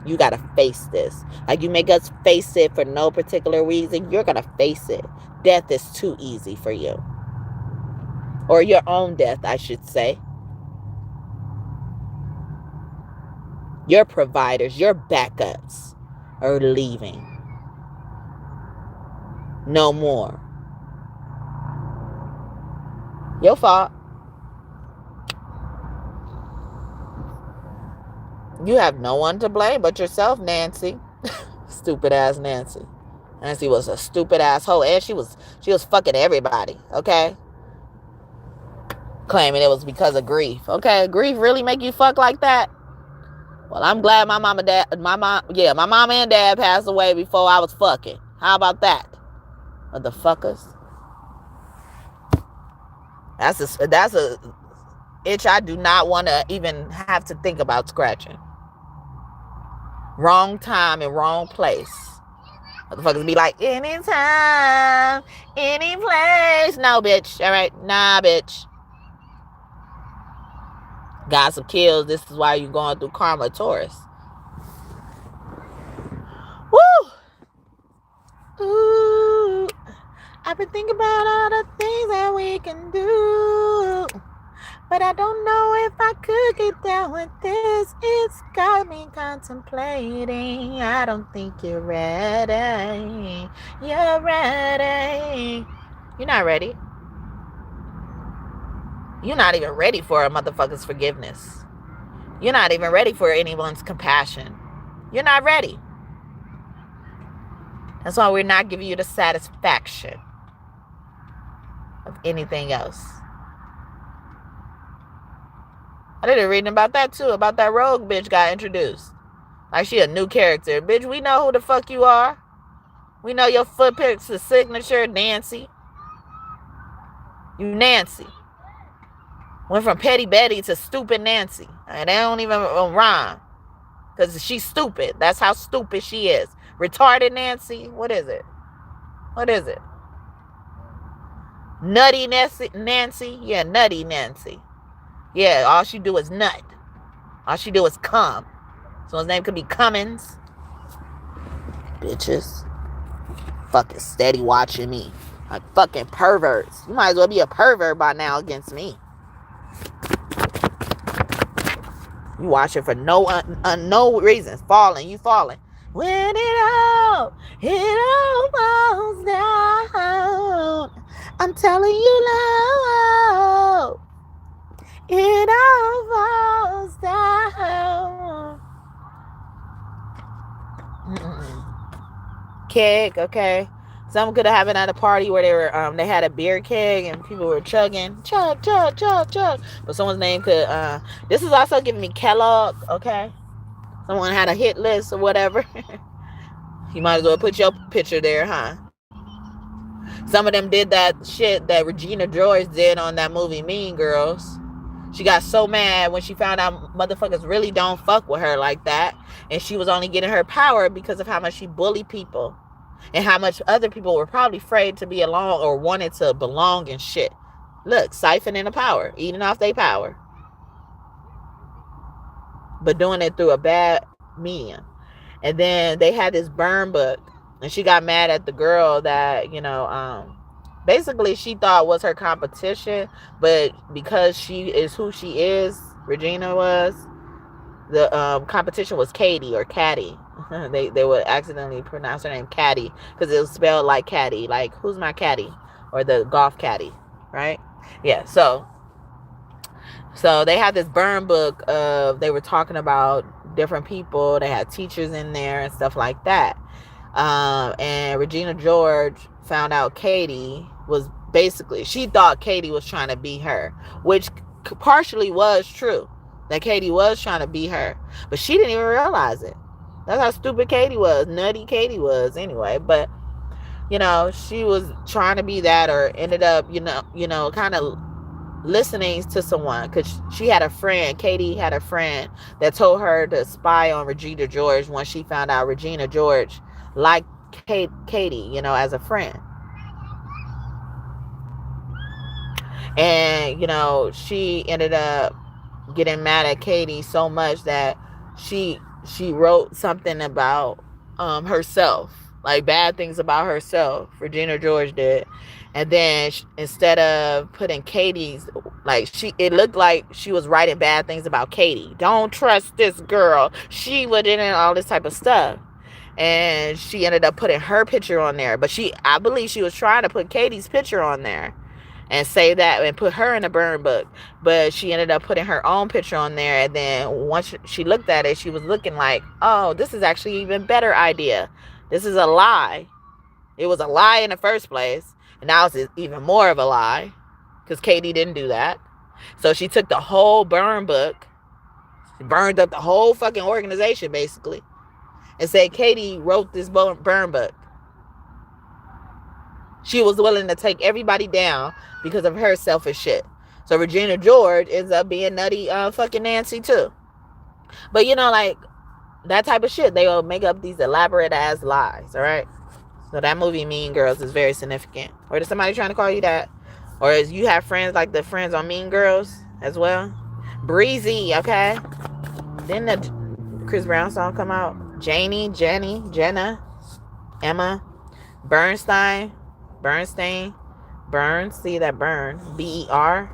You gotta face this. Like you make us face it for no particular reason, you're gonna face it. Death is too easy for you. Or your own death, I should say. Your providers, your backups are leaving. No more. Your fault. You have no one to blame but yourself, Nancy. Stupid ass Nancy. Nancy was a stupid asshole, and she was fucking everybody, okay? Claiming it was because of grief. Okay, grief really make you fuck like that? Well, I'm glad my mom and dad passed away before I was fucking. How about that? Motherfuckers. That's a itch I do not want to even have to think about scratching. Wrong time and wrong place. Motherfuckers be like, anytime, any place. No, bitch. All right. Nah, bitch. Gossip kills. This is why you're going through karma, Taurus. Woo! Ooh. I've been thinking about all the things that we can do. But I don't know if I could get down with this. It's got me contemplating. I don't think you're ready. You're ready. You're not ready. You're not even ready for a motherfucker's forgiveness. You're not even ready for anyone's compassion. You're not ready. That's why we're not giving you the satisfaction of anything else. I did a reading about that too, about that rogue bitch got introduced. Like she a new character. Bitch, we know who the fuck you are. We know your footprints, the signature, Nancy. You Nancy. Went from Petty Betty to Stupid Nancy. And they don't even rhyme. Because she's stupid. That's how stupid she is. Retarded Nancy? What is it? What is it? Nutty Nancy? Yeah, Nutty Nancy. Yeah, all she do is nut. All she do is come. So his name could be Cummins. Bitches. Fucking steady watching me. Like fucking perverts. You might as well be a pervert by now against me. You watching for no reasons. Falling. You falling. When it all falls down. I'm telling you now. It all falls down. Keg, okay. Someone could have happened at a party where they had a beer keg and people were chugging, chug. But someone's name could. This is also giving me Kellogg, okay. Someone had a hit list or whatever. You might as well put your picture there, huh? Some of them did that shit that Regina George did on that movie Mean Girls. She got so mad when she found out motherfuckers really don't fuck with her like that. And she was only getting her power because of how much she bullied people. And how much other people were probably afraid to be alone or wanted to belong and shit. Look, siphoning the power. Eating off their power. But doing it through a bad medium. And then they had this burn book. And she got mad at the girl that, basically she thought was her competition. But because she is who she is, Regina was, the competition was Katie or Caddy. They would accidentally pronounce her name Caddy because it was spelled like caddy, like who's my caddy, or the golf caddy, right? Yeah. So they had this burn book of, they were talking about different people. They had teachers in there and stuff like that. And Regina George found out Katie was basically, she thought Katie was trying to be her, which partially was true, that Katie was trying to be her, but she didn't even realize it. That's how stupid Katie was. Nutty Katie was anyway. But, she was trying to be that, or ended up, kind of listening to someone, because she had a friend. Katie had a friend that told her to spy on Regina George once she found out Regina George liked Katie, as a friend. And, she ended up getting mad at Katie so much that she wrote something about herself, like bad things about herself. Regina George did. And then instead of putting Katie's, it looked like she was writing bad things about Katie. Don't trust this girl. She would, and all this type of stuff. And she ended up putting her picture on there. But I believe she was trying to put Katie's picture on there and say that and put her in a burn book. But she ended up putting her own picture on there. And then once she looked at it, she was looking like, oh, this is actually an even better idea. This is a lie. It was a lie in the first place. And now it's even more of a lie, because Katie didn't do that. So she took the whole burn book, burned up the whole fucking organization, basically, and said Katie wrote this burn book. She was willing to take everybody down because of her selfish shit. So Regina George ends up being nutty fucking Nancy too. But that type of shit, they will make up these elaborate ass lies, all right? So that movie Mean Girls is very significant. Or is somebody trying to call you that? Or is you have friends like the friends on Mean Girls as well? Breezy, okay? Didn't the Chris Brown song come out? Janie, Jenny, Jenna, Emma, Bernstein, Burns, see that burn, B-E-R,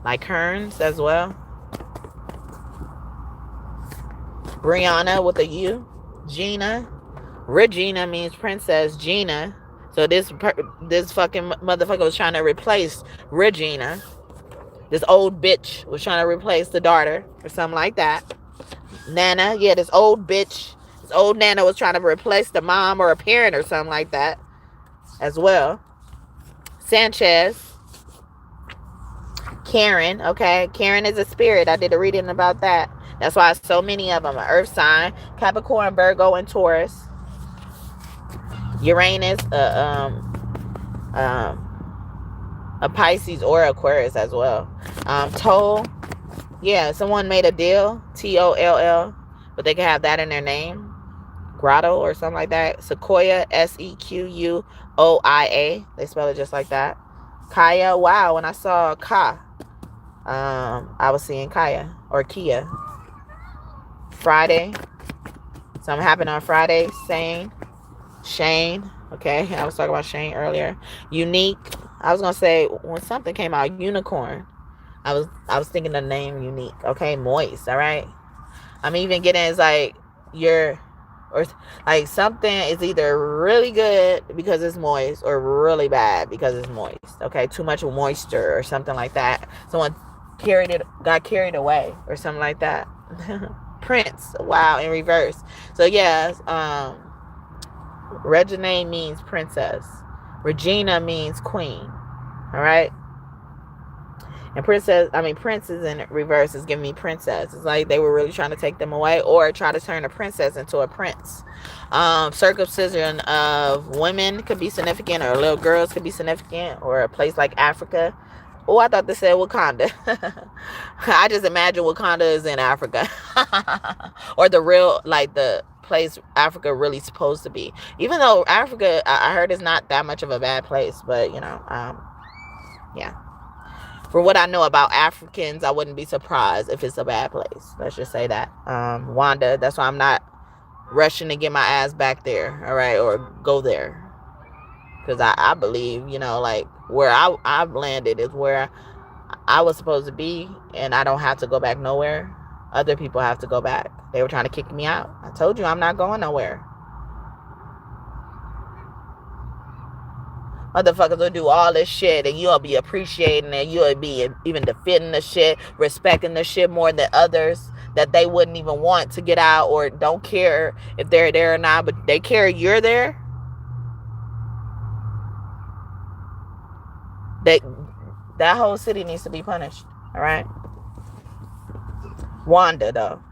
like Kearns as well. Brianna with a U, Gina. Regina means princess. Gina. So this fucking motherfucker was trying to replace Regina. This old bitch was trying to replace the daughter or something like that. Nana, yeah, this old bitch, this old Nana was trying to replace the mom or a parent or something like that as well. Sanchez. Karen, okay? Karen is a spirit. I did a reading about that. That's why so many of them are earth sign. Capricorn, Virgo, and Taurus. Uranus, a Pisces or Aquarius as well. Toll, yeah, someone made a deal, T-O-L-L, but they can have that in their name. Grotto or something like that. Sequoia, S-E-Q-U-O-I-A. They spell it just like that. Kaya, wow, when I saw Ka, I was seeing Kaya or Kia. Friday, something happened on Friday. Shane, okay, I was talking about Shane earlier. Unique, I was gonna say when something came out, unicorn. I was thinking the name Unique. Okay, moist. All right, I'm even getting it's like or like something is either really good because it's moist or really bad because it's moist. Okay, too much moisture or something like that. Someone got carried away or something like that. Prince, wow, in reverse. So yes, Regina means princess. Regina means queen. All right. And prince is in reverse is giving me princess. It's like they were really trying to take them away or try to turn a princess into a prince. Circumcision of women could be significant, or little girls could be significant, or a place like Africa. Oh, I thought they said Wakanda. I just imagine Wakanda is in Africa. Or the real, like the place Africa really supposed to be. Even though Africa, I heard, is not that much of a bad place. But, yeah. For what I know about Africans, I wouldn't be surprised if it's a bad place. Let's just say that. Wanda, that's why I'm not rushing to get my ass back there. All right. Or go there. Because I believe, like where I've landed is where I was supposed to be. And I don't have to go back nowhere. Other people have to go back. They were trying to kick me out. I told you I'm not going nowhere. Motherfuckers will do all this shit and you'll be appreciating it. You'll be even defending the shit, respecting the shit more than others that they wouldn't even want to get out or don't care if they're there or not, but they care you're there. That whole city needs to be punished. All right. Wanda, though.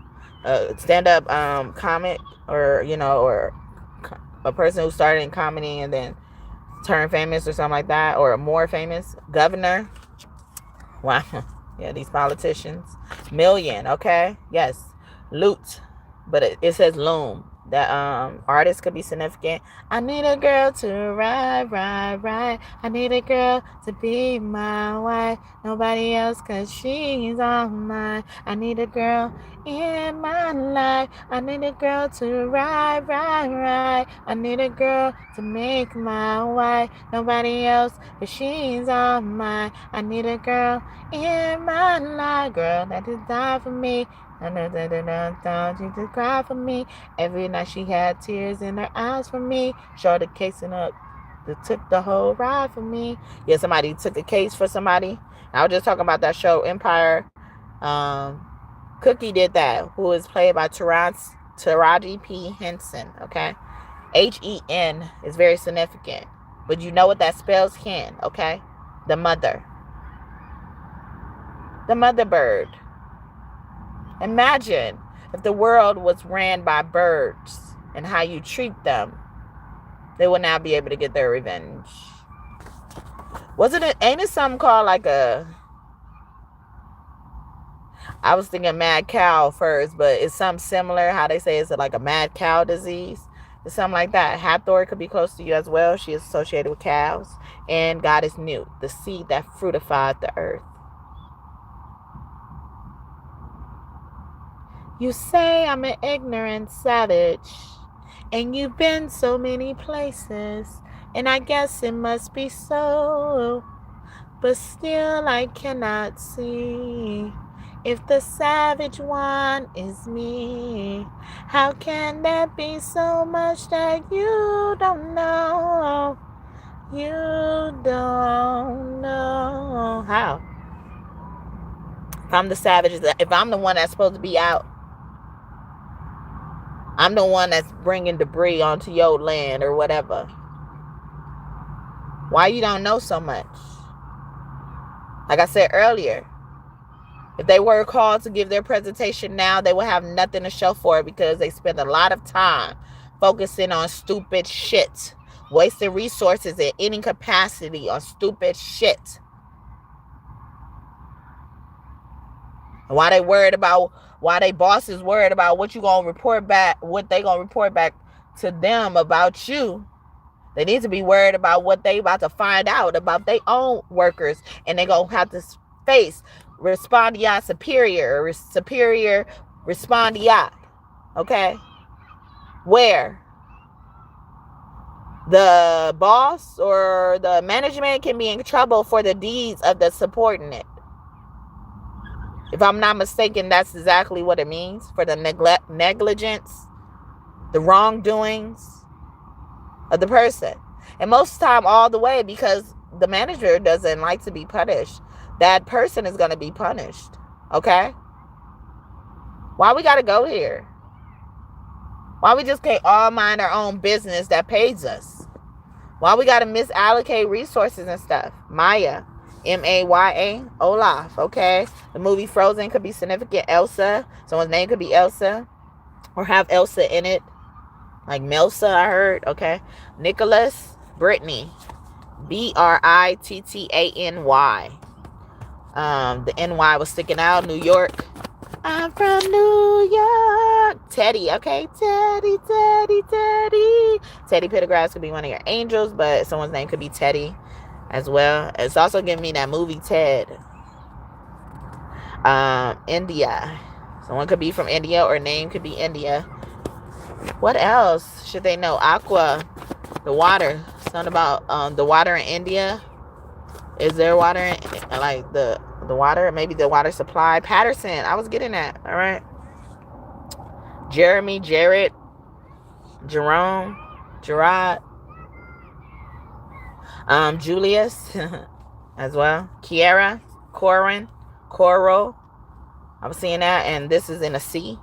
stand-up comic, or or a person who started in comedy and then turned famous or something like that, or more famous. Governor. Wow. Yeah, these politicians. Million. Okay. Yes. Loot. But it says loom. That artist could be significant. I need a girl to ride. I need a girl to be my wife. Nobody else, cause she's all mine. I need a girl in my life. I need a girl to ride. I need a girl to make my wife. Nobody else, cause she's all mine. I need a girl in my life, girl that just died for me. She just cried for me. Every night she had tears in her eyes for me. Shorty casing up, took the whole ride for me. Yeah, somebody took a case for somebody. I was just talking about that show, Empire. Cookie did that, who is played by Taraji P. Henson. Okay, Hen is very significant, but you know what that spells? Hen. Okay, the mother bird. Imagine if the world was ran by birds and how you treat them, they would now be able to get their revenge. Ain't it something called like I was thinking mad cow first, but it's something similar. How they say it's like a mad cow disease. It's something like that. Hathor could be close to you as well. She is associated with cows. And goddess Newt, the seed that fruitified the earth. You say I'm an ignorant savage, and you've been so many places, and I guess it must be so, but still I cannot see if the savage one is me. How can there be so much that you don't know? You don't know. How? If I'm the savage, if I'm the one that's supposed to be out, I'm the one that's bringing debris onto your land or whatever. Why you don't know so much? Like I said earlier, if they were called to give their presentation now, they would have nothing to show for it because they spend a lot of time focusing on stupid shit, wasting resources in any capacity on stupid shit. And why they bosses worried about what you gonna report back, what they gonna report back to them about you. They need to be worried about what they about to find out about their own workers, and they gonna have to face respondeat superior respondeat. Okay, where the boss or the management can be in trouble for the deeds of the subordinate. If I'm not mistaken, that's exactly what it means, for the negligence, the wrongdoings of the person. And most of the time, all the way, because the manager doesn't like to be punished, that person is going to be punished. Okay? Why we got to go here? Why we just can't all mind our own business that pays us? Why we got to misallocate resources and stuff? Maya. Maya, Olaf, okay? The movie Frozen could be significant. Elsa, someone's name could be Elsa, or have Elsa in it, like Melsa, I heard, okay? Nicholas, Brittany, Brittany. The NY was sticking out. New York, I'm from New York. Teddy, okay? Teddy. Teddy Pendergrass could be one of your angels, but someone's name could be Teddy as well. It's also giving me that movie Ted. India. Someone could be from India, or name could be India. What else should they know? Aqua, the water. Something about the water in India. Is there water in, like the water? Maybe the water supply. Patterson. I was getting that. All right. Jeremy, Jared, Jerome, Gerard. Julius as well. Kiera, Corin, Coral. I was seeing that, and this is in a C.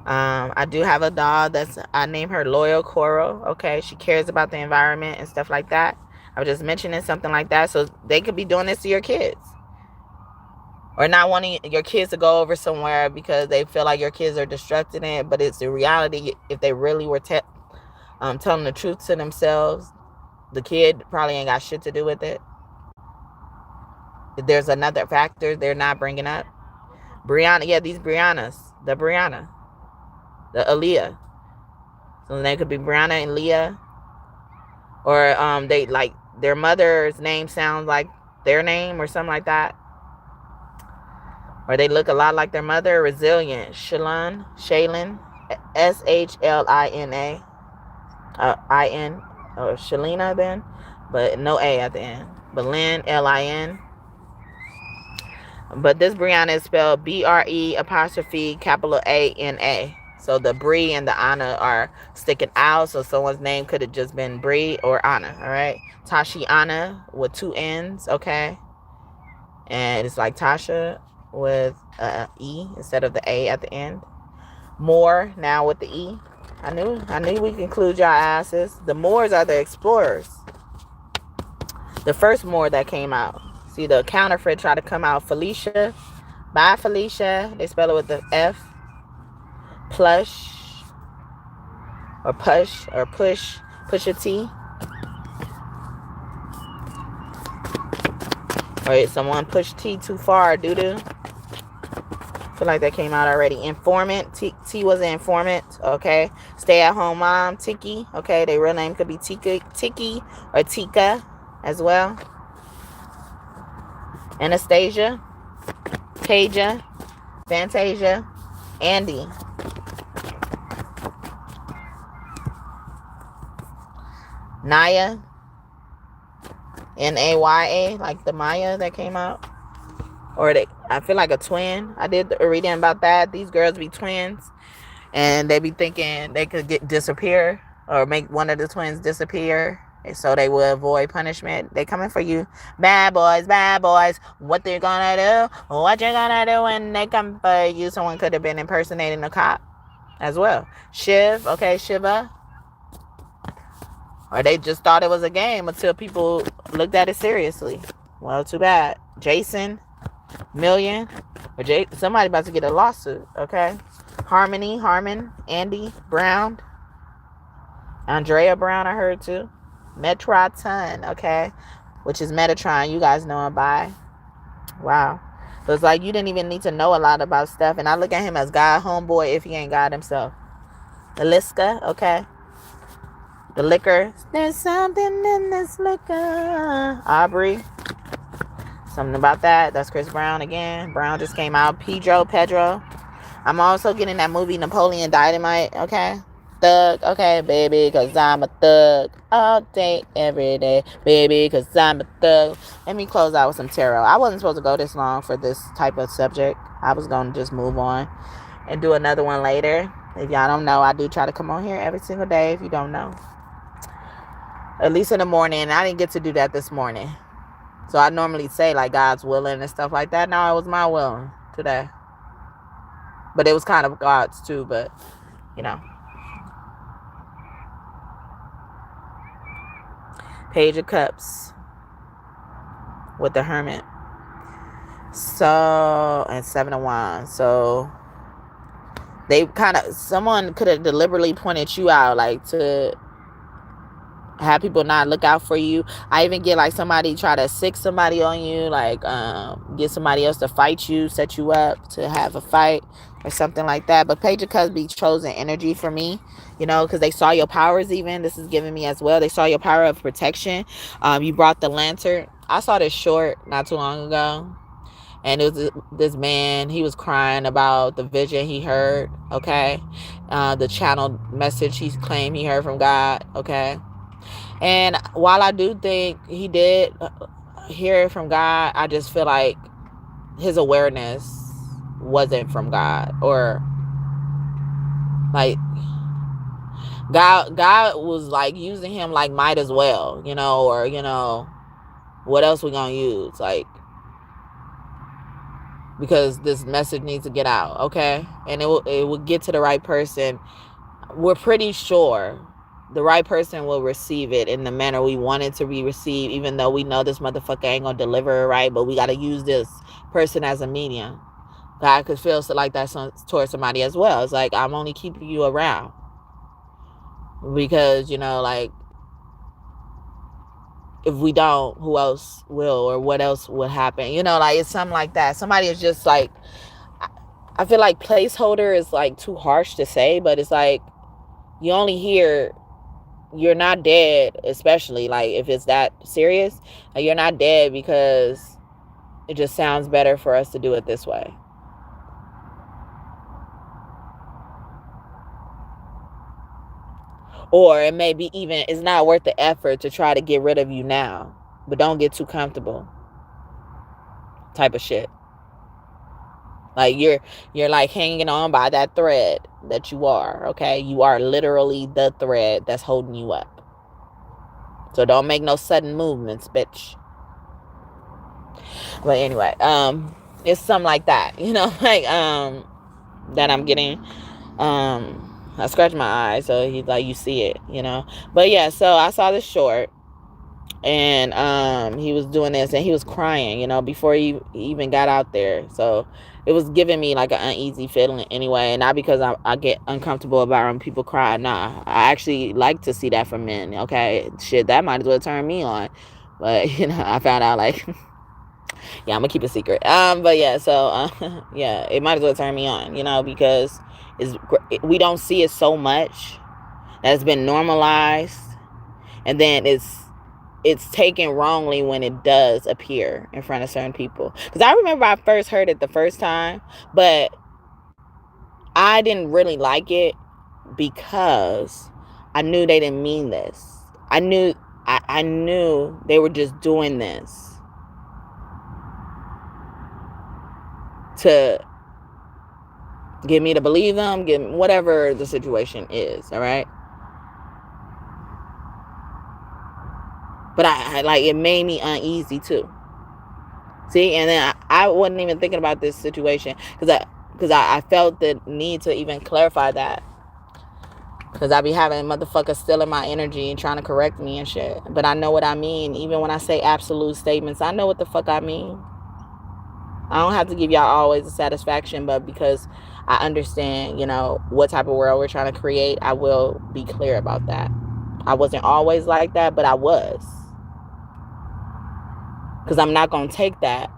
I do have a dog I name her Loyal Coral. Okay, she cares about the environment and stuff like that. I was just mentioning something like that, so they could be doing this to your kids. or not wanting your kids to go over somewhere because they feel like your kids are destructing it, but it's the reality. If they really were telling the truth to themselves, the kid probably ain't got shit to do with it. There's another factor they're not bringing up. Brianna, yeah, these Briannas, the Aaliyah. So they could be Brianna and Leah, or they like their mother's name sounds like their name or something like that, or they look a lot like their mother. Resilient, Shaylin, Shlina, I-N, or Shalina then, but no A at the end. But Lynn, Lin. But this Brianna is spelled BRE''ANA. So the Bree and the Anna are sticking out. So someone's name could have just been Bree or Anna. All right. Tashiana with 2 N's. Okay. And it's like Tasha with E instead of the A at the end. Moore now with the E. I knew we could include y'all asses. The Moors are the explorers. The first Moor that came out. See, the counterfeit try to come out. Felicia. Bye, Felicia. They spell it with the F. Plush. Or push. Or push. Push a T. Or someone push T too far. Doo-doo. Feel like that came out already. Informant. T was an informant. Okay. Stay at home mom. Tiki. Okay. Their real name could be Tiki or Tika as well. Anastasia. Tasia. Fantasia. Andy. Naya. Naya, like the Maya that came out. Or I feel like a twin. I did a reading about that. These girls be twins, and they be thinking they could disappear or make one of the twins disappear, so they will avoid punishment. They coming for you, bad boys. What they gonna do? What you gonna do when they come for you? Someone could have been impersonating a cop as well. Shiv, okay, Shiva. Or they just thought it was a game until people looked at it seriously. Well, too bad. Jason. Million, or somebody about to get a lawsuit. Okay. Harmon, Andy Brown, Andrea Brown, I heard too. Metatron, okay, which is Metatron. You guys know him by. Wow. So it's like you didn't even need to know a lot about stuff, and I look at him as God homeboy if he ain't God himself. Eliska, okay. The liquor. There's something in this liquor. Aubrey. Something about that. That's Chris Brown again. Brown just came out. Pedro. I'm also getting that movie Napoleon Dynamite. Okay. Thug. Okay, baby, because I'm a thug. All day, every day. Baby, because I'm a thug. Let me close out with some tarot. I wasn't supposed to go this long for this type of subject. I was going to just move on and do another one later. If y'all don't know, I do try to come on here every single day if you don't know. At least in the morning. I didn't get to do that this morning. So I normally say like God's willing and stuff like that. No, it was my will today. But it was kind of God's too, but you know. Page of Cups with the Hermit. So, and 7 of Wands. So they someone could have deliberately pointed you out, like to have people not look out for you. I even get like somebody try to sick somebody on you, like get somebody else to fight you, set you up to have a fight or something like that. But Page of Cups be chosen energy for me, you know, because they saw your powers. Even this is giving me as well, they saw your power of protection. You brought the lantern. I saw this short not too long ago, and it was this man. He was crying about the vision he heard. Okay, the channel message he claimed he heard from God. Okay. And while I do think he did hear from God, I just feel like his awareness wasn't from God, or like God was like using him like might as well, you know, or you know, what else we gonna use, like, because this message needs to get out, okay, and it will get to the right person. We're pretty sure the right person will receive it in the manner we want it to be received, even though we know this motherfucker ain't gonna deliver it right, but we gotta use this person as a medium. God could feel like that towards somebody as well. It's like, I'm only keeping you around because, you know, like, if we don't, who else will, or what else would happen? You know, like, it's something like that. Somebody is just like, I feel like placeholder is like too harsh to say, but it's like, you only hear, you're not dead, especially like if it's that serious, like, you're not dead because it just sounds better for us to do it this way. Or it may be even, it's not worth the effort to try to get rid of you now, but don't get too comfortable type of shit. Like, you're like hanging on by that thread that you are, okay? You are literally the thread that's holding you up. So don't make no sudden movements, bitch. But anyway, it's something like that, you know, like, that I'm getting. I scratched my eye, so he's like, you see it, you know. But yeah, so I saw this short, and he was doing this, and he was crying, you know, before he even got out there. So it was giving me like an uneasy feeling anyway, and not because I get uncomfortable about when people cry. Nah, I actually like to see that from men. Okay, shit, that might as well turn me on. But you know, I found out like, yeah, I'm gonna keep it secret. But yeah, so yeah, it might as well turn me on, you know, because we don't see it so much that it's been normalized, and then it's taken wrongly when it does appear in front of certain people. Because I remember I first heard it the first time, but I didn't really like it because I knew they didn't mean this. I knew they were just doing this to get me to believe them, whatever the situation is, all right? But I like, it made me uneasy too. See, and then I wasn't even thinking about this situation because I felt the need to even clarify that, because I be having motherfuckers stealing my energy and trying to correct me and shit. But I know what I mean. Even when I say absolute statements, I know what the fuck I mean. I don't have to give y'all always a satisfaction, but because I understand, you know, what type of world we're trying to create, I will be clear about that. I wasn't always like that, but I was. Because I'm not going to take that.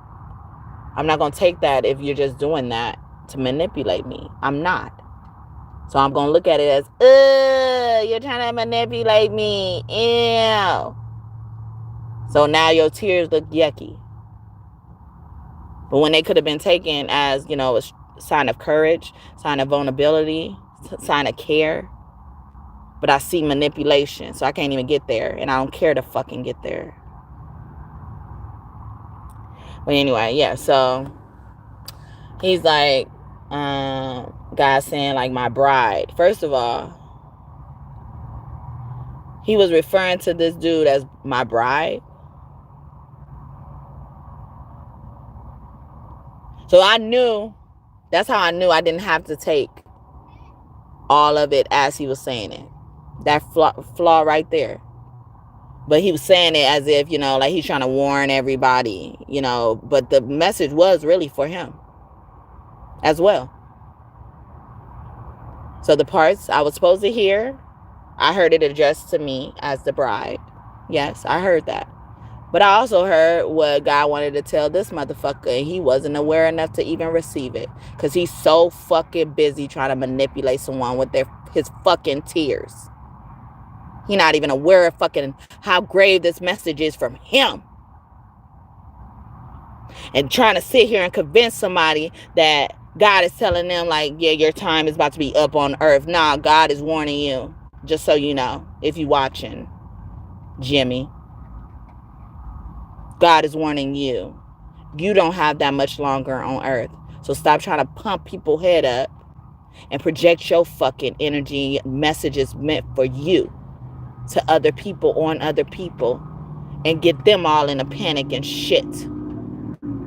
I'm not going to take that if you're just doing that to manipulate me. I'm not. So I'm going to look at it as, you're trying to manipulate me. Ew. So now your tears look yucky. But when they could have been taken as, you know, a sign of courage, sign of vulnerability, sign of care. But I see manipulation, so I can't even get there. And I don't care to fucking get there. But anyway, yeah, so he's like, God saying like my bride. First of all, he was referring to this dude as my bride. So I knew, that's how I knew I didn't have to take all of it as he was saying it. That flaw right there. But he was saying it as if, you know, like he's trying to warn everybody, you know, but the message was really for him as well. So the parts I was supposed to hear, I heard it addressed to me as the bride. Yes, I heard that. But I also heard what God wanted to tell this motherfucker, and he wasn't aware enough to even receive it. Because he's so fucking busy trying to manipulate someone with his fucking tears. He's not even aware of fucking how grave this message is from him. And trying to sit here and convince somebody that God is telling them, like, yeah, your time is about to be up on earth. Nah, God is warning you. Just so you know, if you're watching, Jimmy. God is warning you. You don't have that much longer on earth. So stop trying to pump people's head up and project your fucking energy messages meant for you to other people, on other people, and get them all in a panic and shit.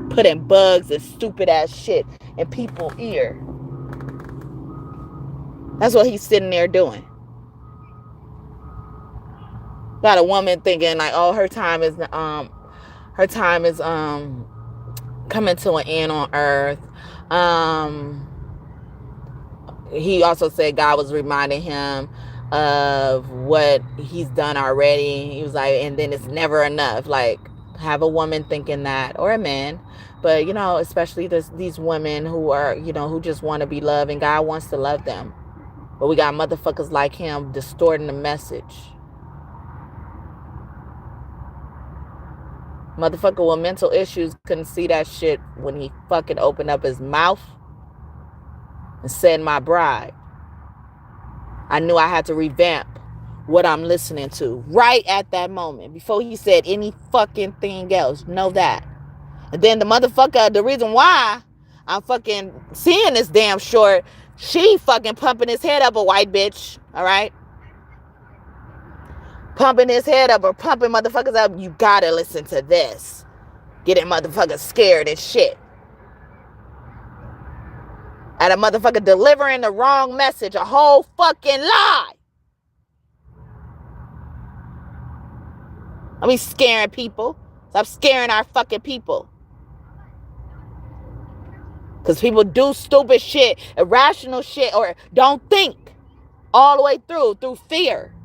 Putting bugs and stupid ass shit in people's ear. That's what he's sitting there doing. Got a woman thinking like, oh, her time is coming to an end on earth. He also said God was reminding him of what he's done already. He was like, and then it's never enough. Like, have a woman thinking that, or a man, but especially these women who are, who just want to be loved, and God wants to love them, but we got motherfuckers like him distorting the message. Motherfucker with mental issues couldn't see that shit when he fucking opened up his mouth and said, my bride. I knew I had to revamp what I'm listening to right at that moment before he said any fucking thing else. Know that. And then the motherfucker, the reason why I'm fucking seeing this damn short, she fucking pumping his head up, a white bitch. All right? Pumping his head up or pumping motherfuckers up. You gotta listen to this. Getting motherfuckers scared and shit. At a motherfucker delivering the wrong message, a whole fucking lie. I mean, scaring people. Stop scaring our fucking people. Because people do stupid shit, irrational shit, or don't think all the way through fear.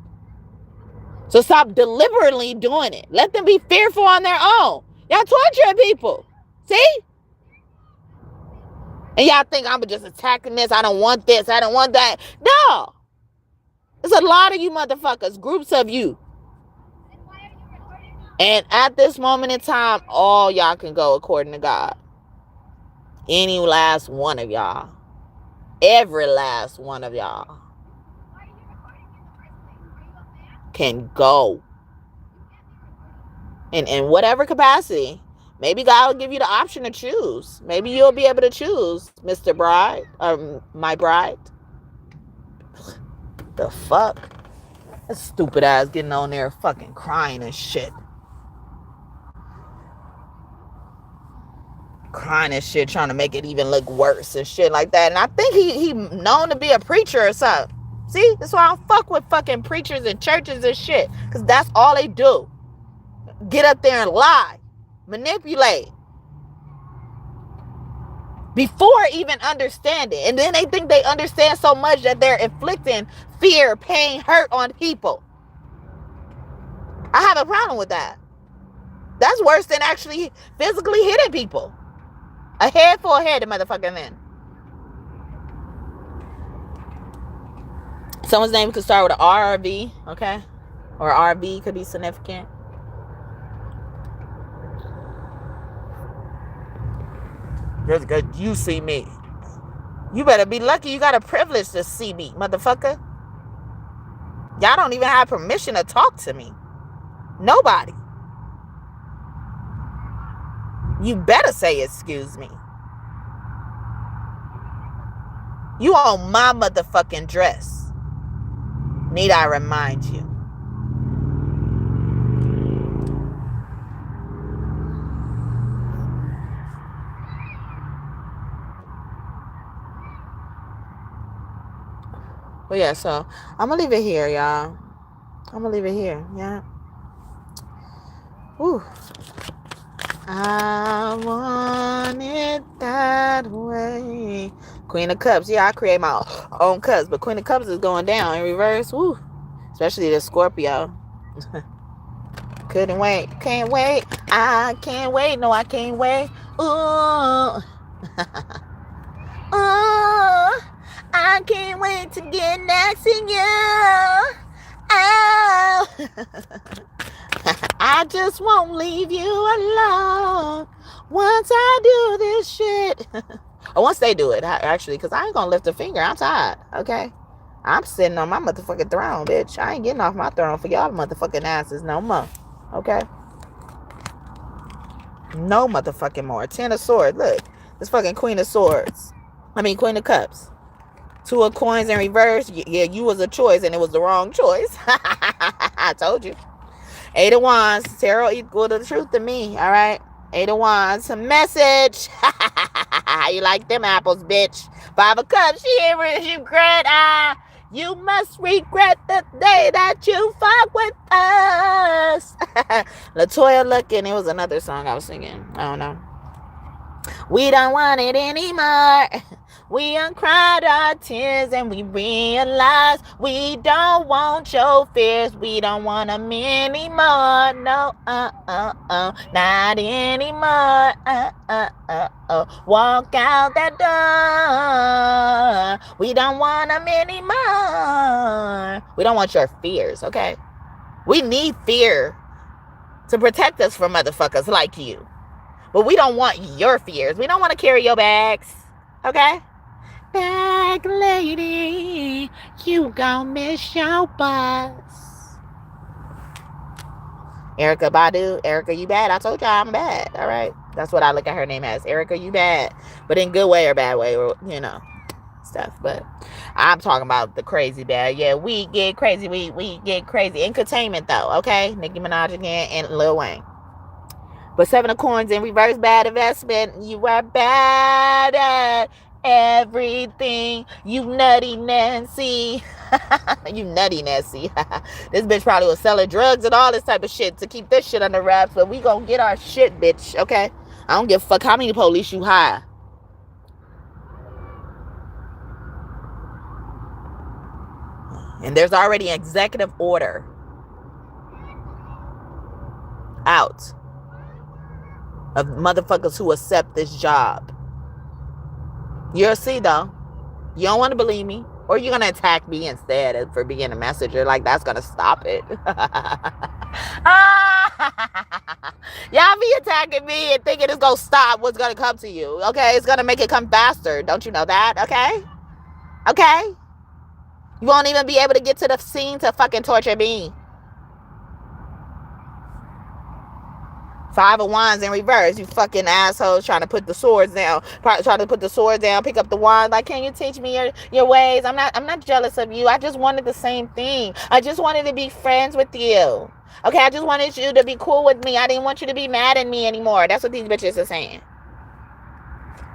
So stop deliberately doing it. Let them be fearful on their own. Y'all torturing people. See? And y'all think I'm just attacking this. I don't want this. I don't want that. No. There's a lot of you motherfuckers. Groups of you. And at this moment in time, all y'all can go according to God. Any last one of y'all. Every last one of y'all can go. In whatever capacity. Maybe God will give you the option to choose. Maybe you'll be able to choose, Mr. Bride, or my bride. The fuck? That stupid ass getting on there fucking crying and shit. Crying and shit, trying to make it even look worse and shit like that. And I think he known to be a preacher or something. See? That's why I don't fuck with fucking preachers and churches and shit. Because that's all they do. Get up there and lie. Manipulate. Before even understanding. And then they think they understand so much that they're inflicting fear, pain, hurt on people. I have a problem with that. That's worse than actually physically hitting people. A head for a head, the motherfucking man. Someone's name could start with an RV, okay? Or RV could be significant. Just because you see me. You better be lucky you got a privilege to see me, motherfucker. Y'all don't even have permission to talk to me. Nobody. You better say excuse me. You own my motherfucking dress. Need I remind you? Well, yeah, so I'm going to leave it here, y'all. I'm going to leave it here, yeah. Whew. I want it that way. Queen of Cups. Yeah, I create my own cups, but Queen of Cups is going down in reverse. Woo. Especially the Scorpio. Couldn't wait. Can't wait. I can't wait. No, I can't wait. Ooh. Ooh. I can't wait to get next to you. Oh. I just won't leave you alone once I do this shit. Or once they do it, actually, because I ain't gonna lift a finger. I'm tired, okay? I'm sitting on my motherfucking throne, bitch. I ain't getting off my throne for y'all motherfucking asses no more, okay? No motherfucking more. 10 of Swords. Look, this fucking Queen of Swords. Queen of Cups. 2 of Coins in reverse. Yeah, you was a choice, and it was the wrong choice. I told you. 8 of Wands. Tarot equal to the truth to me, all right? 8 of Wands. A message. You like them apples, bitch. 5 of Cups. She ain't really, she cried. You must regret the day that you fuck with us. LaToya looking. It was another song I was singing. I don't know. We don't want it anymore. We uncried our tears and we realize we don't want your fears. We don't want them anymore. No, not anymore. Walk out that door. We don't want them anymore. We don't want your fears, okay? We need fear to protect us from motherfuckers like you. But we don't want your fears. We don't want to carry your bags. Okay? Bag lady, you gon' miss your bus. Erykah Badu. Erykah, you bad? I told y'all I'm bad. All right? That's what I look at her name as. Erykah, you bad. But in good way or bad way, or, you know, stuff. But I'm talking about the crazy bad. Yeah, we get crazy. We get crazy. In containment, though. Okay? Nicki Minaj again and Lil Wayne. But 7 of Coins in reverse, bad investment. You are bad at everything. You nutty Nancy. You nutty Nancy. This bitch probably was selling drugs and all this type of shit to keep this shit under wraps. But we gonna get our shit, bitch. Okay? I don't give a fuck how many police you hire. And there's already an executive order out of motherfuckers who accept this job. You'll see, though. You don't want to believe me, or you're gonna attack me instead for being a messenger. Like, that's gonna stop it. Y'all be attacking me and thinking it's gonna stop what's gonna come to you. Okay, it's gonna make it come faster. Don't you know that? Okay. You won't even be able to get to the scene to fucking torture me. 5 of Wands in reverse. You fucking assholes trying to put the swords down. Trying to put the swords down, pick up the wand. Like, can you teach me your ways? I'm not jealous of you. I just wanted the same thing. I just wanted to be friends with you. Okay, I just wanted you to be cool with me. I didn't want you to be mad at me anymore. That's what these bitches are saying.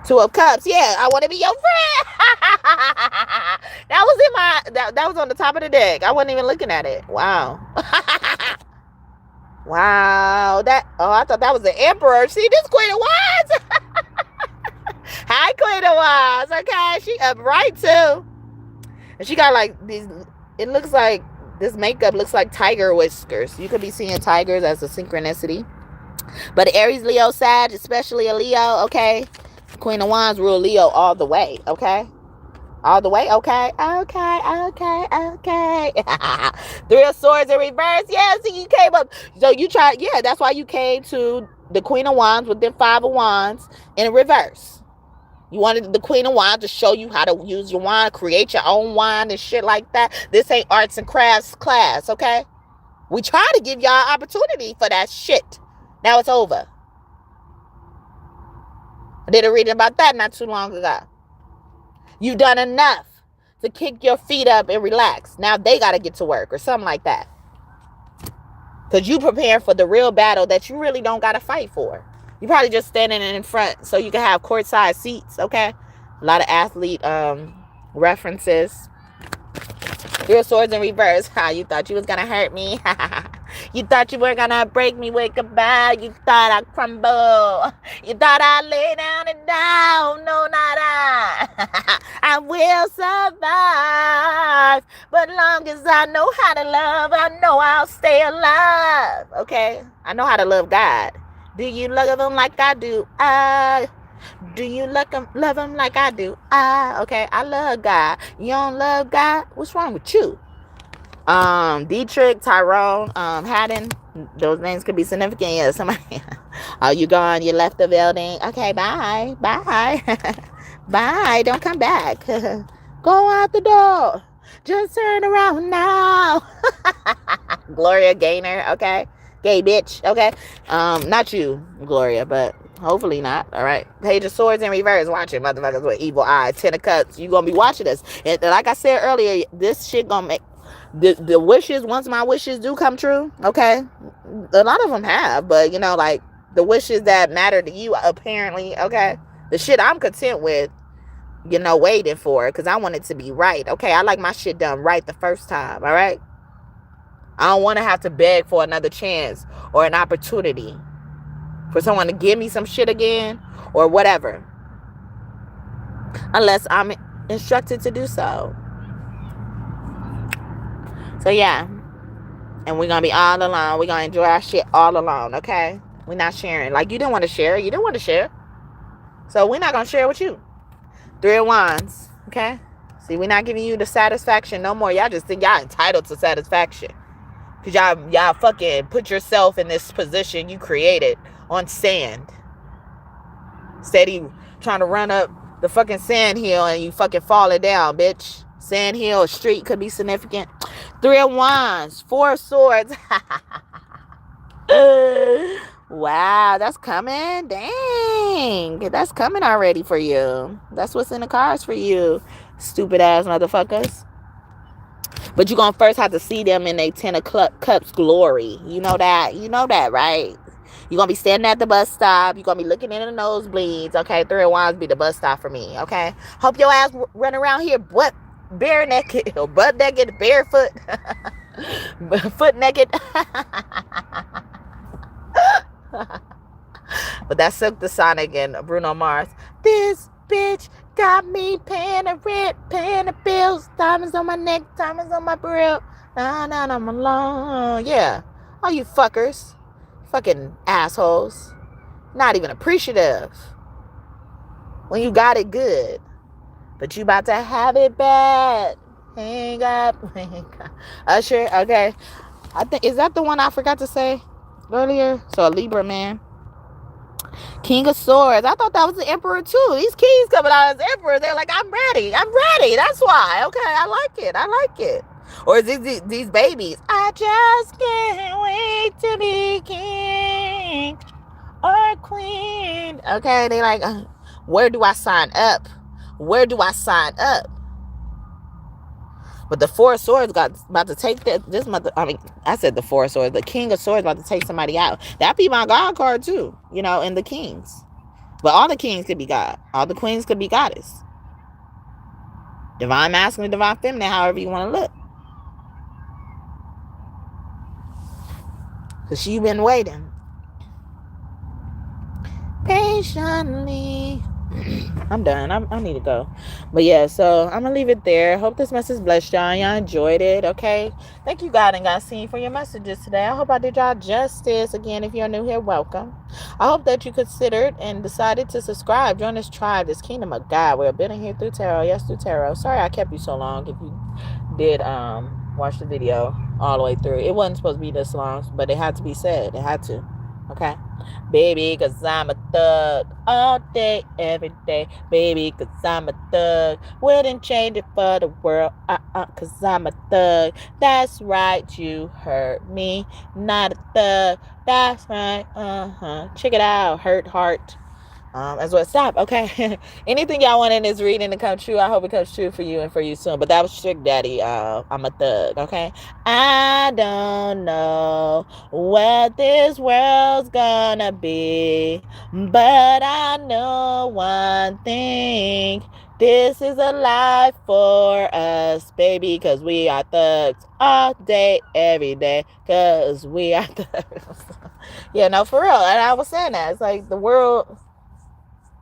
2 of Cups. Yeah, I want to be your friend. That was in my that was on the top of the deck. I wasn't even looking at it. Wow. Wow, I thought that was the Emperor. See, this Queen of Wands. Hi, Queen of Wands. Okay, she upright too. And she got like these, it looks like, this makeup looks like tiger whiskers. You could be seeing tigers as a synchronicity. But Aries, Leo, Sag, especially a Leo, okay? Queen of Wands rule Leo all the way, okay? All the way, okay. 3 of Swords in reverse. Yeah, see, you came up. So you tried, yeah, that's why you came to the Queen of Wands with the 5 of Wands in reverse. You wanted the Queen of Wands to show you how to use your wand, create your own wand and shit like that. This ain't arts and crafts class, okay? We try to give y'all opportunity for that shit. Now it's over. I did a reading about that not too long ago. You've done enough to kick your feet up and relax. Now they got to get to work or something like that. Because you prepare for the real battle that you really don't got to fight for. You probably just standing in front so you can have courtside seats, okay? A lot of athlete references. 3 of Swords in reverse. You thought you was going to hurt me. You thought you were going to break me with goodbye. You thought I'd crumble. You thought I'd lay down and down. No, not I. I will survive. But long as I know how to love, I know I'll stay alive. Okay? I know how to love God. Do you love him like I do? Do you love him like I do? Okay, I love God. You don't love God? What's wrong with you? Dietrich, Tyrone, Haddon, those names could be significant. Yeah, somebody. Oh, you gone? You left the building? Okay, bye. Bye. Don't come back. Go out the door. Just turn around now. Gloria Gaynor, okay? Gay bitch, okay? Not you, Gloria, but hopefully not. All right. Page of Swords in reverse. Watching motherfuckers with evil eyes. 10 of Cups. You gonna be watching this. And like I said earlier, this shit gonna make the wishes. Once my wishes do come true, okay. A lot of them have, but you know, like the wishes that matter to you, apparently, okay. The shit I'm content with waiting for it, because I want it to be right. Okay, I like my shit done right the first time, all right? I don't want to have to beg for another chance or an opportunity for someone to give me some shit again or whatever, unless I'm instructed to do so. So yeah, and we're gonna be all alone. We're gonna enjoy our shit all alone, okay? We're not sharing. Like, you didn't want to share. You didn't want to share, so we're not gonna share with you. 3 of Wands, okay? See, we're not giving you the satisfaction no more. Y'all just think y'all entitled to satisfaction, because y'all fucking put yourself in this position you created on sand. Steady trying to run up the fucking sand hill and you fucking falling down, bitch. Sand hill or street could be significant. 3 of Wands, 4 of Swords. Wow, that's coming. Dang, that's coming already for you. That's what's in the cards for you, stupid ass motherfuckers. But you're gonna first have to see them in a 10 of Cups glory. You know that, right? You're going to be standing at the bus stop. You're going to be looking in the nosebleeds. Okay, 3 of Wands be the bus stop for me. Okay, hope your ass run around here bare naked or butt naked, barefoot, foot naked. But that's Silk the Sonic and Bruno Mars. This bitch got me paying the rent, paying the bills, diamonds on my neck, diamonds on my grill. Nah, I'm alone. Yeah, all you fuckers. Fucking assholes. Not even appreciative when you got it good, but you about to have it bad. Hang up. Usher, okay. I think, is that the one I forgot to say earlier? So a Libra man. King of Swords. I thought that was the Emperor too. These kings coming out as Emperor. They're like, I'm ready. That's why. Okay, I like it. Or is it these babies? I just can't wait to be king or queen. Okay, they like, where do I sign up? But the 4 of Swords about to take this mother. I mean, I said the 4 of Swords. The King of Swords about to take somebody out. That'd be my God card too, in the kings. But all the kings could be God. All the queens could be goddess. Divine masculine, divine feminine, however you want to look. Because you've been waiting patiently. I'm done. I need to go. But yeah, so I'm going to leave it there. Hope this message blessed y'all. Y'all enjoyed it, okay? Thank you, God and God Seen, for your messages today. I hope I did y'all justice. Again, if you're new here, welcome. I hope that you considered and decided to subscribe. Join this tribe, this kingdom of God. We're building here through tarot. Yes, through tarot. Sorry I kept you so long if you did watch the video all the way through. It wasn't supposed to be this long, but it had to be said. It had to. Okay? Baby, cause I'm a thug all day, every day. Baby, cause I'm a thug. Wouldn't change it for the world. Cause I'm a thug. That's right, you heard me. Not a thug. That's right. Check it out. Hurt heart. As well. Stop. Okay. Anything y'all want in this reading to come true, I hope it comes true for you and for you soon. But that was Trick Daddy. I'm a thug. Okay. I don't know what this world's gonna be, but I know one thing. This is a life for us, baby, because we are thugs all day, every day, because we are thugs. Yeah, no, for real. And I was saying that. It's like the world...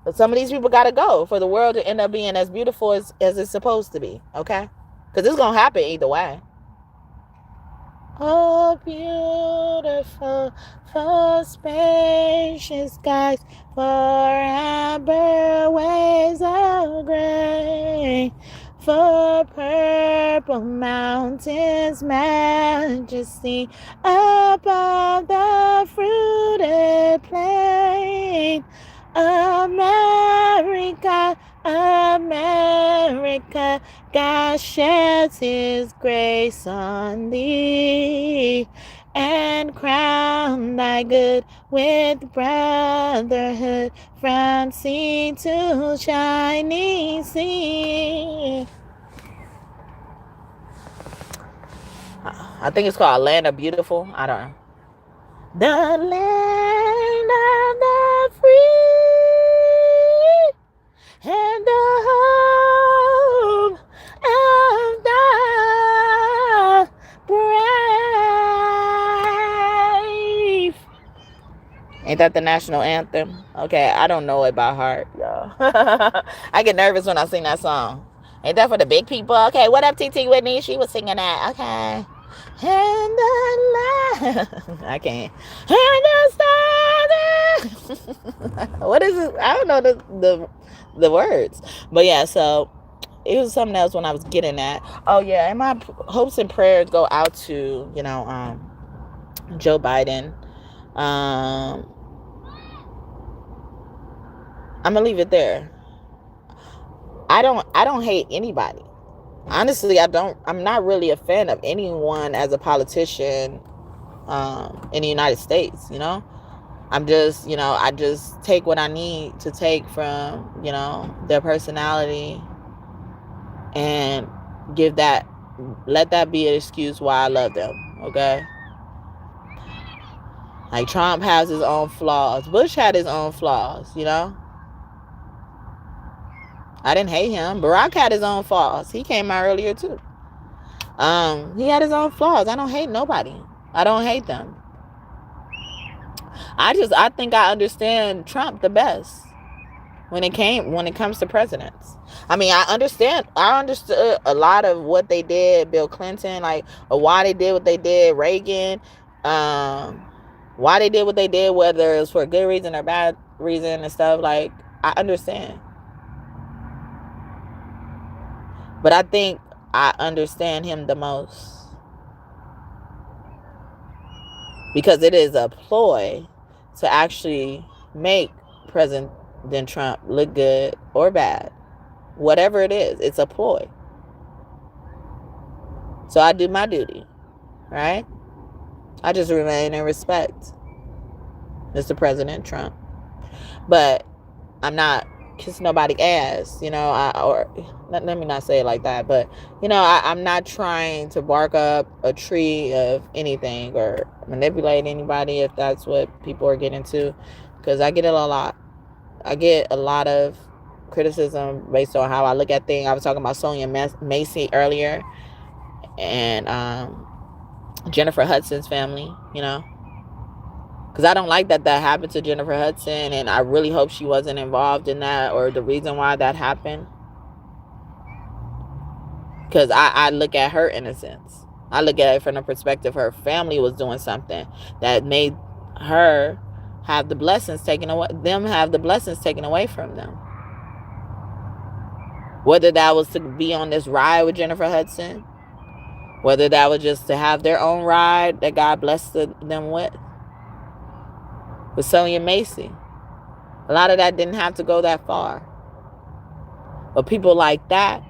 But some of these people got to go for the world to end up being as beautiful as it's supposed to be. Okay? Because it's going to happen either way. Oh, beautiful, for spacious skies, for amber waves of gray, for purple mountains, majesty above the fruited plain. America, America, God sheds his grace on thee, and crown thy good with brotherhood from sea to shining sea. I think it's called Land of Beautiful. I don't know. The land of the free and the Ain't that the national anthem? Okay, I don't know it by heart, y'all. I get nervous when I sing that song. Ain't that for the big people? Okay, what up, TT Whitney? She was singing that. Okay. And the I can't. And the stars. What is it? I don't know the words. But yeah, so it was something else when I was getting at. Oh yeah, and my hopes and prayers go out to, Joe Biden. I'm gonna leave it there. I don't hate anybody. Honestly, I'm not really a fan of anyone as a politician in the United States, I'm just, I just take what I need to take from, their personality and let that be an excuse why I love them, okay? Like Trump has his own flaws. Bush had his own flaws, I didn't hate him. Barack had his own flaws. He came out earlier too. He had his own flaws. I don't hate nobody. I don't hate them. I think I understand Trump the best when it comes to presidents. I mean, I understood a lot of what they did, Bill Clinton, like, or why they did what they did, Reagan, why they did what they did, whether it was for a good reason or bad reason and stuff. Like, I understand. But I think I understand him the most because it is a ploy to actually make President Trump look good or bad. Whatever it is, it's a ploy. So I do my duty, right? I just remain in respect, Mr. President Trump. But I'm not kissing nobody's ass, let me not say it like that, but, I'm not trying to bark up a tree of anything or manipulate anybody if that's what people are getting to, because I get it a lot. I get a lot of criticism based on how I look at things. I was talking about Sonia Macy earlier and Jennifer Hudson's family, because I don't like that happened to Jennifer Hudson, and I really hope she wasn't involved in that or the reason why that happened. Because I look at her innocence. I look at it from the perspective her family was doing something that made her have the blessings taken away from them. Whether that was to be on this ride with Jennifer Hudson, whether that was just to have their own ride that God blessed them with Sonia Macy. A lot of that didn't have to go that far. But people like that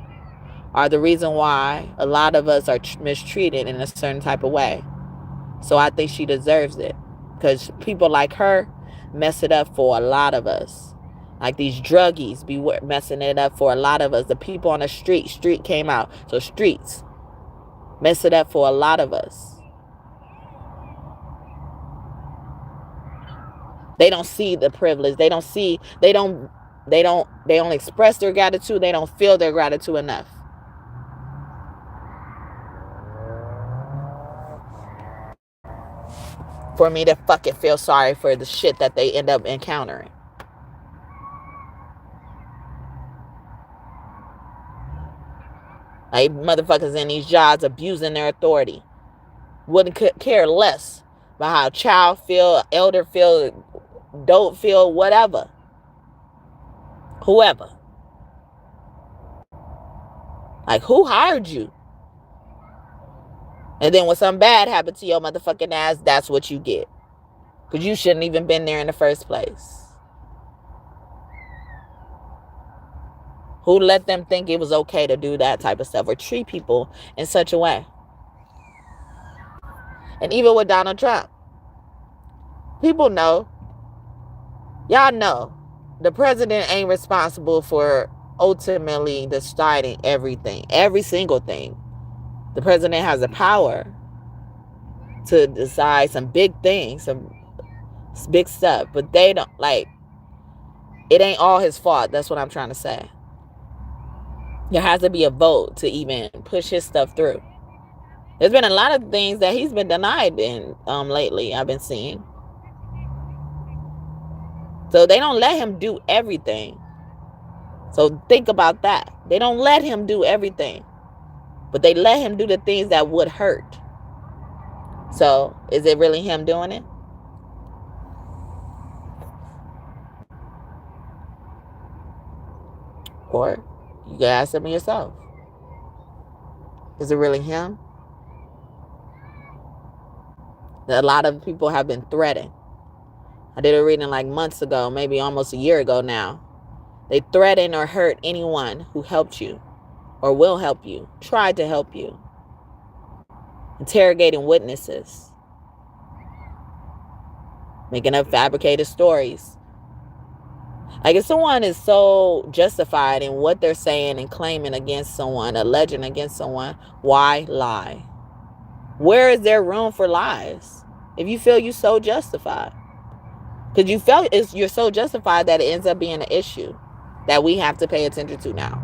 are the reason why a lot of us are mistreated in a certain type of way. So I think she deserves it. Because people like her mess it up for a lot of us. Like these druggies be messing it up for a lot of us. The people on the street came out. So streets mess it up for a lot of us. They don't see the privilege. They don't express their gratitude. They don't feel their gratitude enough. For me to fucking feel sorry for the shit that they end up encountering. Like motherfuckers in these jobs abusing their authority. Wouldn't care less about how a child feel, elder feel, dope feel, whatever. Whoever. Like, who hired you? And then when something bad happened to your motherfucking ass, that's what you get. Because you shouldn't even been there in the first place. Who let them think it was okay to do that type of stuff or treat people in such a way? And even with Donald Trump, people know, y'all know, the president ain't responsible for ultimately deciding everything, every single thing. The president has the power to decide some big things, some big stuff, but they don't, like, it ain't all his fault. That's what I'm trying to say. There has to be a vote to even push his stuff through. There's been a lot of things that he's been denied in lately, I've been seeing. So they don't let him do everything. So think about that. They don't let him do everything, but they let him do the things that would hurt. So is it really him doing it? Or you can ask him yourself. Is it really him? A lot of people have been threatened. I did a reading like months ago, maybe almost a year ago now. They threaten or hurt anyone who helped you or will help you, tried to help you. Interrogating witnesses. Making up fabricated stories. Like if someone is so justified in what they're saying and claiming against someone, alleging against someone, why lie? Where is there room for lies? If you feel you're so justified. Because you felt you're so justified that it ends up being an issue that we have to pay attention to now.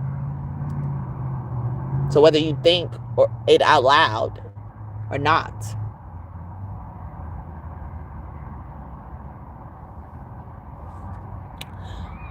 So whether you think it out loud or not.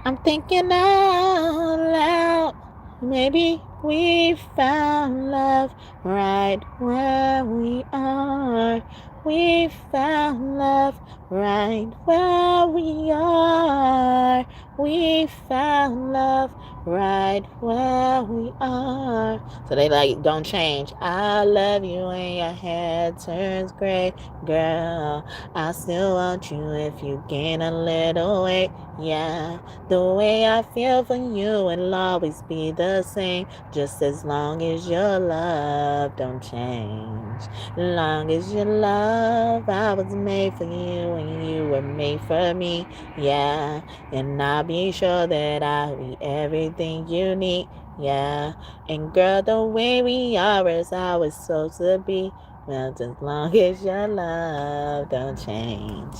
I'm thinking out loud. Maybe we found love right where we are. We found love right where we are. We found love right where we are. So they like, don't change. I love you when your hair turns gray. Girl, I still want you if you gain a little weight. Yeah, the way I feel for you will always be the same. Just as long as your love don't change. Long as your love, I was made for you and you were made for me. Yeah, and I'll be sure that I'll be everything you need. Yeah, and girl, the way we are is how it's supposed to be. Well, as long as your love don't change.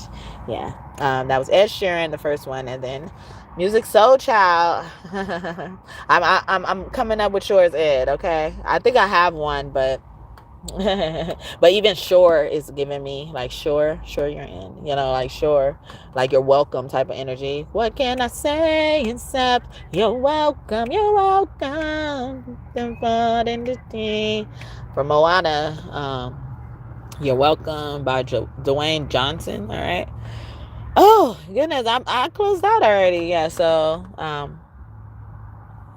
Yeah, that was Ed Sheeran, the first one, and then Music Soul Child. I'm coming up with yours, Ed. Okay, I think I have one, but but even sure is giving me like sure you're in, like sure, like you're welcome type of energy. What can I say except you're welcome from Moana. You're welcome by Dwayne Johnson. All right. Oh goodness, I closed out already. Yeah, so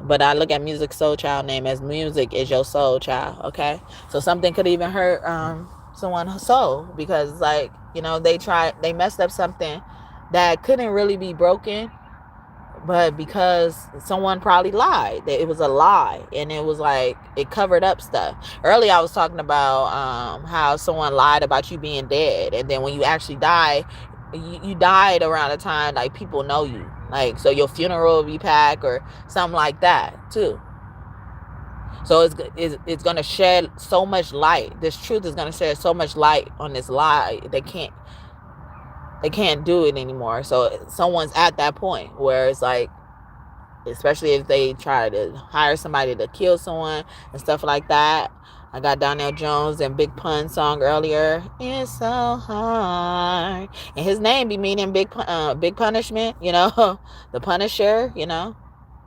but I look at Music Soul Child name as music is your soul child. Okay, so something could even hurt someone's soul because like they messed up something that couldn't really be broken, but because someone probably lied, it was a lie, and it was like it covered up stuff. Earlier I was talking about how someone lied about you being dead, and then when you actually die, you died around a time like people know you, like so your funeral will be packed or something like that too. So it's gonna shed so much light. This truth is gonna shed so much light on this lie. They can't do it anymore. So someone's at that point where it's like, especially if they try to hire somebody to kill someone and stuff like that. I got Donnell Jones and Big Pun song earlier. It's so hard, and his name be meaning big punishment. The Punisher.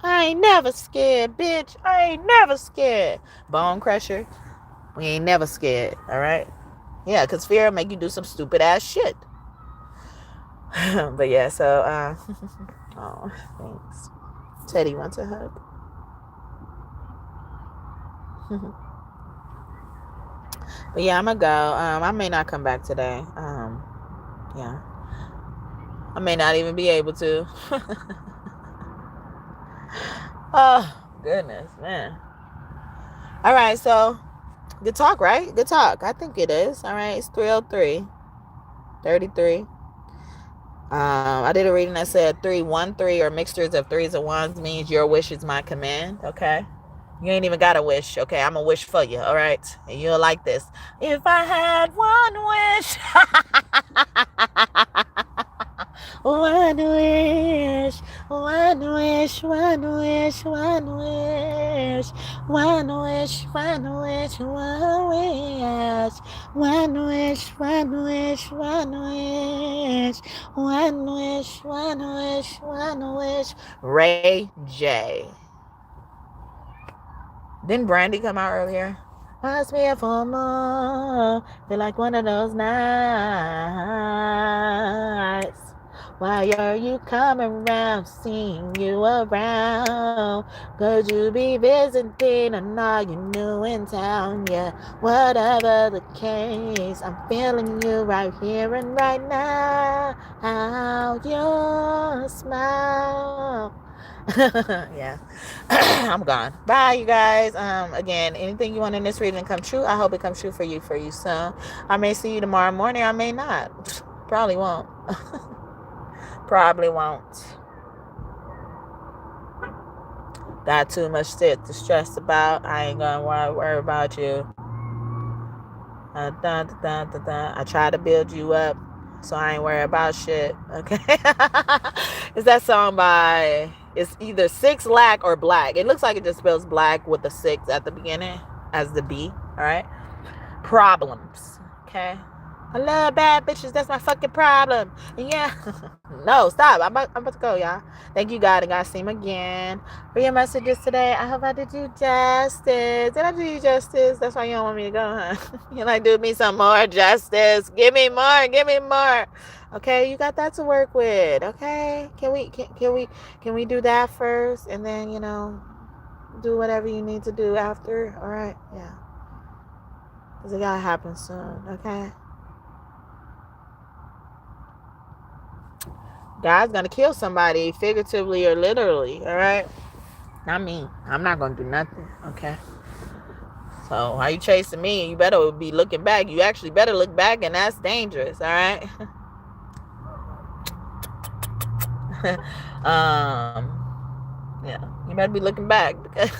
I ain't never scared, bitch. I ain't never scared. Bone Crusher. We ain't never scared. All right. Yeah, because fear will make you do some stupid ass shit. But yeah, so oh, thanks. Teddy wants a hug. But yeah, I'm gonna go. I may not come back today. Yeah, I may not even be able to. Oh goodness, man. All right, so good talk, right? Good talk. I think it is. All right, it's 3:03, 33. I did a reading that said 313 or mixtures of threes and ones means your wish is my command. Okay. You ain't even got a wish, okay? I'm a wish for you, all right? And you'll like this. If I had one wish, one wish, one wish, one wish, one wish, one wish, one wish, one wish, one wish, one wish, one wish, One wish, one wish, one wish. Ray J. Didn't Brandy come out earlier? Ask me for more. Feel like one of those nights. Why are you coming around? Seeing you around. Could you be visiting and are you new in town? Yeah, whatever the case, I'm feeling you right here and right now. How you smile. Yeah. I'm gone. Bye, you guys. Again, anything you want in this reading come true, I hope it comes true for you soon. I may see you tomorrow morning. I may not. Probably won't. Probably won't. Got too much shit to stress about. I ain't gonna worry about you. I try to build you up, so I ain't worry about shit. Okay. It's that song by, it's either Six Lack or Black. It looks like it just spells black with the 6 at the beginning as the B. All right. Problems. Okay. I love bad bitches. That's my fucking problem. And yeah. No, stop. I'm about to go, y'all. Thank you, God, and God see him again for your messages today. I hope I did you justice. Did I do you justice? That's why you don't want me to go, huh? You're like, do me some more justice. Give me more. Give me more. Okay, you got that to work with. Okay, can we do that first, and then do whatever you need to do after. All right, yeah, because it gotta happen soon. Okay. God's gonna kill somebody, figuratively or literally, all right? Not me. I'm not gonna do nothing, okay? So, how you chasing me? You better be looking back. You actually better look back, and that's dangerous, all right? Yeah, you better be looking back because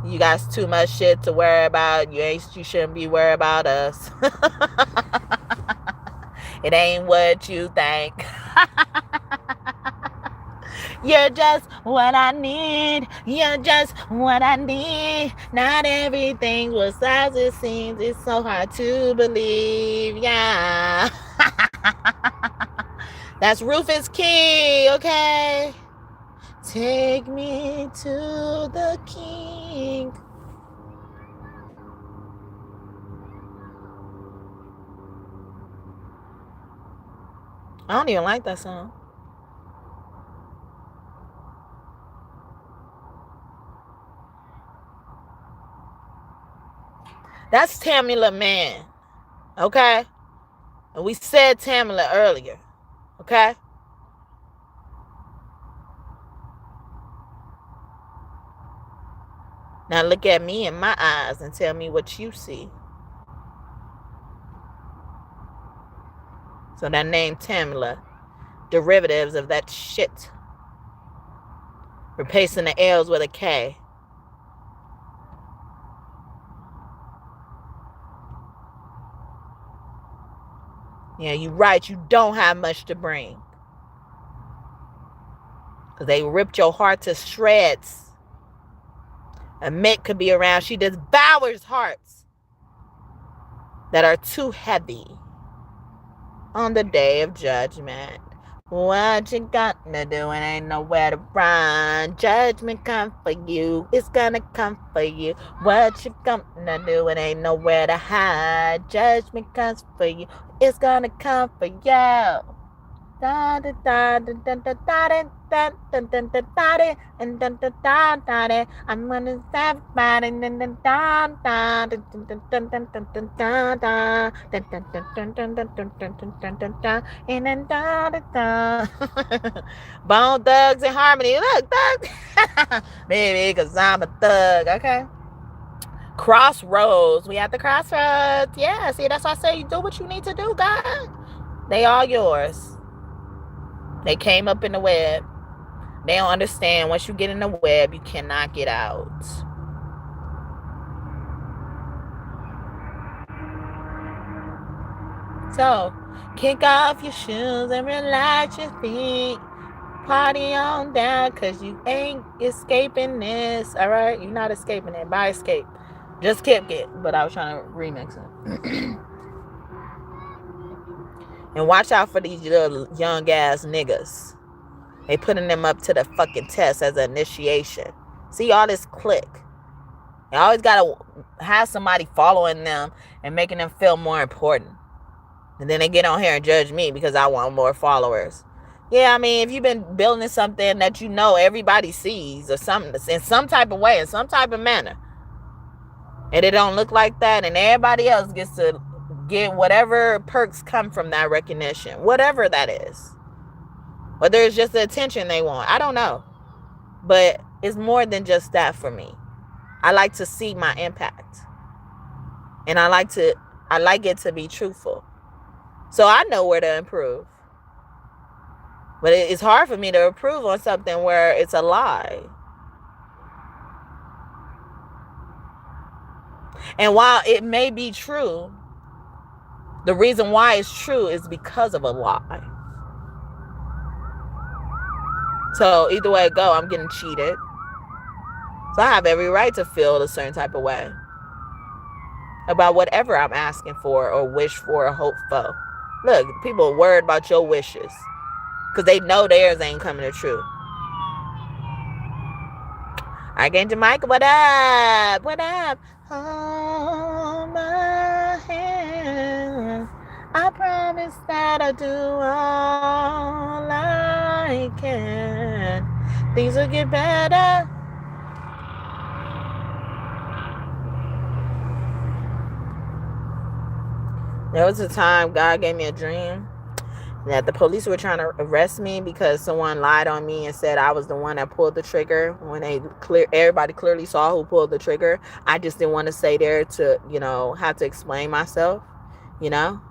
you got too much shit to worry about. You shouldn't be worried about us. It ain't what you think. You're just what I need. You're just what I need. Not everything was as it seems. It's so hard to believe. Yeah. That's Rufus Key, okay? Take me to the king. I don't even like that song. That's Tamala Man, okay? And we said Tamala earlier, okay? Now look at me in my eyes and tell me what you see. So that name Tamala, derivatives of that shit. Replacing the L's with a K. Yeah, you're right. You don't have much to bring. Because they ripped your heart to shreds. A Mick could be around. She devours hearts that are too heavy on the day of judgment. What you gonna do? It ain't nowhere to run. Judgment come for you. It's gonna come for you. What you gonna do? It ain't nowhere to hide. Judgment comes for you. It's gonna come for you. Da da da da da da da da da da da da and da da da da. I'm gonna stop by and da da da da da da da da da and then da da da. Bone Thugs and Harmony. Look, thug, baby, cause I'm a thug. Okay. Crossroads. We at the crossroads. Yeah. See, that's why I say you do what you need to do, God. They all yours. They came up in the web. They don't understand once you get in the web, you cannot get out. So, kick off your shoes and relax your feet. Party on down, because you ain't escaping this. All right? You're not escaping it. By escape. Just kept it. But I was trying to remix it. And watch out for these little young ass niggas. They putting them up to the fucking test as an initiation. See all this click. You always gotta have somebody following them and making them feel more important. And then they get on here and judge me because I want more followers. Yeah, I mean, if you've been building something that you know everybody sees or something in some type of way, in some type of manner, and it don't look like that, and everybody else gets to get whatever perks come from that recognition, whatever that is. Whether it's just the attention they want, I don't know. But it's more than just that for me. I like to see my impact. And I like it to be truthful. So I know where to improve. But it's hard for me to improve on something where it's a lie. And while it may be true, the reason why it's true is because of a lie. So either way it go, I'm getting cheated. So I have every right to feel a certain type of way about whatever I'm asking for or wish for or hope for. Look, people are worried about your wishes because they know theirs ain't coming to true. I came to Mike. What up? What up? Hold my hand. I promise that I'll do all I can. Things will get better. There was a time God gave me a dream that the police were trying to arrest me because someone lied on me and said I was the one that pulled the trigger when everybody clearly saw who pulled the trigger. I just didn't want to stay there to, have to explain myself, And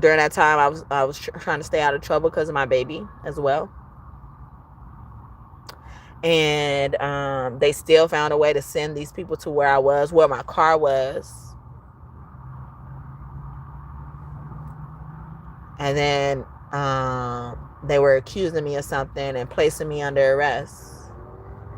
during that time, I was trying to stay out of trouble because of my baby as well. And they still found a way to send these people to where my car was. And then they were accusing me of something and placing me under arrest.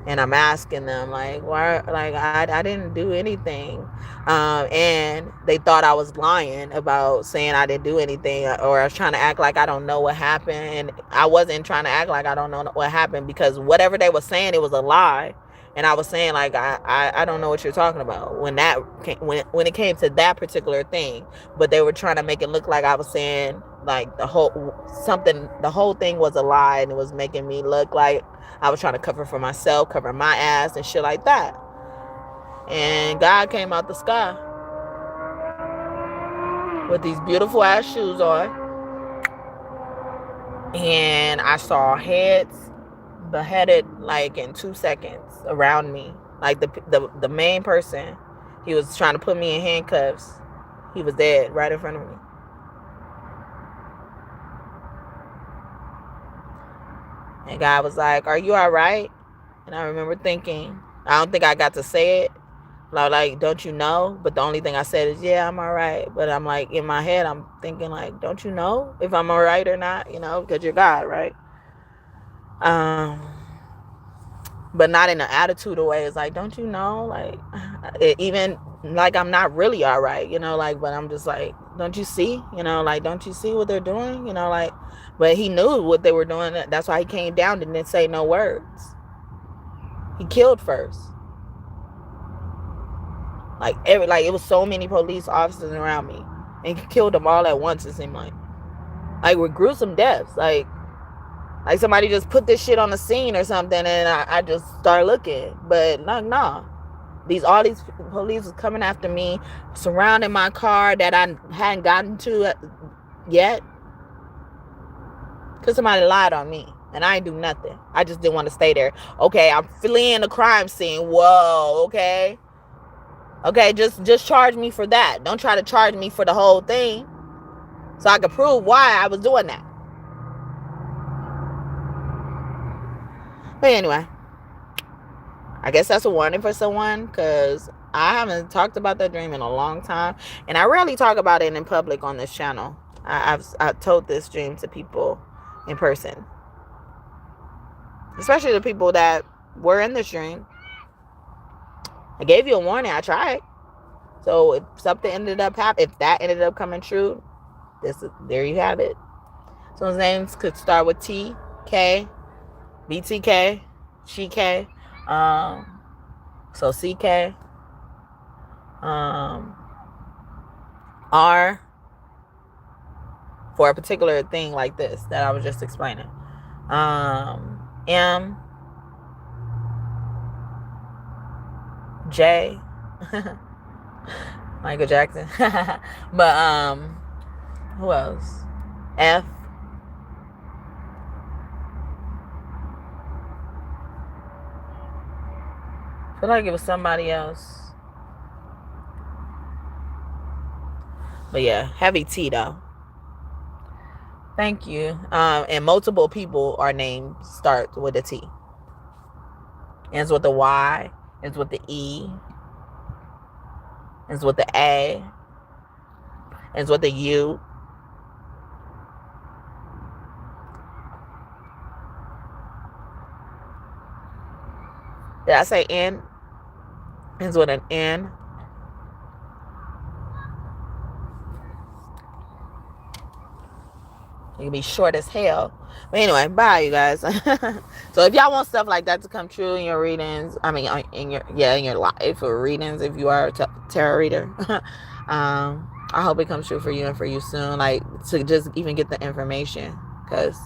And I'm asking them, like, why? Like, I didn't do anything. And they thought I was lying about saying I didn't do anything, or I was trying to act like I don't know what happened. And I wasn't trying to act like I don't know what happened, because whatever they were saying, it was a lie. And I was saying, like, I don't know what you're talking about when it came to that particular thing. But they were trying to make it look like I was saying, like, the whole thing was a lie, and it was making me look like I was trying to cover for myself, cover my ass and shit like that. And God came out the sky with these beautiful ass shoes on. And I saw heads beheaded like in 2 seconds around me. Like the main person, he was trying to put me in handcuffs. He was dead right in front of me. And God was like, "Are you all right?" And I remember thinking, I don't think I got to say it. Like, don't you know? But the only thing I said is, yeah, I'm all right. But I'm like, in my head, I'm thinking, like, don't you know if I'm all right or not? Because you're God, right? But not in an attitude way. It's like, don't you know? Like, even like I'm not really all right, but I'm just like, don't you see? Like, don't you see what they're doing? But he knew what they were doing. That's why he came down and didn't say no words. He killed first. Like it was so many police officers around me, and he killed them all at once. It seemed like with gruesome deaths. Like somebody just put this shit on the scene or something, and I just started looking. But nah. All these police was coming after me, surrounding my car that I hadn't gotten to yet, because somebody lied on me, and I ain't do nothing. I just didn't want to stay there. Okay, I'm fleeing the crime scene. Whoa, okay. Okay, just charge me for that. Don't try to charge me for the whole thing, so I can prove why I was doing that. But anyway, I guess that's a warning for someone, because I haven't talked about that dream in a long time, and I rarely talk about it in public on this channel. I've told this dream to people in person, especially the people that were in this dream. I gave you a warning. I tried. So if something ended up happening, if that ended up coming true, There you have it. Someone's names could start with T, K, BTK, CK, so CK, R, for a particular thing like this that I was just explaining. M, J, Michael Jackson. But who else? F. I feel like it was somebody else. But yeah, heavy T though. Thank you. And multiple people are named start with a T. Ends with the Y. Ends with the E. Ends with the A. Ends with the U. Did I say N? Ends with an N. You can be short as hell. But anyway, bye, you guys. So if y'all want stuff like that to come true in your readings, I mean, in your life or readings, if you are a tarot reader, I hope it comes true for you and for you soon. Like, to just even get the information, because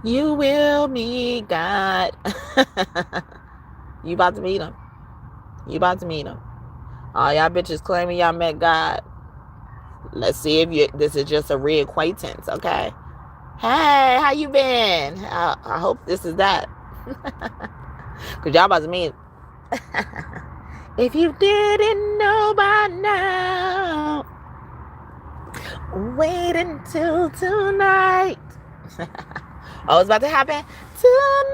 you will meet God. You about to meet him. You about to meet him. All y'all bitches claiming y'all met God. Let's see if this is just a reacquaintance, okay? Hey, how you been? I hope this is that. Because y'all about to meet. If you didn't know by now, wait until tonight. Oh, it's about to happen tonight.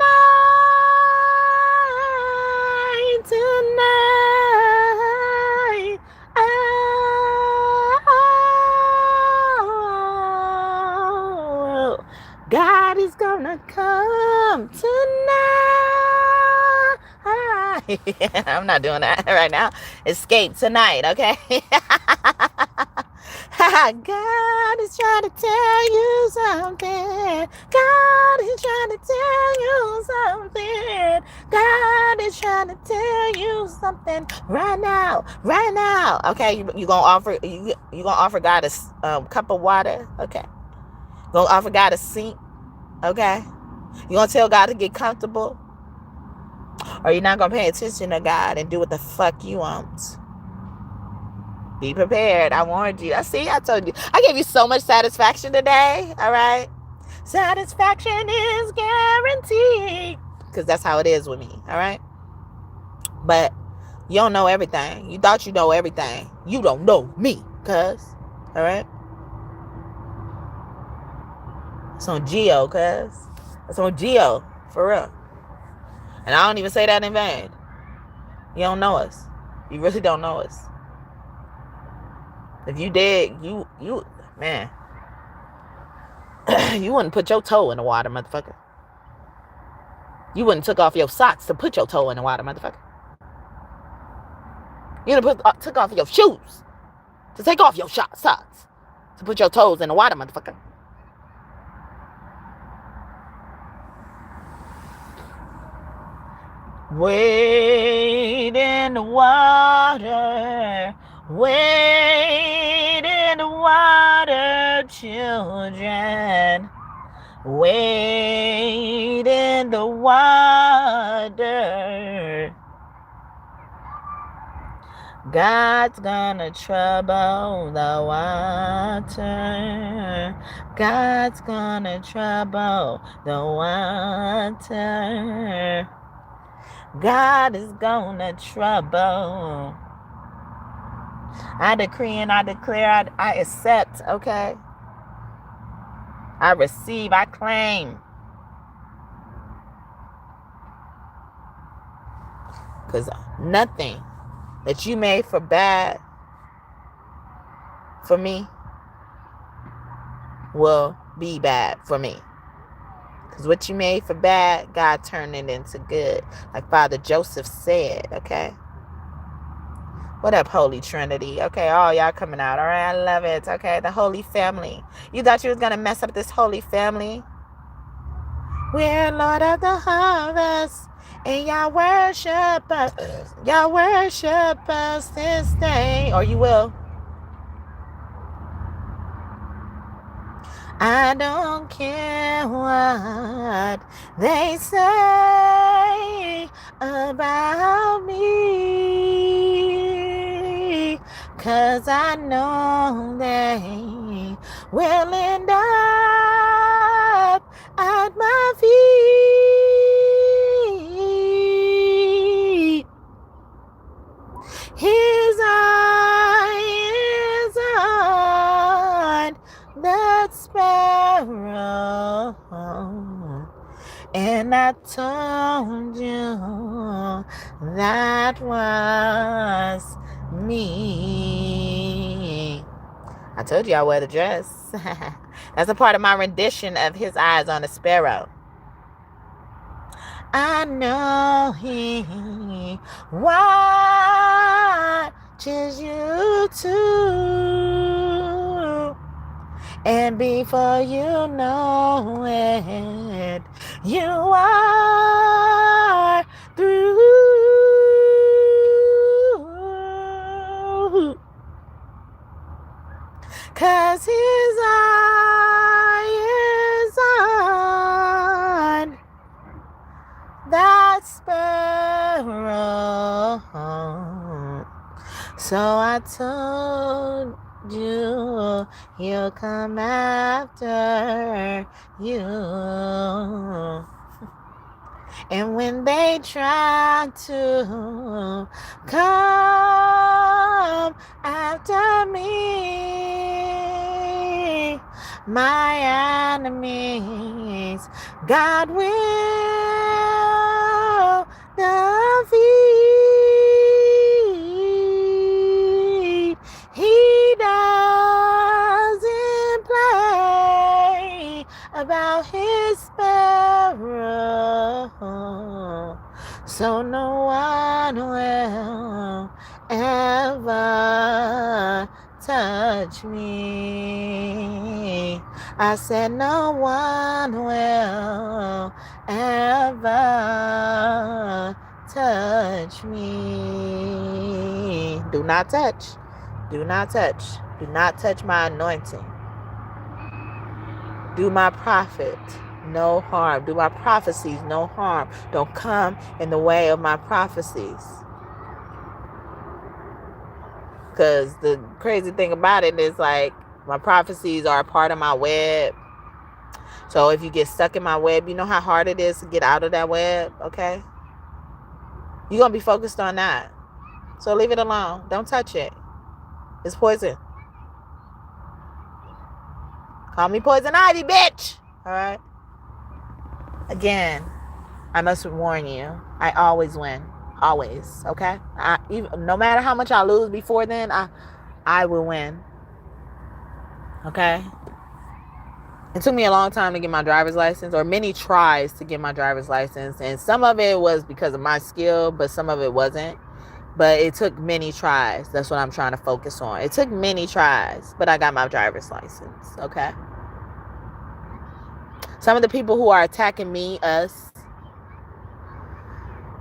Oh, God is gonna come tonight. I'm not doing that right now. Escape tonight, okay? God is trying to tell you something. God is trying to tell you something. God is trying to tell you something right now. Right now. Okay, you gonna offer God a cup of water. Okay. You gonna offer God a seat. Okay. You gonna tell God to get comfortable, or you're not gonna pay attention to God and do what the fuck you want. Be prepared. I warned you. I told you. I gave you so much satisfaction today. All right. Satisfaction is guaranteed. Because that's how it is with me. All right. But you don't know everything. You thought you know everything. You don't know me. Cuz. All right. It's on Geo, cuz. It's on Geo. For real. And I don't even say that in vain. You don't know us. You really don't know us. If you did, you man, you wouldn't put your toe in the water, motherfucker. You wouldn't took off your socks to put your toe in the water, motherfucker. You wouldn't took off your shoes to take off your socks to put your toes in the water, motherfucker. Wade in the water. Wade in the water, children. Wade in the water. God's gonna trouble the water. God's gonna trouble the water. God is gonna trouble. I decree and I declare, I accept, okay? I receive, I claim. Because nothing that you made for bad for me will be bad for me. Because what you made for bad, God turned it into good. Like Father Joseph said, okay? What up, Holy Trinity? Okay, all y'all coming out. All right, I love it. Okay, the Holy Family. You thought you was going to mess up this Holy Family? We're Lord of the Harvest, and y'all worship us. Y'all worship us this day, or you will. I don't care what they say about me, 'cause I know they will end up at my feet. His eye is on that sparrow, and I told you that was me. I told you I wear the dress. That's a part of my rendition of His eyes on a sparrow. I know He watches you too. And before you know it, you are through. 'Cause His eye is on that sparrow. So I told you He'll come after you. And when they try to come after me, my enemies, God will defeat. He doesn't play about His sparrow, so no one will ever touch me. I said no one will ever touch me. Do not touch. Do not touch. Do not touch my anointing. Do my prophet no harm. Do my prophecies no harm. Don't come in the way of my prophecies. Because the crazy thing about it is, like, my prophecies are a part of my web. So if you get stuck in my web, you know how hard it is to get out of that web, okay? You're going to be focused on that. So leave it alone. Don't touch it. It's poison. Call me Poison Ivy, bitch. All right? Again, I must warn you. I always win. Always. Okay? No matter how much I lose before then, I will win. Okay? It took me a long time to get my driver's license, or many tries to get my driver's license. And some of it was because of my skill, but some of it wasn't. But it took many tries. That's what I'm trying to focus on. It took many tries, but I got my driver's license. Okay? Some of the people who are attacking me, us,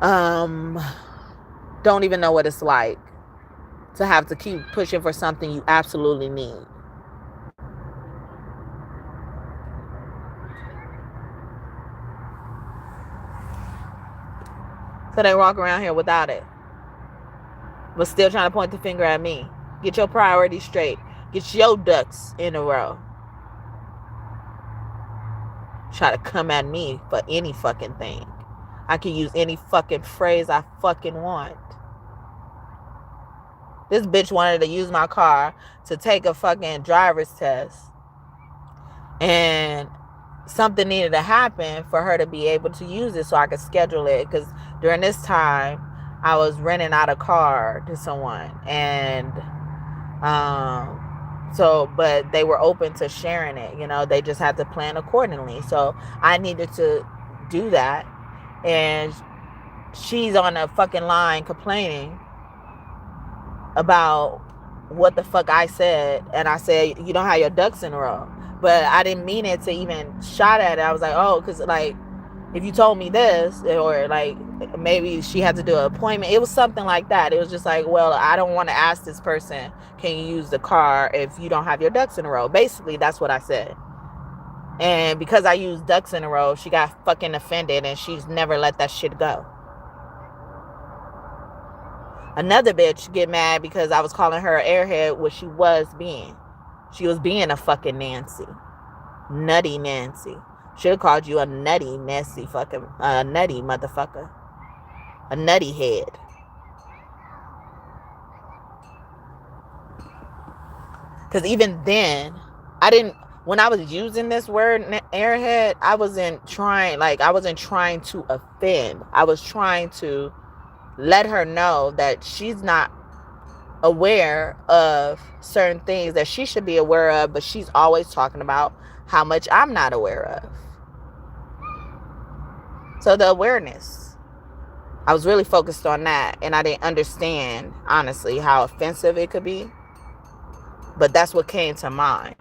don't even know what it's like to have to keep pushing for something you absolutely need. So they walk around here without it, but still trying to point the finger at me. Get your priorities straight. Get your ducks in a row. Try to come at me for any fucking thing. I can use any fucking phrase I fucking want. This bitch wanted to use my car to take a fucking driver's test. And something needed to happen for her to be able to use it so I could schedule it. Because during this time, I was renting out a car to someone. And but they were open to sharing it. You know, they just had to plan accordingly. So I needed to do that. And she's on a fucking line complaining about what the fuck I said. And I said, you don't have your ducks in a row. But I didn't mean it to even shot at it. I was like, oh, because like, if you told me this, or like maybe she had to do an appointment, it was something like that. It was just like, well, I don't want to ask this person, can you use the car if you don't have your ducks in a row? Basically, that's what I said. And because I used ducks in a row, she got fucking offended, and she's never let that shit go. Another bitch get mad because I was calling her an airhead, what she was being. She was being a fucking Nancy. Nutty Nancy. Should have called you a nutty, Nancy fucking, nutty motherfucker. A nutty head. Because even then, when I was using this word, airhead, I wasn't trying to offend. I was trying to let her know that she's not aware of certain things that she should be aware of, but she's always talking about how much I'm not aware of. So the awareness, I was really focused on that, and I didn't understand, honestly, how offensive it could be. But that's what came to mind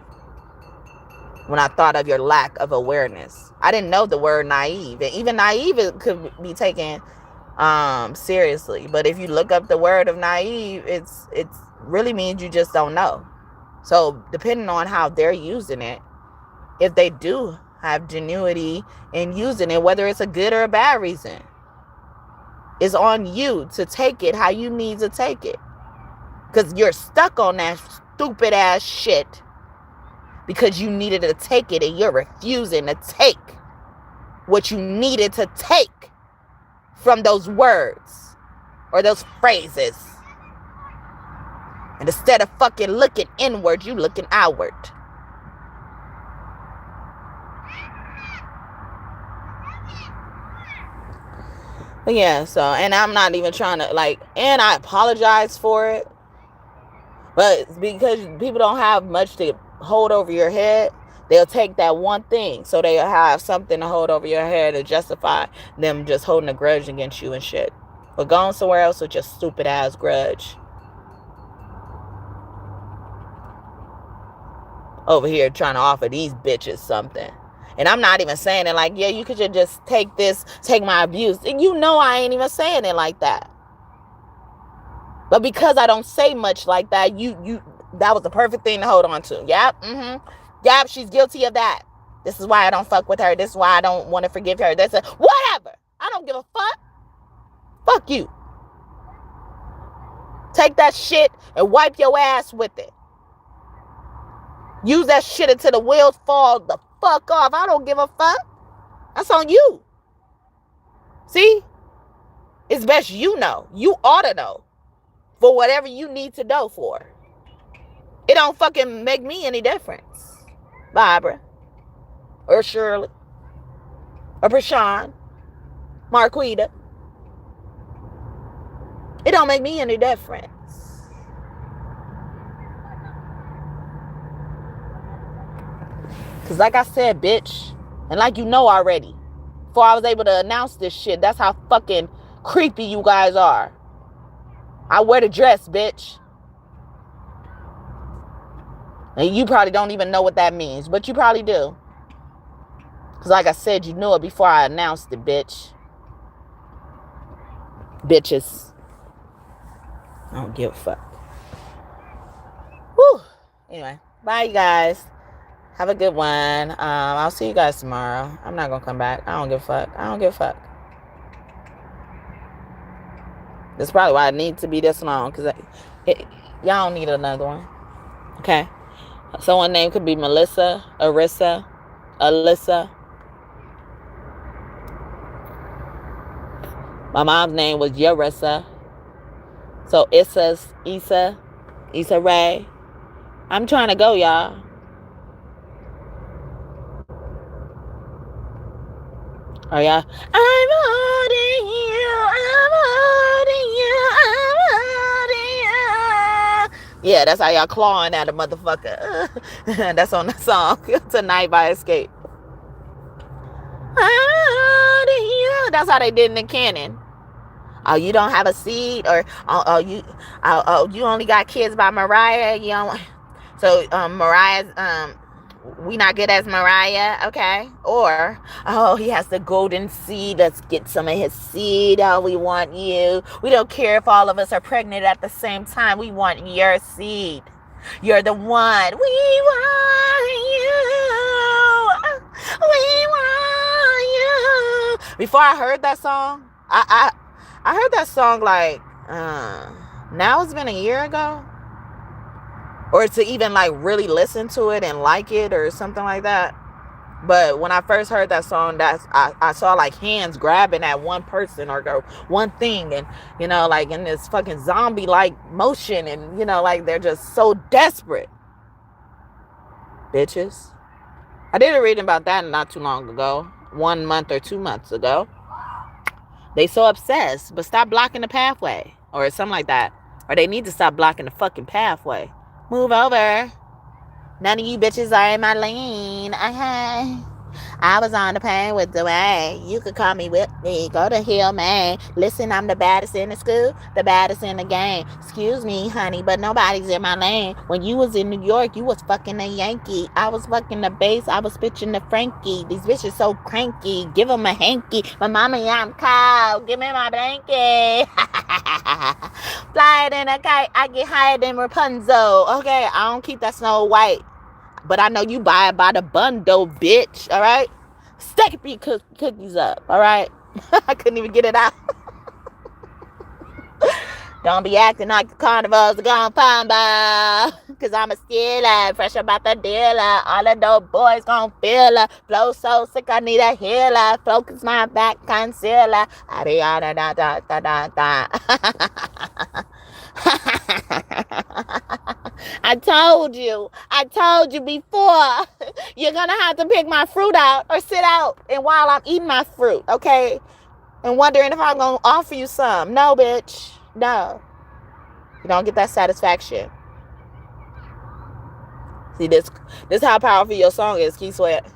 when I thought of your lack of awareness. I didn't know the word naive, and even naive, it could be taken seriously. But if you look up the word of naive, it's really means you just don't know. So depending on how they're using it, if they do have genuity in using it, whether it's a good or a bad reason, it's on you to take it how you need to take it. Because you're stuck on that stupid ass shit because you needed to take it, and you're refusing to take what you needed to take from those words or those phrases. And instead of fucking looking inward, you looking outward. But yeah, so, and I'm not even trying to, like, and I apologize for it. But because people don't have much to hold over your head, they'll take that one thing. So they'll have something to hold over your head to justify them just holding a grudge against you and shit. But going somewhere else with your stupid ass grudge. Over here trying to offer these bitches something. And I'm not even saying it like, yeah, you could just take this, take my abuse. And you know I ain't even saying it like that. But because I don't say much like that, that was the perfect thing to hold on to. Yep, Yep, she's guilty of that. This is why I don't fuck with her. This is why I don't want to forgive her. That's whatever. I don't give a fuck. Fuck you. Take that shit and wipe your ass with it. Use that shit until the wheels fall the fuck off. I don't give a fuck. That's on you. See? It's best you know. You ought to know. For whatever you need to know for. It don't fucking make me any difference. Barbara. Or Shirley. Or Prashawn. Marquita. It don't make me any difference. Because like I said, bitch, and like you know already, before I was able to announce this shit, that's how fucking creepy you guys are. I wear the dress, bitch. And you probably don't even know what that means, but you probably do. Because like I said, you knew it before I announced it, bitch. Bitches. I don't give a fuck. Whew. Anyway, bye, you guys. Have a good one. I'll see you guys tomorrow. I'm not going to come back. I don't give a fuck. I don't give a fuck. That's probably why it needs to be this long. Because y'all don't need another one. Okay? Someone's name could be Melissa, Arissa, Alyssa. My mom's name was Yarissa. So Issa Ray. I'm trying to go, y'all. Oh, yeah. I'm holding you. I'm holding you. I'm holding you. Yeah, that's how y'all clawing at a motherfucker. That's on the song. Tonight by Escape. I'm holding you. That's how they did in the canon. Oh, you don't have a seed, or you only got kids by Mariah. You don't. So Mariah's we not good as Mariah, okay? Or, oh, he has the golden seed. Let's get some of his seed. Oh, we want you. We don't care if all of us are pregnant at the same time. We want your seed. You're the one. We want you. We want you. Before I heard that song, I heard that song like now it's been a year ago. Or to even like really listen to it and like it or something like that. But when I first heard that song, I saw like hands grabbing at one person or one thing, and you know, like in this fucking zombie like motion, and you know, like they're just so desperate. Bitches. I did a reading about that not too long ago, 1 month or 2 months ago. They so obsessed, but stop blocking the pathway or something like that. Or they need to stop blocking the fucking pathway. Move over. None of you bitches are in my lane. Okay. I was on the plane with Dwayne. You could call me Whitney. Go to hell, man. Listen, I'm the baddest in the school, the baddest in the game. Excuse me, honey, but nobody's in my lane. When you was in New York, you was fucking a Yankee. I was fucking the bass. I was pitching the Frankie. These bitches so cranky. Give them a hanky. But mama, yeah, I'm cold. Give me my blanket. Fly it in a kite. I get higher than Rapunzel. Okay, I don't keep that Snow White. But I know you buy it by the bundle, bitch. All right? Stack a few cookies up. All right? I couldn't even get it out. Don't be acting like the carnivals are gonna fumble. Cause I'm a stealer. Fresh about the dealer. All of those boys gon' feel her. Flow so sick, I need a healer. Focus my back concealer. I told you before. You're gonna have to pick my fruit out or sit out and while I'm eating my fruit, okay? And wondering if I'm gonna offer you some. No, bitch. No. You don't get that satisfaction. See, this how powerful your song is, Key Sweat.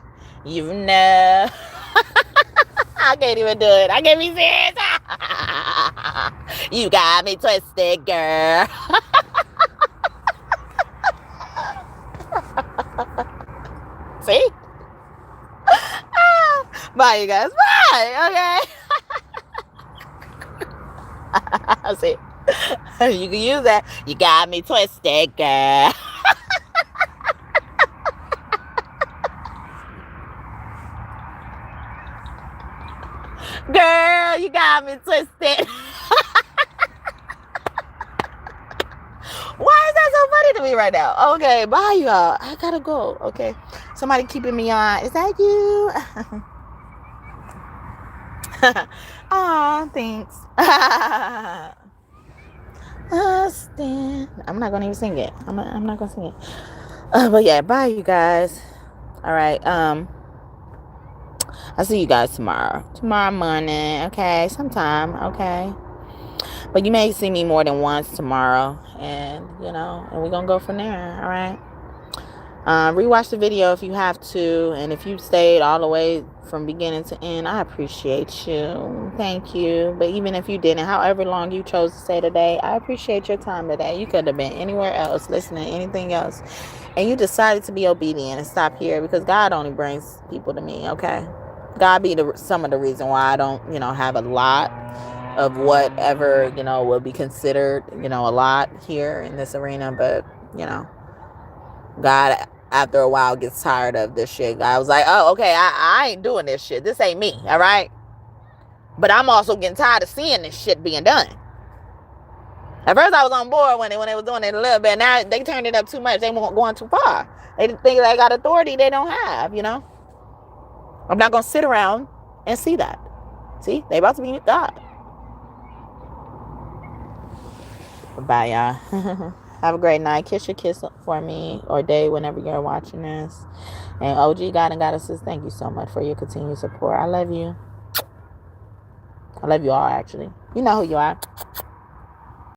You know. I can't even do it. I can't be serious. You got me twisted, girl. See? Bye, you guys. Bye. Okay. See? You can use that. You got me twisted, girl. Girl, you got me twisted. Why is that so funny to me right now? Okay, bye, y'all. I gotta go. Okay. Somebody keeping me on. Is that you? Aw, thanks. I'm not gonna even sing it. I'm not gonna sing it. But yeah, bye, you guys. All right. I'll see you guys tomorrow morning. Okay, sometime. Okay. But you may see me more than once tomorrow, and you know, and we're gonna go from there. All right. Rewatch the video if you have to, and if you stayed all the way from beginning to end, I appreciate you. Thank you. But even if you didn't, however long you chose to stay today, I appreciate your time today. You could have been anywhere else, listening to anything else, and you decided to be obedient and stop here because God only brings people to me. Okay, God be some of the reason why I don't, you know, have a lot of whatever, you know, will be considered, you know, a lot here in this arena. But, you know, God, after a while, gets tired of this shit. I was like, oh, okay, I ain't doing this shit. This ain't me, all right? But I'm also getting tired of seeing this shit being done. At first, I was on board when they was doing it a little bit. Now, they turned it up too much. They weren't going too far. They think they got authority they don't have, you know? I'm not going to sit around and see that. See? They about to be God. Bye, y'all. Have a great night. Kiss your kiss for me or day whenever you're watching this. And OG God and Goddesses, thank you so much for your continued support. I love you. I love you all, actually. You know who you are.